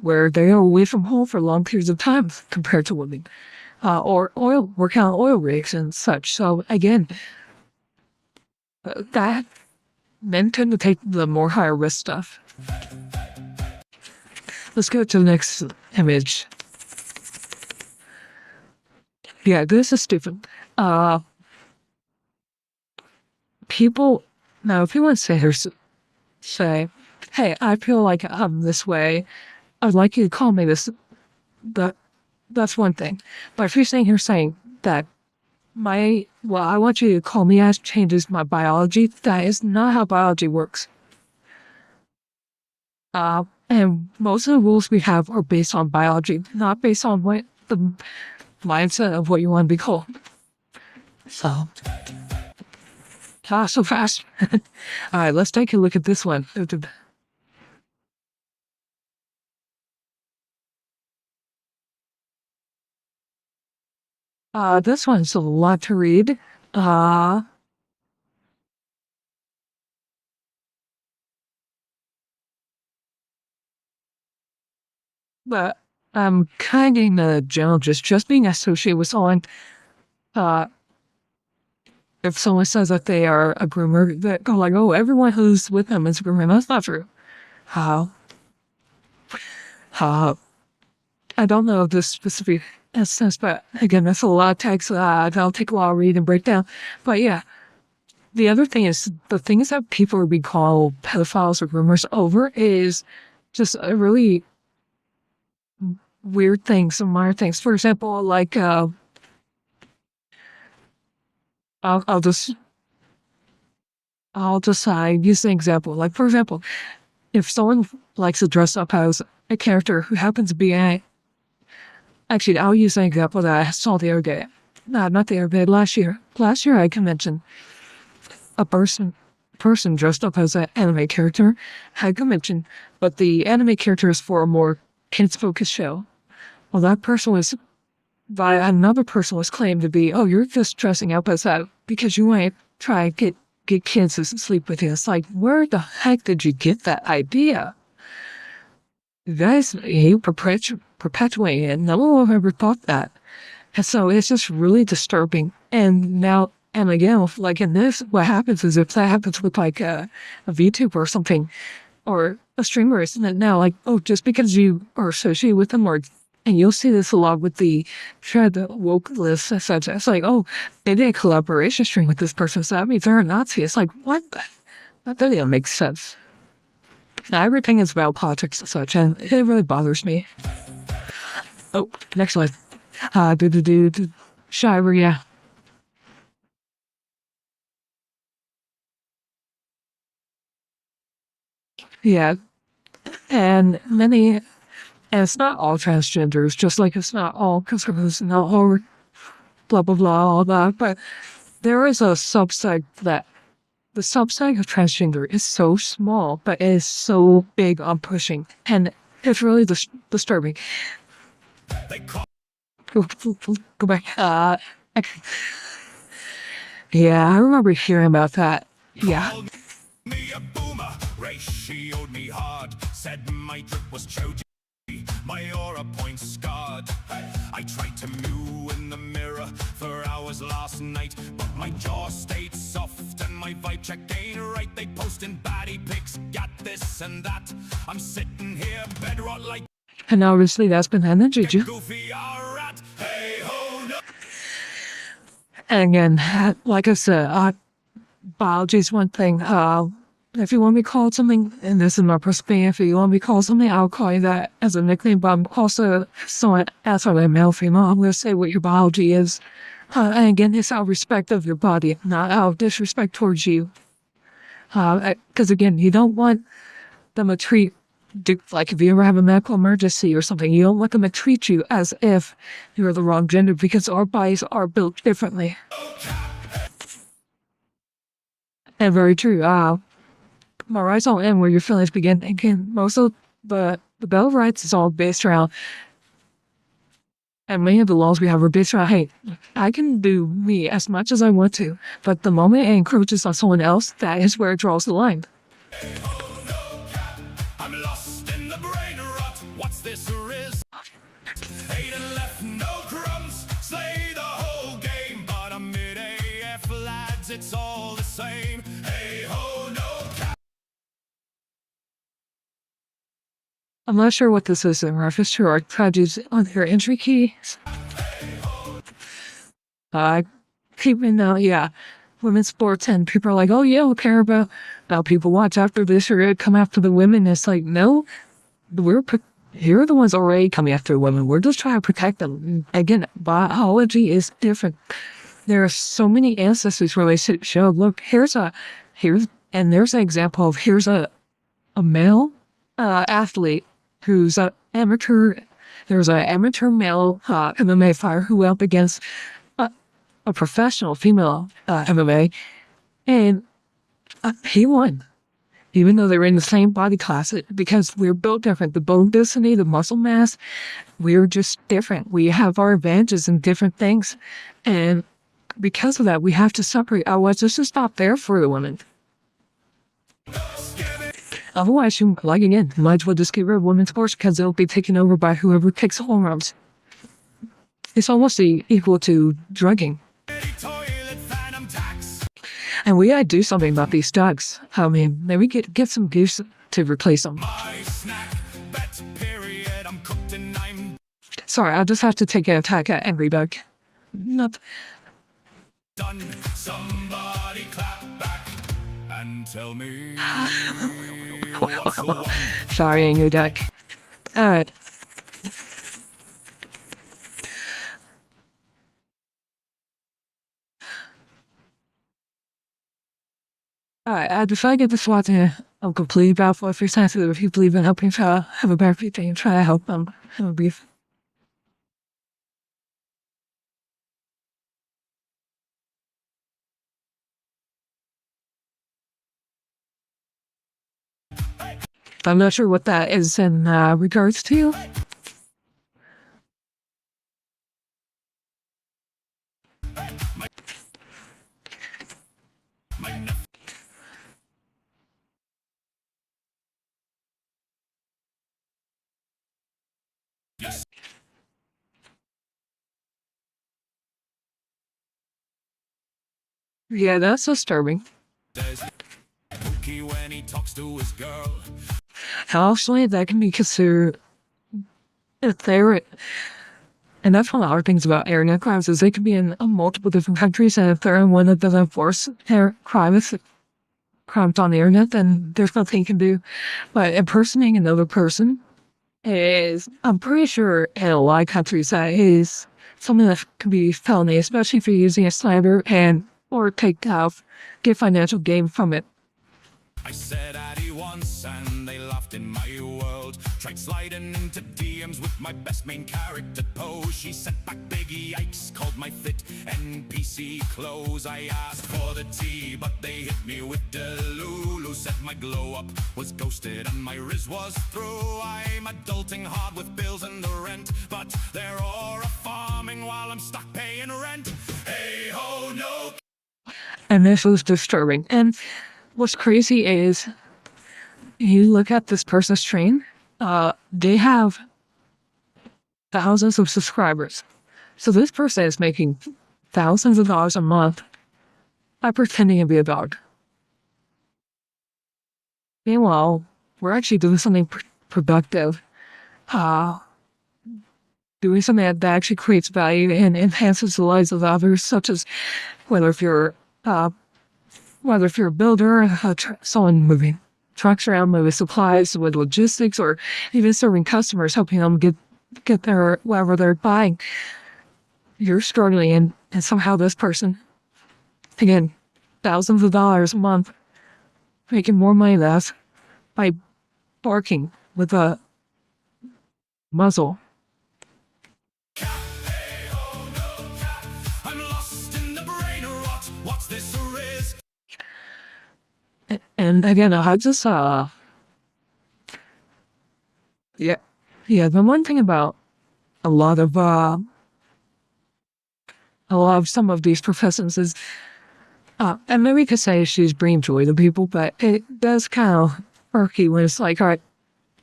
[SPEAKER 1] where they are away from home for long periods of time compared to women. or working on oil rigs and such. So again, that men tend to take the more higher risk stuff. Let's go to the next image. Yeah, this is stupid. People, now if you want to say, hey, I feel like I'm this way, I'd like you to call me this, that's one thing. But if you're saying that I want you to call me as changes my biology, that is not how biology works. And most of the rules we have are based on biology, not based on what the mindset of what you want to be called. So fast. All right, let's take a look at this one. This one's a lot to read. But I'm kind of in the general just being associated with someone. If someone says that they are a groomer, that go like, oh, everyone who's with them is a groomer. That's not true. I don't know this specific instance, but again, that's a lot of text. That'll take a while to read and break down. But yeah, the other thing is the things that people would be called pedophiles or groomers over is just a really weird things, some minor things. For example, like I'll just use an example. Like for example, if someone likes to dress up as a character who happens to be actually, I'll use an example that I saw the other day. No, not the other day, last year. Last year at a convention, a person dressed up as an anime character had a convention, but the anime character is for a more kids-focused show. Well, that person was, by another person was claimed to be, oh, you're just dressing up as that because you want to try to get kids to sleep with you. It's like, where the heck did you get that idea? You guys, you perpetuate it. No one ever thought that. And so it's just really disturbing. And now, and again, like in this, what happens is if that happens with like a VTuber or something, or a streamer, isn't it now like, oh, just because you are associated with them, and you'll see this a lot with the woke list, etc. It's like, oh, they did a collaboration stream with this person, so that means they're a Nazi. It's like, what? That doesn't even make sense. Now, everything is about politics and such, and it really bothers me. Oh, next one. Shire, yeah. Yeah. And it's not all transgenders, just like it's not all conservatives, not all blah, blah, blah, all that. But there is a subsect that the subsect of transgender is so small, but it is so big on pushing. And it's really disturbing. Go back. Yeah, I remember hearing about that. Yeah.
[SPEAKER 6] Me a boomer, ratioed me hard, said my drip was chogy, my aura point scarred. I tried to mew in the mirror for hours last night, but my jaw stayed soft and my vibe check ain't right. They posting baddie pics, got this and that. I'm sitting here bedrot like,
[SPEAKER 1] and obviously that's been energy.
[SPEAKER 6] goofy rat. Hey ho no.
[SPEAKER 1] And again, like I said, biology is one thing. If you want me to call it something, and this is my perspective, if you want me to call it something, I'll call you that as a nickname. But I'm also someone as a male, female, I'm going to say what your biology is. And again, it's out of respect of your body, not out of disrespect towards you. Because again, you don't want them to treat, like if you ever have a medical emergency or something, you don't want them to treat you as if you're the wrong gender, because our bodies are built differently. And very true. My rights don't end where your feelings begin. Again, most of the Bill of Rights is all based around, and many of the laws we have are based around, hey, I can do me as much as I want to, but the moment it encroaches on someone else, that is where it draws the line.
[SPEAKER 6] I'm lost in the brain rot. What's this riz? Ate and left no crumbs. it's all the same. Hey ho, no cap.
[SPEAKER 1] I'm not sure what this is in reference to or tragedies on their entry keys. Keeping yeah, women's sports, and people are like, oh yeah, we'll care about people watch after this or come after the women. It's like, no, you're the ones already coming after the women. We're just trying to protect them. Again, biology is different. There are so many ancestors where they show, look, there's an example of here's a male athlete who's an amateur. There's an amateur male MMA fighter who went up against a professional female MMA, and he won, even though they were in the same body class, because we're built different. The bone density, the muscle mass, we're just different. We have our advantages in different things, and because of that, we have to separate. Otherwise, this is not fair for the women. Otherwise, again, you might as well just get rid of women's sports because they'll be taken over by whoever kicks home runs. It's almost equal to drugging. And we gotta do something about these dogs. I mean, maybe get some goose to replace them. Sorry, I'll just have to take an attack at Angry Bug. Not.
[SPEAKER 6] Done. Somebody clap back and tell me.
[SPEAKER 1] Sorry, Angry Duck. Alright. Alright, I decided to get this watching. I'm completely about for if sensitive. If you believe in helping child have a better future and try to help them. Have a brief. I'm not sure what that is in regards to. Yeah, that's disturbing.
[SPEAKER 6] When he talks to his girl.
[SPEAKER 1] Actually, that can be considered if they're, and that's one of the hard things about internet crimes is they can be in multiple different countries, and if they're in one that doesn't enforce crimes on the internet, then there's nothing you can do. But impersonating another person is, I'm pretty sure in a lot of countries that is something that can be felony, especially if you're using a slander or get financial gain from it.
[SPEAKER 6] I said Addy once and they laughed in my world. Tried sliding into DMs with my best main character pose. She sent back big yikes, called my fit NPC clothes. I asked for the tea, but they hit me with Delulu. Said my glow up was ghosted and my riz was through. I'm adulting hard with bills and the rent, but they're all farming while I'm stuck paying rent. Hey ho, no.
[SPEAKER 1] And this was disturbing. And what's crazy is you look at this person's stream, they have thousands of subscribers. So this person is making thousands of dollars a month by pretending to be a dog. Meanwhile, we're actually doing something productive, doing something that actually creates value and enhances the lives of others, such as whether if you're a builder, someone moving trucks around with supplies, with logistics, or even serving customers, helping them get their whatever they're buying. You're struggling, and somehow this person, again, thousands of dollars a month, making more money than us by barking with a muzzle. And again, I just yeah, the one thing about a lot of some of these professions is, and maybe we could say she's bringing joy to people, but it does kind of murky when it's like, all right,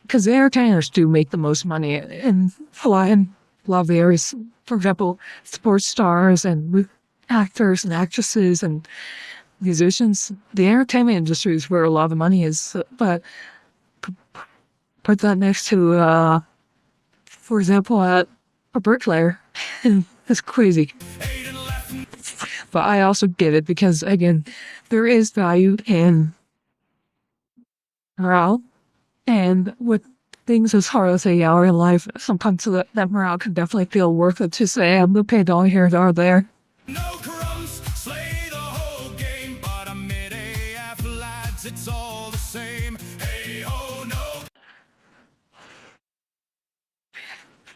[SPEAKER 1] because the entertainers do make the most money in a lot of the areas. For example, sports stars and actors and actresses and musicians, the entertainment industry is where a lot of the money is. But put that next to, for example, a bricklayer, and it's crazy. But I also get it because, again, there is value in morale, and with things as hard as they are in life, sometimes that morale can definitely feel worth it to say, I'm gonna pay $1 here, $1 there.
[SPEAKER 6] No crumbs, slay the whole game, but I'm mid-AF lads, it's all the same. Hey, oh no.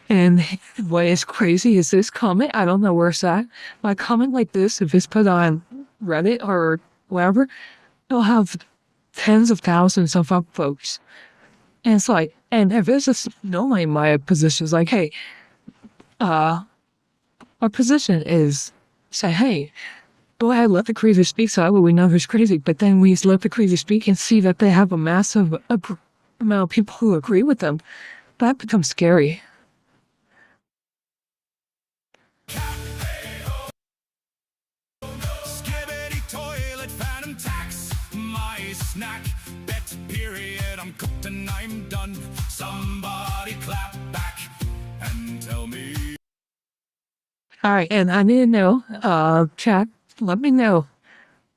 [SPEAKER 1] And what is crazy is this comment, I don't know where it's at. My comment like this, if it's put on Reddit or whatever, it'll have tens of thousands of upvotes. And it's like, and if it's just knowing my position, it's like, hey, our position is say, hey, go ahead, let the crazy speak, so that way we know who's crazy. But then we let the crazy speak and see that they have a massive amount of people who agree with them. That becomes scary.
[SPEAKER 6] Skibbity toilet, phantom tax, my snack, bet period, I'm cooked and I'm done. Somebody clap back and tell me.
[SPEAKER 1] All right, and I need to know, chat, let me know,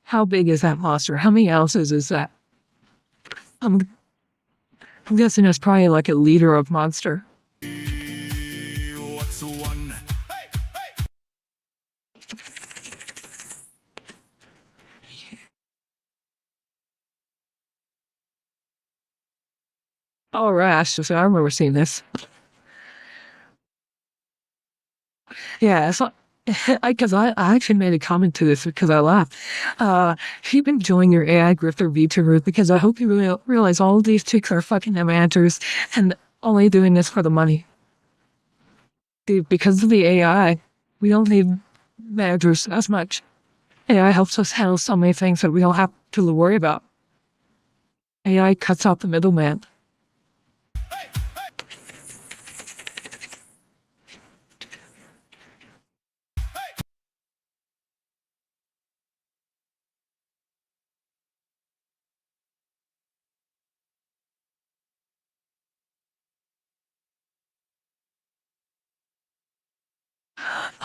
[SPEAKER 1] how big is that monster? How many ounces is that? I'm guessing it's probably like a liter of monster.
[SPEAKER 6] What's one? Hey, hey.
[SPEAKER 1] Oh, Rash, so I remember seeing this. Yeah, it's not, because I actually made a comment to this because I laughed. Keep enjoying your AI grifter VTuber because I hope you really realize all of these chicks are fucking amateurs and only doing this for the money. Dude, because of the AI, we don't need managers as much. AI helps us handle so many things that we don't have to worry about. AI cuts out the middleman.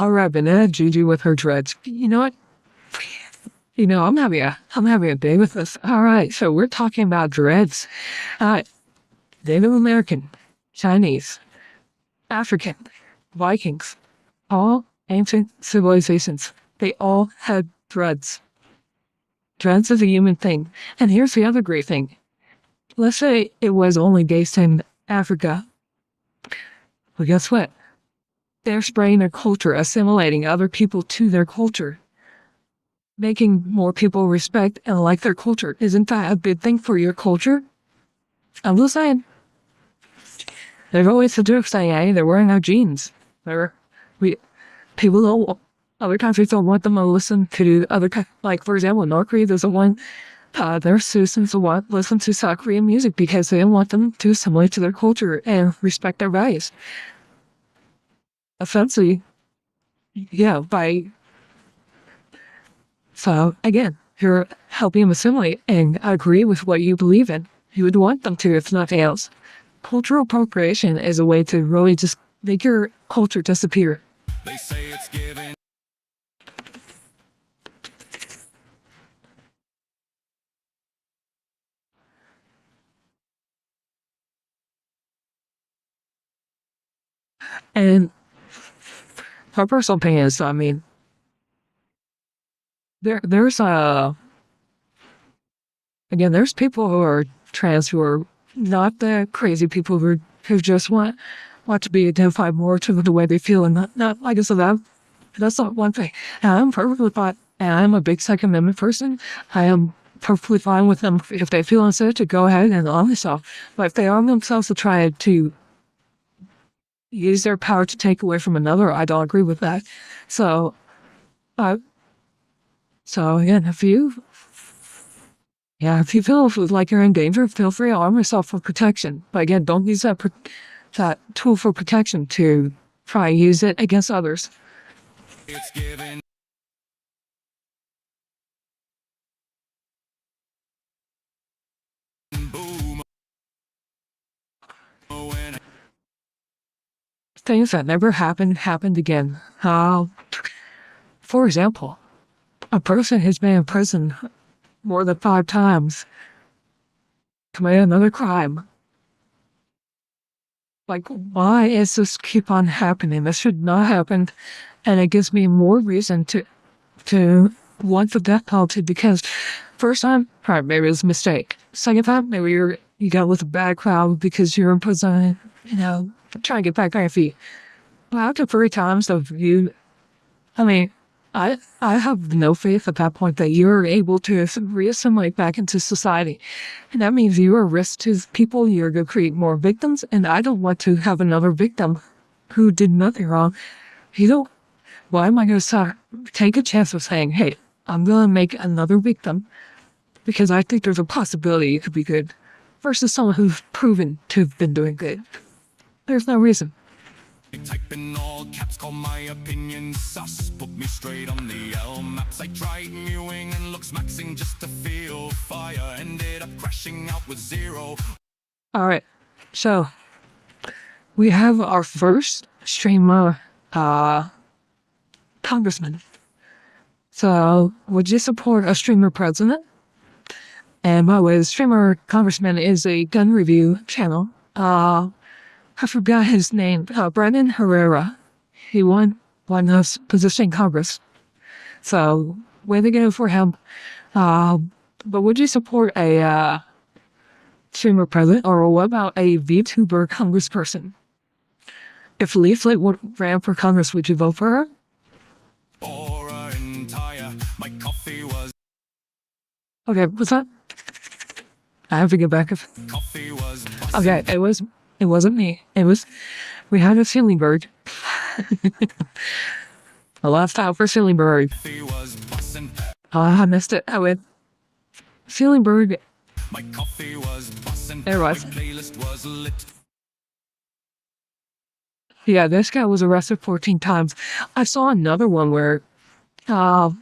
[SPEAKER 1] Alright, Banana Gigi with her dreads. You know what? You know, I'm having a day with this. Alright, so we're talking about dreads. Native American, Chinese, African, Vikings, all ancient civilizations. They all had dreads. Dreads is a human thing. And here's the other great thing. Let's say it was only based in Africa. Well, guess what? They're spreading their culture, assimilating other people to their culture, making more people respect and like their culture. Isn't that a big thing for your culture? I'm just saying. There's always a joke saying, hey, they're wearing our jeans. People don't, other countries don't want them to listen to other, like, for example, North Korea doesn't want their citizens to listen to South Korean music because they don't want them to assimilate to their culture and respect their values. Essentially, yeah, so again, you're helping them assimilate and agree with what you believe in. You would want them to, if nothing else. Cultural appropriation is a way to really just make your culture disappear.
[SPEAKER 6] They say it's given.
[SPEAKER 1] And my personal opinion is, I mean, there's people who are trans who are not the crazy people who just want to be identified more to the way they feel, and not like I said, that's not one thing. And I'm perfectly fine, and I'm a big Second Amendment person. I am perfectly fine with them if they feel unsafe to go ahead and arm themselves. But if they arm themselves to try to use their power to take away from another, I don't agree with that. So again, if you feel like you're in danger, feel free to arm yourself for protection. But again, don't use that tool for protection to try and use it against others.
[SPEAKER 6] It's given.
[SPEAKER 1] things that never happened again. For example, a person has been in prison more than 5 times, committed another crime. Like, why is this keep on happening? This should not happen. And it gives me more reason to want the death penalty, because first time, right, maybe it was a mistake. Second time, maybe you got with a bad crowd because you're in prison, trying to get back on your feet. But after 3 times of I have no faith at that point that you're able to reassimilate back into society. And that means you are a risk to people, you're going to create more victims, and I don't want to have another victim who did nothing wrong. Why am I going to take a chance of saying, hey, I'm going to make another victim because I think there's a possibility it could be good, versus someone who's proven to have been doing good? There's no reason.
[SPEAKER 6] Type in all caps, call my opinion sus. Put me straight on the L maps. I tried mewing and looks maxing just to feel fire. Ended up crashing out with 0.
[SPEAKER 1] Alright, so we have our first streamer congressman. So would you support a streamer president? And by the way, the streamer congressman is a gun review channel. I forgot his name. Brandon Herrera. He won his position in Congress. So, way to go for him. But would you support a streamer president, or what about a VTuber congressperson? If Leaflet ran for Congress, would you vote for her?
[SPEAKER 6] My coffee was
[SPEAKER 1] Okay, what's that? I have to get back.
[SPEAKER 6] Coffee was
[SPEAKER 1] Okay, it wasn't me. We had a ceiling bird. I left out for ceiling bird. I missed it. I went ceiling bird.
[SPEAKER 6] My coffee was bussin'.
[SPEAKER 1] There it was.
[SPEAKER 6] My playlist was lit.
[SPEAKER 1] Yeah, this guy was arrested 14 times. I saw another one where a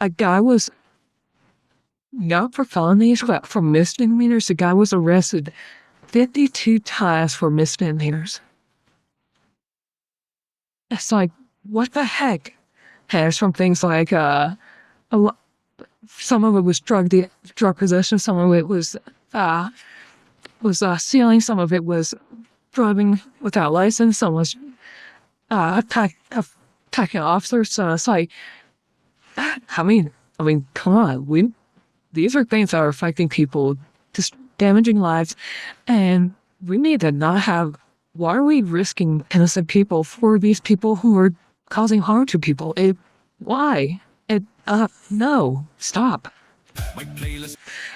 [SPEAKER 1] guy was, not for felonies, but for misdemeanors. The guy was arrested 52 times for misdemeanors. It's like, what the heck? And it's from things like, some of it was drug possession, some of it was stealing, some of it was driving without license, some was attacking officers. So it's like, I mean, come on, these are things that are affecting people, just damaging lives, and we need to not have. Why are we risking innocent people for these people who are causing harm to people? Why? No, stop.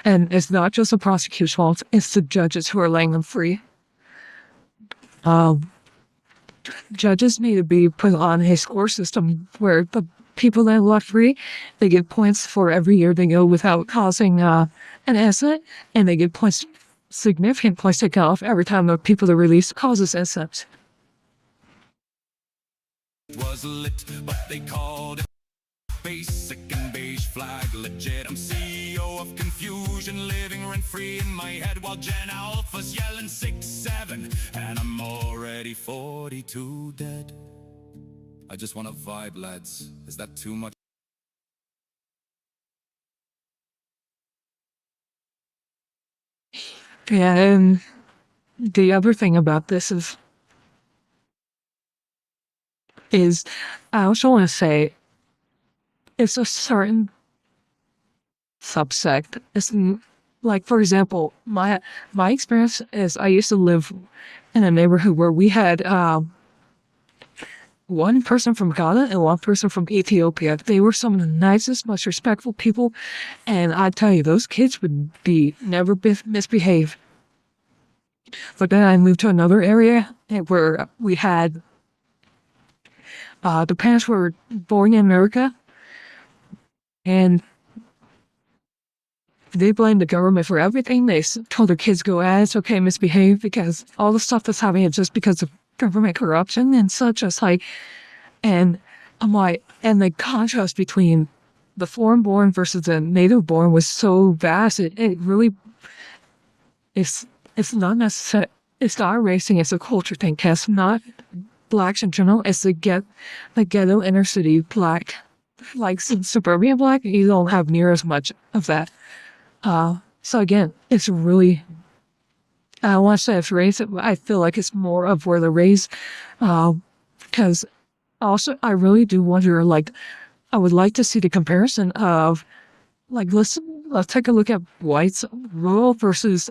[SPEAKER 1] And it's not just the prosecution's fault, it's the judges who are letting them free. Judges need to be put on a score system where the people that are left free, they get points for every year they go without causing an incident, and they get points, significant points taken off every time the people that release causes incidents.
[SPEAKER 6] Was lit, but they called it basic and beige flag legit. I'm CEO of confusion, living rent free in my head while Gen Alpha's yelling 6-7, and I'm already 42 dead. I just wanna vibe, lads. Is that too much?
[SPEAKER 1] Yeah, and the other thing about this is I also want to say it's a certain subsect. It's like, for example, my experience is I used to live in a neighborhood where we had one person from Ghana and one person from Ethiopia. They were some of the nicest, most respectful people, and I tell you, those kids would never misbehave. But then I moved to another area where we had the parents were born in America, and they blamed the government for everything. They told their kids, go it's okay, misbehave, because all the stuff that's happening is just because of government corruption and such. It's like, and I'm like, and the contrast between the foreign-born versus the native-born was so vast. It really, it's not necessary. it's not racing, it's a culture thing, Cass. Not blacks in general. It's the ghetto inner city black, like suburban black. You don't have near as much of that. So again, it's really. I don't want to say it's race. I feel like it's more of where they're raised, because also I really do wonder. Like, I would like to see the comparison of, like, let's take a look at whites, rural versus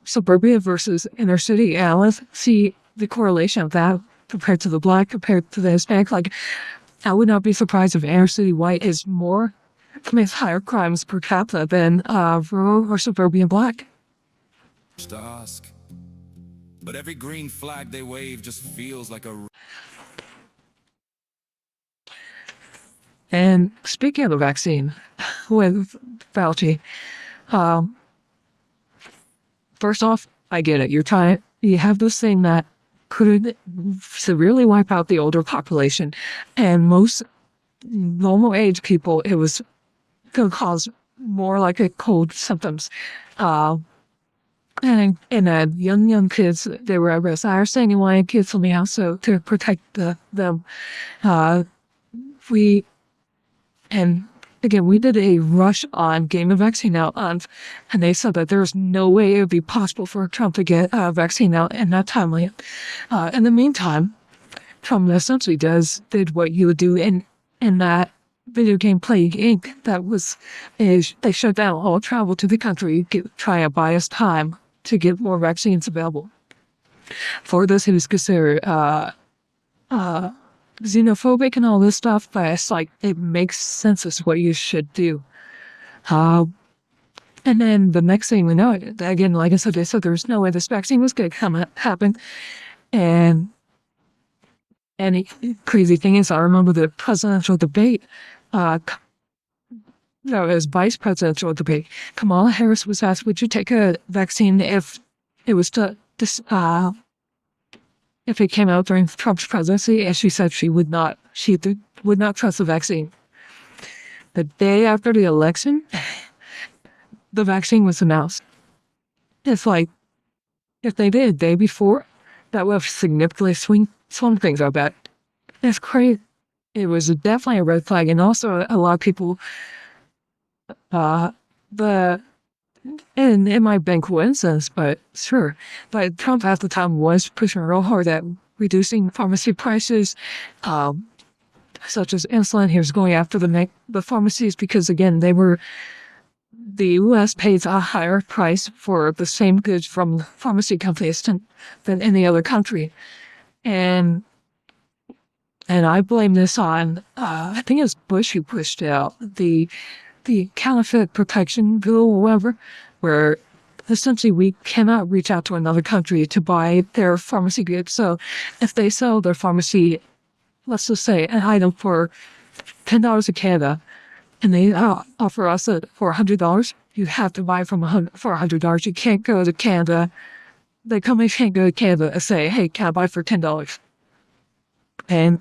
[SPEAKER 1] suburbia versus inner city, and let's see the correlation of that compared to the black, compared to the Hispanic. Like, I would not be surprised if inner city white commits higher crimes per capita than rural or suburban black.
[SPEAKER 3] To ask, but every green flag they wave just feels like a.
[SPEAKER 1] And speaking of the vaccine, with Fauci, first off, I get it. You have this thing that could severely wipe out the older population, and most normal age people, it was going to cause more like a cold symptoms. And young kids, they were at risk. I understand you wanted kids from the house, so to protect them, and again, we did a rush on getting the vaccine out, and they said that there's no way it would be possible for Trump to get a vaccine out in that timely. In the meantime, Trump essentially did what you would do in that video game Plague Inc. They shut down all travel to the country, try to buy us time to get more vaccines available. For this, he was considered xenophobic and all this stuff, but it's like, it makes sense as what you should do. And then the next thing we know, again, like I said, they said there's no way this vaccine was going to happen. And the crazy thing is, I remember the presidential debate, it was vice presidential debate. Kamala Harris was asked, would you take a vaccine if it was if it came out during Trump's presidency? And she said she would not. She would not trust the vaccine. The day after the election, the vaccine was announced. It's like, if they did a day before, that would have significantly swung things up. It's crazy. It was definitely a red flag. And also, a lot of people, and it might have been coincidence, but sure. But Trump at the time was pushing real hard at reducing pharmacy prices, such as insulin. He was going after the pharmacies because, again, the U.S. pays a higher price for the same goods from pharmacy companies than any other country. And I blame this on, I think it was Bush who pushed out the counterfeit protection bill or whatever, where essentially we cannot reach out to another country to buy their pharmacy goods. So if they sell their pharmacy, let's just say an item for $10 in Canada, and they offer us it for $100, you have to buy from for $100. You can't go to Canada. The company can't go to Canada and say, hey, can I buy for $10? And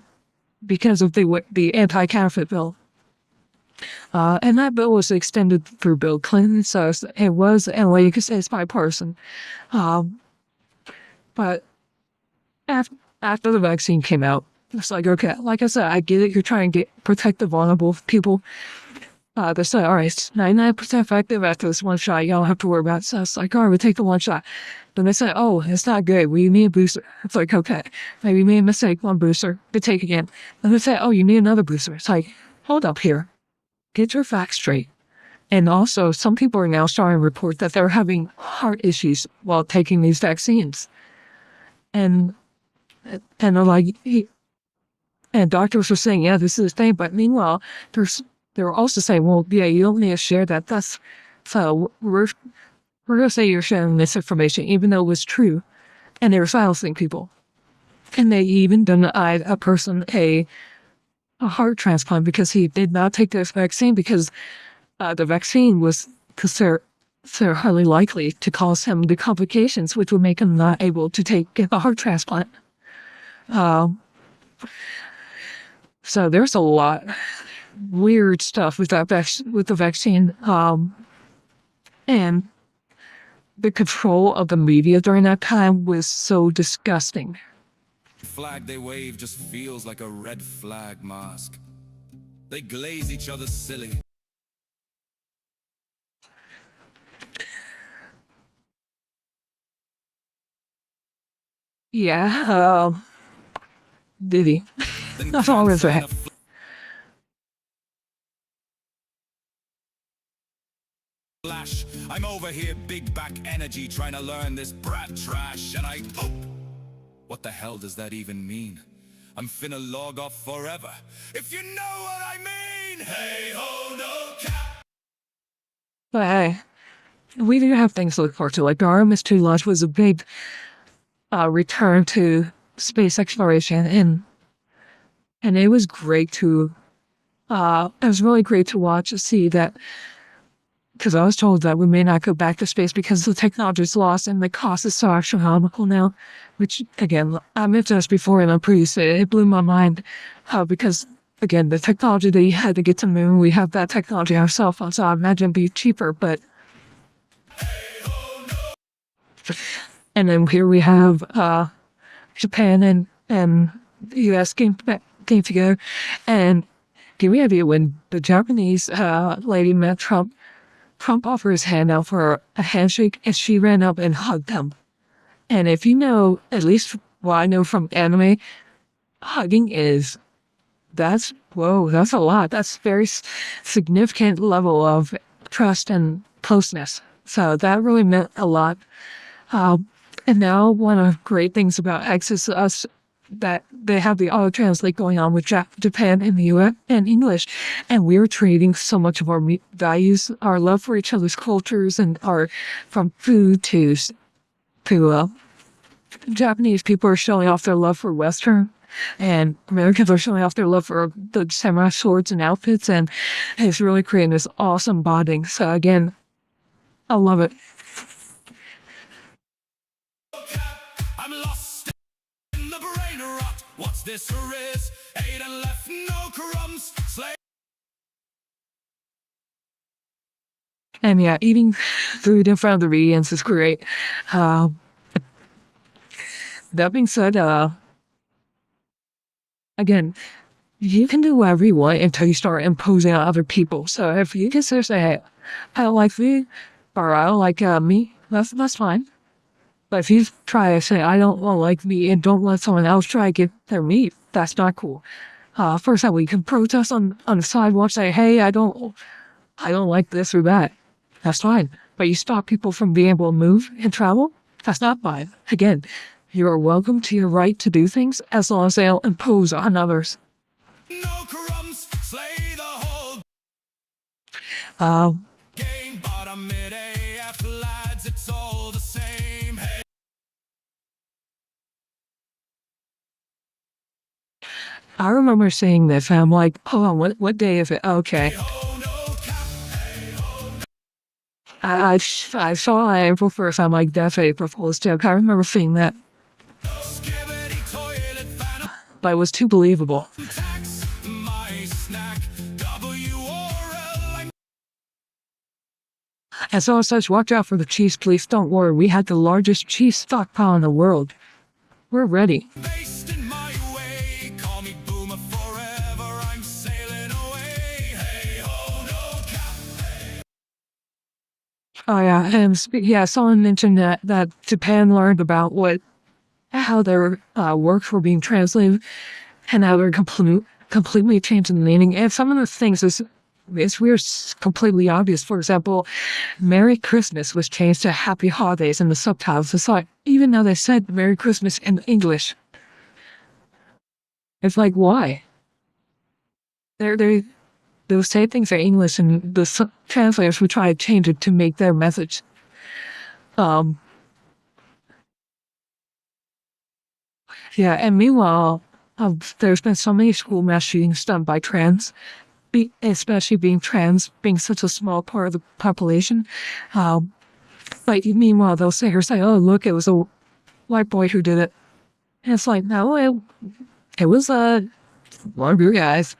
[SPEAKER 1] because of the anti-counterfeit bill. And that bill was extended through Bill Clinton, so it was, in a way you could say it's bipartisan. But after the vaccine came out, it's like, okay, like I said, I get it, you're trying to protect the vulnerable people. They say, all right, it's 99% effective after this one shot, you don't have to worry about it. So it's like, all right, we'll take the one shot. Then they say, oh, it's not good, we need a booster. It's like, okay, maybe you made a mistake, one booster, they take again. Then they say, oh, you need another booster. It's like, hold up here. Get your facts straight. And also, some people are now starting to report that they're having heart issues while taking these vaccines. And they're like, and doctors are saying, yeah, this is the thing. But meanwhile, they're also saying, well, yeah, you don't need to share that. So we're going to say you're sharing misinformation, even though it was true. And they were silencing people. And they even denied a person a heart transplant because he did not take this vaccine because the vaccine was considered highly likely to cause him the complications, which would make him not able to get a heart transplant. So there's a lot weird stuff with the vaccine. And the control of the media during that time was so disgusting.
[SPEAKER 6] Flag they wave just feels like a red flag mask. They glaze each other silly.
[SPEAKER 1] Yeah, Diddy. That's all I'm gonna say.
[SPEAKER 6] Flash. I'm over here, big back energy, trying to learn this brat trash, and I. Oh, what the hell does that even mean? I'm finna log off forever. If you know what I mean. Hey ho, no cap.
[SPEAKER 1] But hey, we do have things to look forward to. Like the RMS-2 launch was a big return to space exploration, and it was great to. It was really great to watch to see that. Because I was told that we may not go back to space because the technology is lost and the cost is so astronomical now. Which, again, I mentioned this before in a previous, it blew my mind. Because, again, the technology that you had to get to the moon, we have that technology ourselves, so I imagine it'd be cheaper, but... And then here we have Japan and the US came together, and give me an idea, when the Japanese lady met Trump offered his hand out for a handshake, and she ran up and hugged him. And if you know, at least what I know from anime, hugging that's a lot. That's very significant level of trust and closeness. So that really meant a lot. And now one of the great things about X is us that they have the auto translate going on with Japan and the US and English, and we're trading so much of our values, our love for each other's cultures, and from food to Japanese people are showing off their love for Western, and Americans are showing off their love for the samurai swords and outfits, and it's really creating this awesome bonding. So again, I love it.
[SPEAKER 6] What's this is? Ate and left no crumbs.
[SPEAKER 1] And yeah, eating food in front of the radiance is great. That being said, again, you can do whatever you want until you start imposing on other people. So if you can say, hey, I don't like food, or I don't like meat, that's fine. But if you try to say, I don't like meat, and don't let someone else try to get their meat, that's not cool. For example, you can protest on the sidewalk, say, hey, I don't like this or that. That's fine. But you stop people from being able to move and travel, that's not fine. Again, you are welcome to your right to do things as long as they don't impose on others.
[SPEAKER 6] No crumbs, slay the whole game, bottom mid AF lads, it's all the same. Hey.
[SPEAKER 1] I remember saying this, and I'm like, hold on, what day is it? Okay. I saw on April 1st, I'm like, that's April Fool's joke. I remember seeing that. But it was too believable. And so it says, watch out for the cheese, please. Don't worry, we had the largest cheese stockpile in the world. We're ready. Oh yeah, and someone mentioned that Japan learned about how their works were being translated, and how they're completely changing the meaning. And some of the things is weird, completely obvious. For example, Merry Christmas was changed to Happy Holidays in the subtitles. It's like, even though they said Merry Christmas in English, it's like, why? They'll say things in English, and the translators will try to change it to make their message. Yeah, and meanwhile, there's been so many school mass shootings done by trans, especially being such a small part of the population. But meanwhile, they'll say, oh, look, it was a white boy who did it. And it's like, no, it was one of your guys.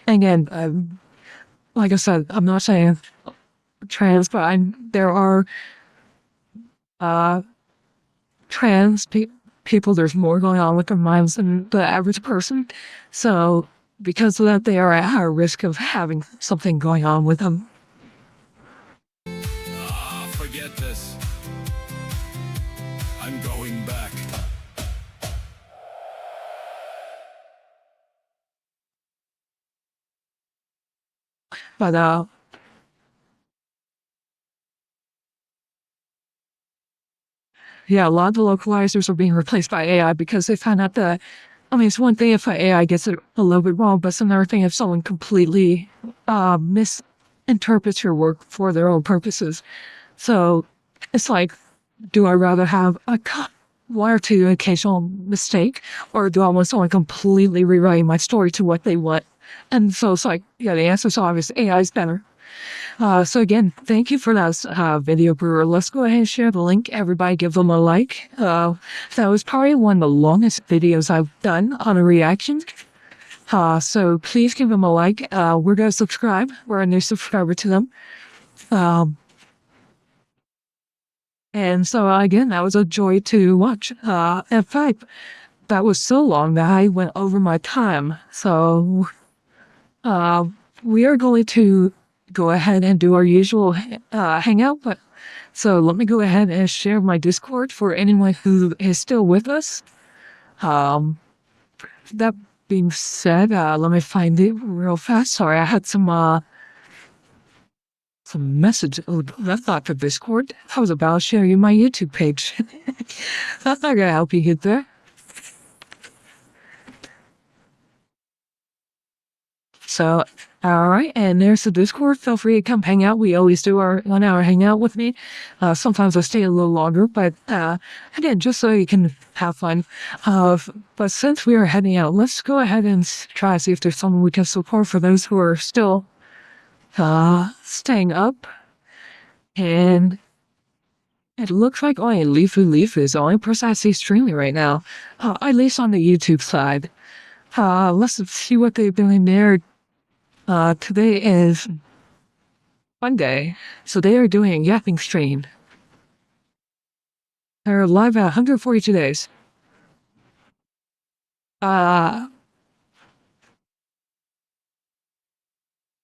[SPEAKER 1] again, like I said, I'm not saying trans, but there are trans people. There's more going on with their minds than the average person. So because of that, they are at higher risk of having something going on with them.
[SPEAKER 6] Forget this. I'm going back.
[SPEAKER 1] But yeah, a lot of the localizers are being replaced by AI because they found out that, I mean, it's one thing if AI gets it a little bit wrong, but it's another thing if someone completely misinterprets your work for their own purposes. So it's like, do I rather have one or two occasional mistake, or do I want someone completely rewriting my story to what they want? And so it's like, yeah, the answer is obvious. AI is better. So again, thank you for that video, Brewer. Let's go ahead and share the link. Everybody give them a like. That was probably one of the longest videos I've done on a reaction. So please give them a like. We're going to subscribe. We're a new subscriber to them. And so again, that was a joy to watch. In fact, that was so long that I went over my time. So we are going to go ahead and do our usual hangout. But so let me go ahead and share my Discord for anyone who is still with us. That being said, let me find it real fast. Sorry, I had some message. Oh, that's not for Discord. I was about to share you my YouTube page. That's not gonna help you get there. So, all right, and there's the Discord. Feel free to come hang out. We always do our 1 hour hangout with me. Sometimes I stay a little longer, but again, just so you can have fun. But since we are heading out, let's go ahead and try to see if there's someone we can support for those who are still staying up. And it looks like only Leaf is the only person I see streaming right now, at least on the YouTube side. Let's see what they're doing there. Today is Monday, so they are doing a yapping stream. They're live at 142 days. Oh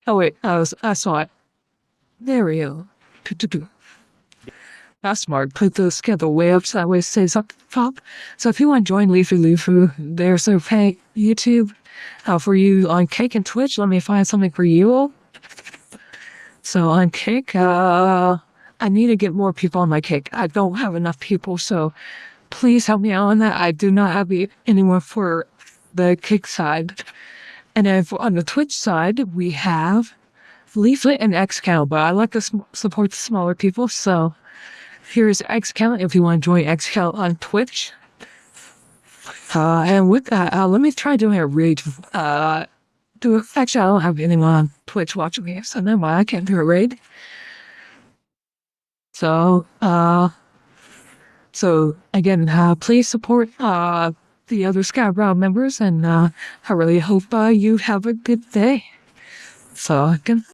[SPEAKER 1] wait, I saw it. There we go. That's smart. Put the schedule way up so that way it stays up top. So if you want to join Leafy, there's a pay YouTube for you on Cake and Twitch. Let me find something for you all. So on Cake, I need to get more people on my Cake. I don't have enough people, so please help me out on that. I do not have anyone for the Cake side. And then on the Twitch side, we have Leaflet and Xcount, but I like to support the smaller people, so here's Xcount if you want to join Xcount on Twitch. And with that, let me try doing a raid. Actually, I don't have anyone on Twitch watching me, so never mind, I can't do a raid. So, again, please support the other Skyebrow members, and I really hope you have a good day. So, again.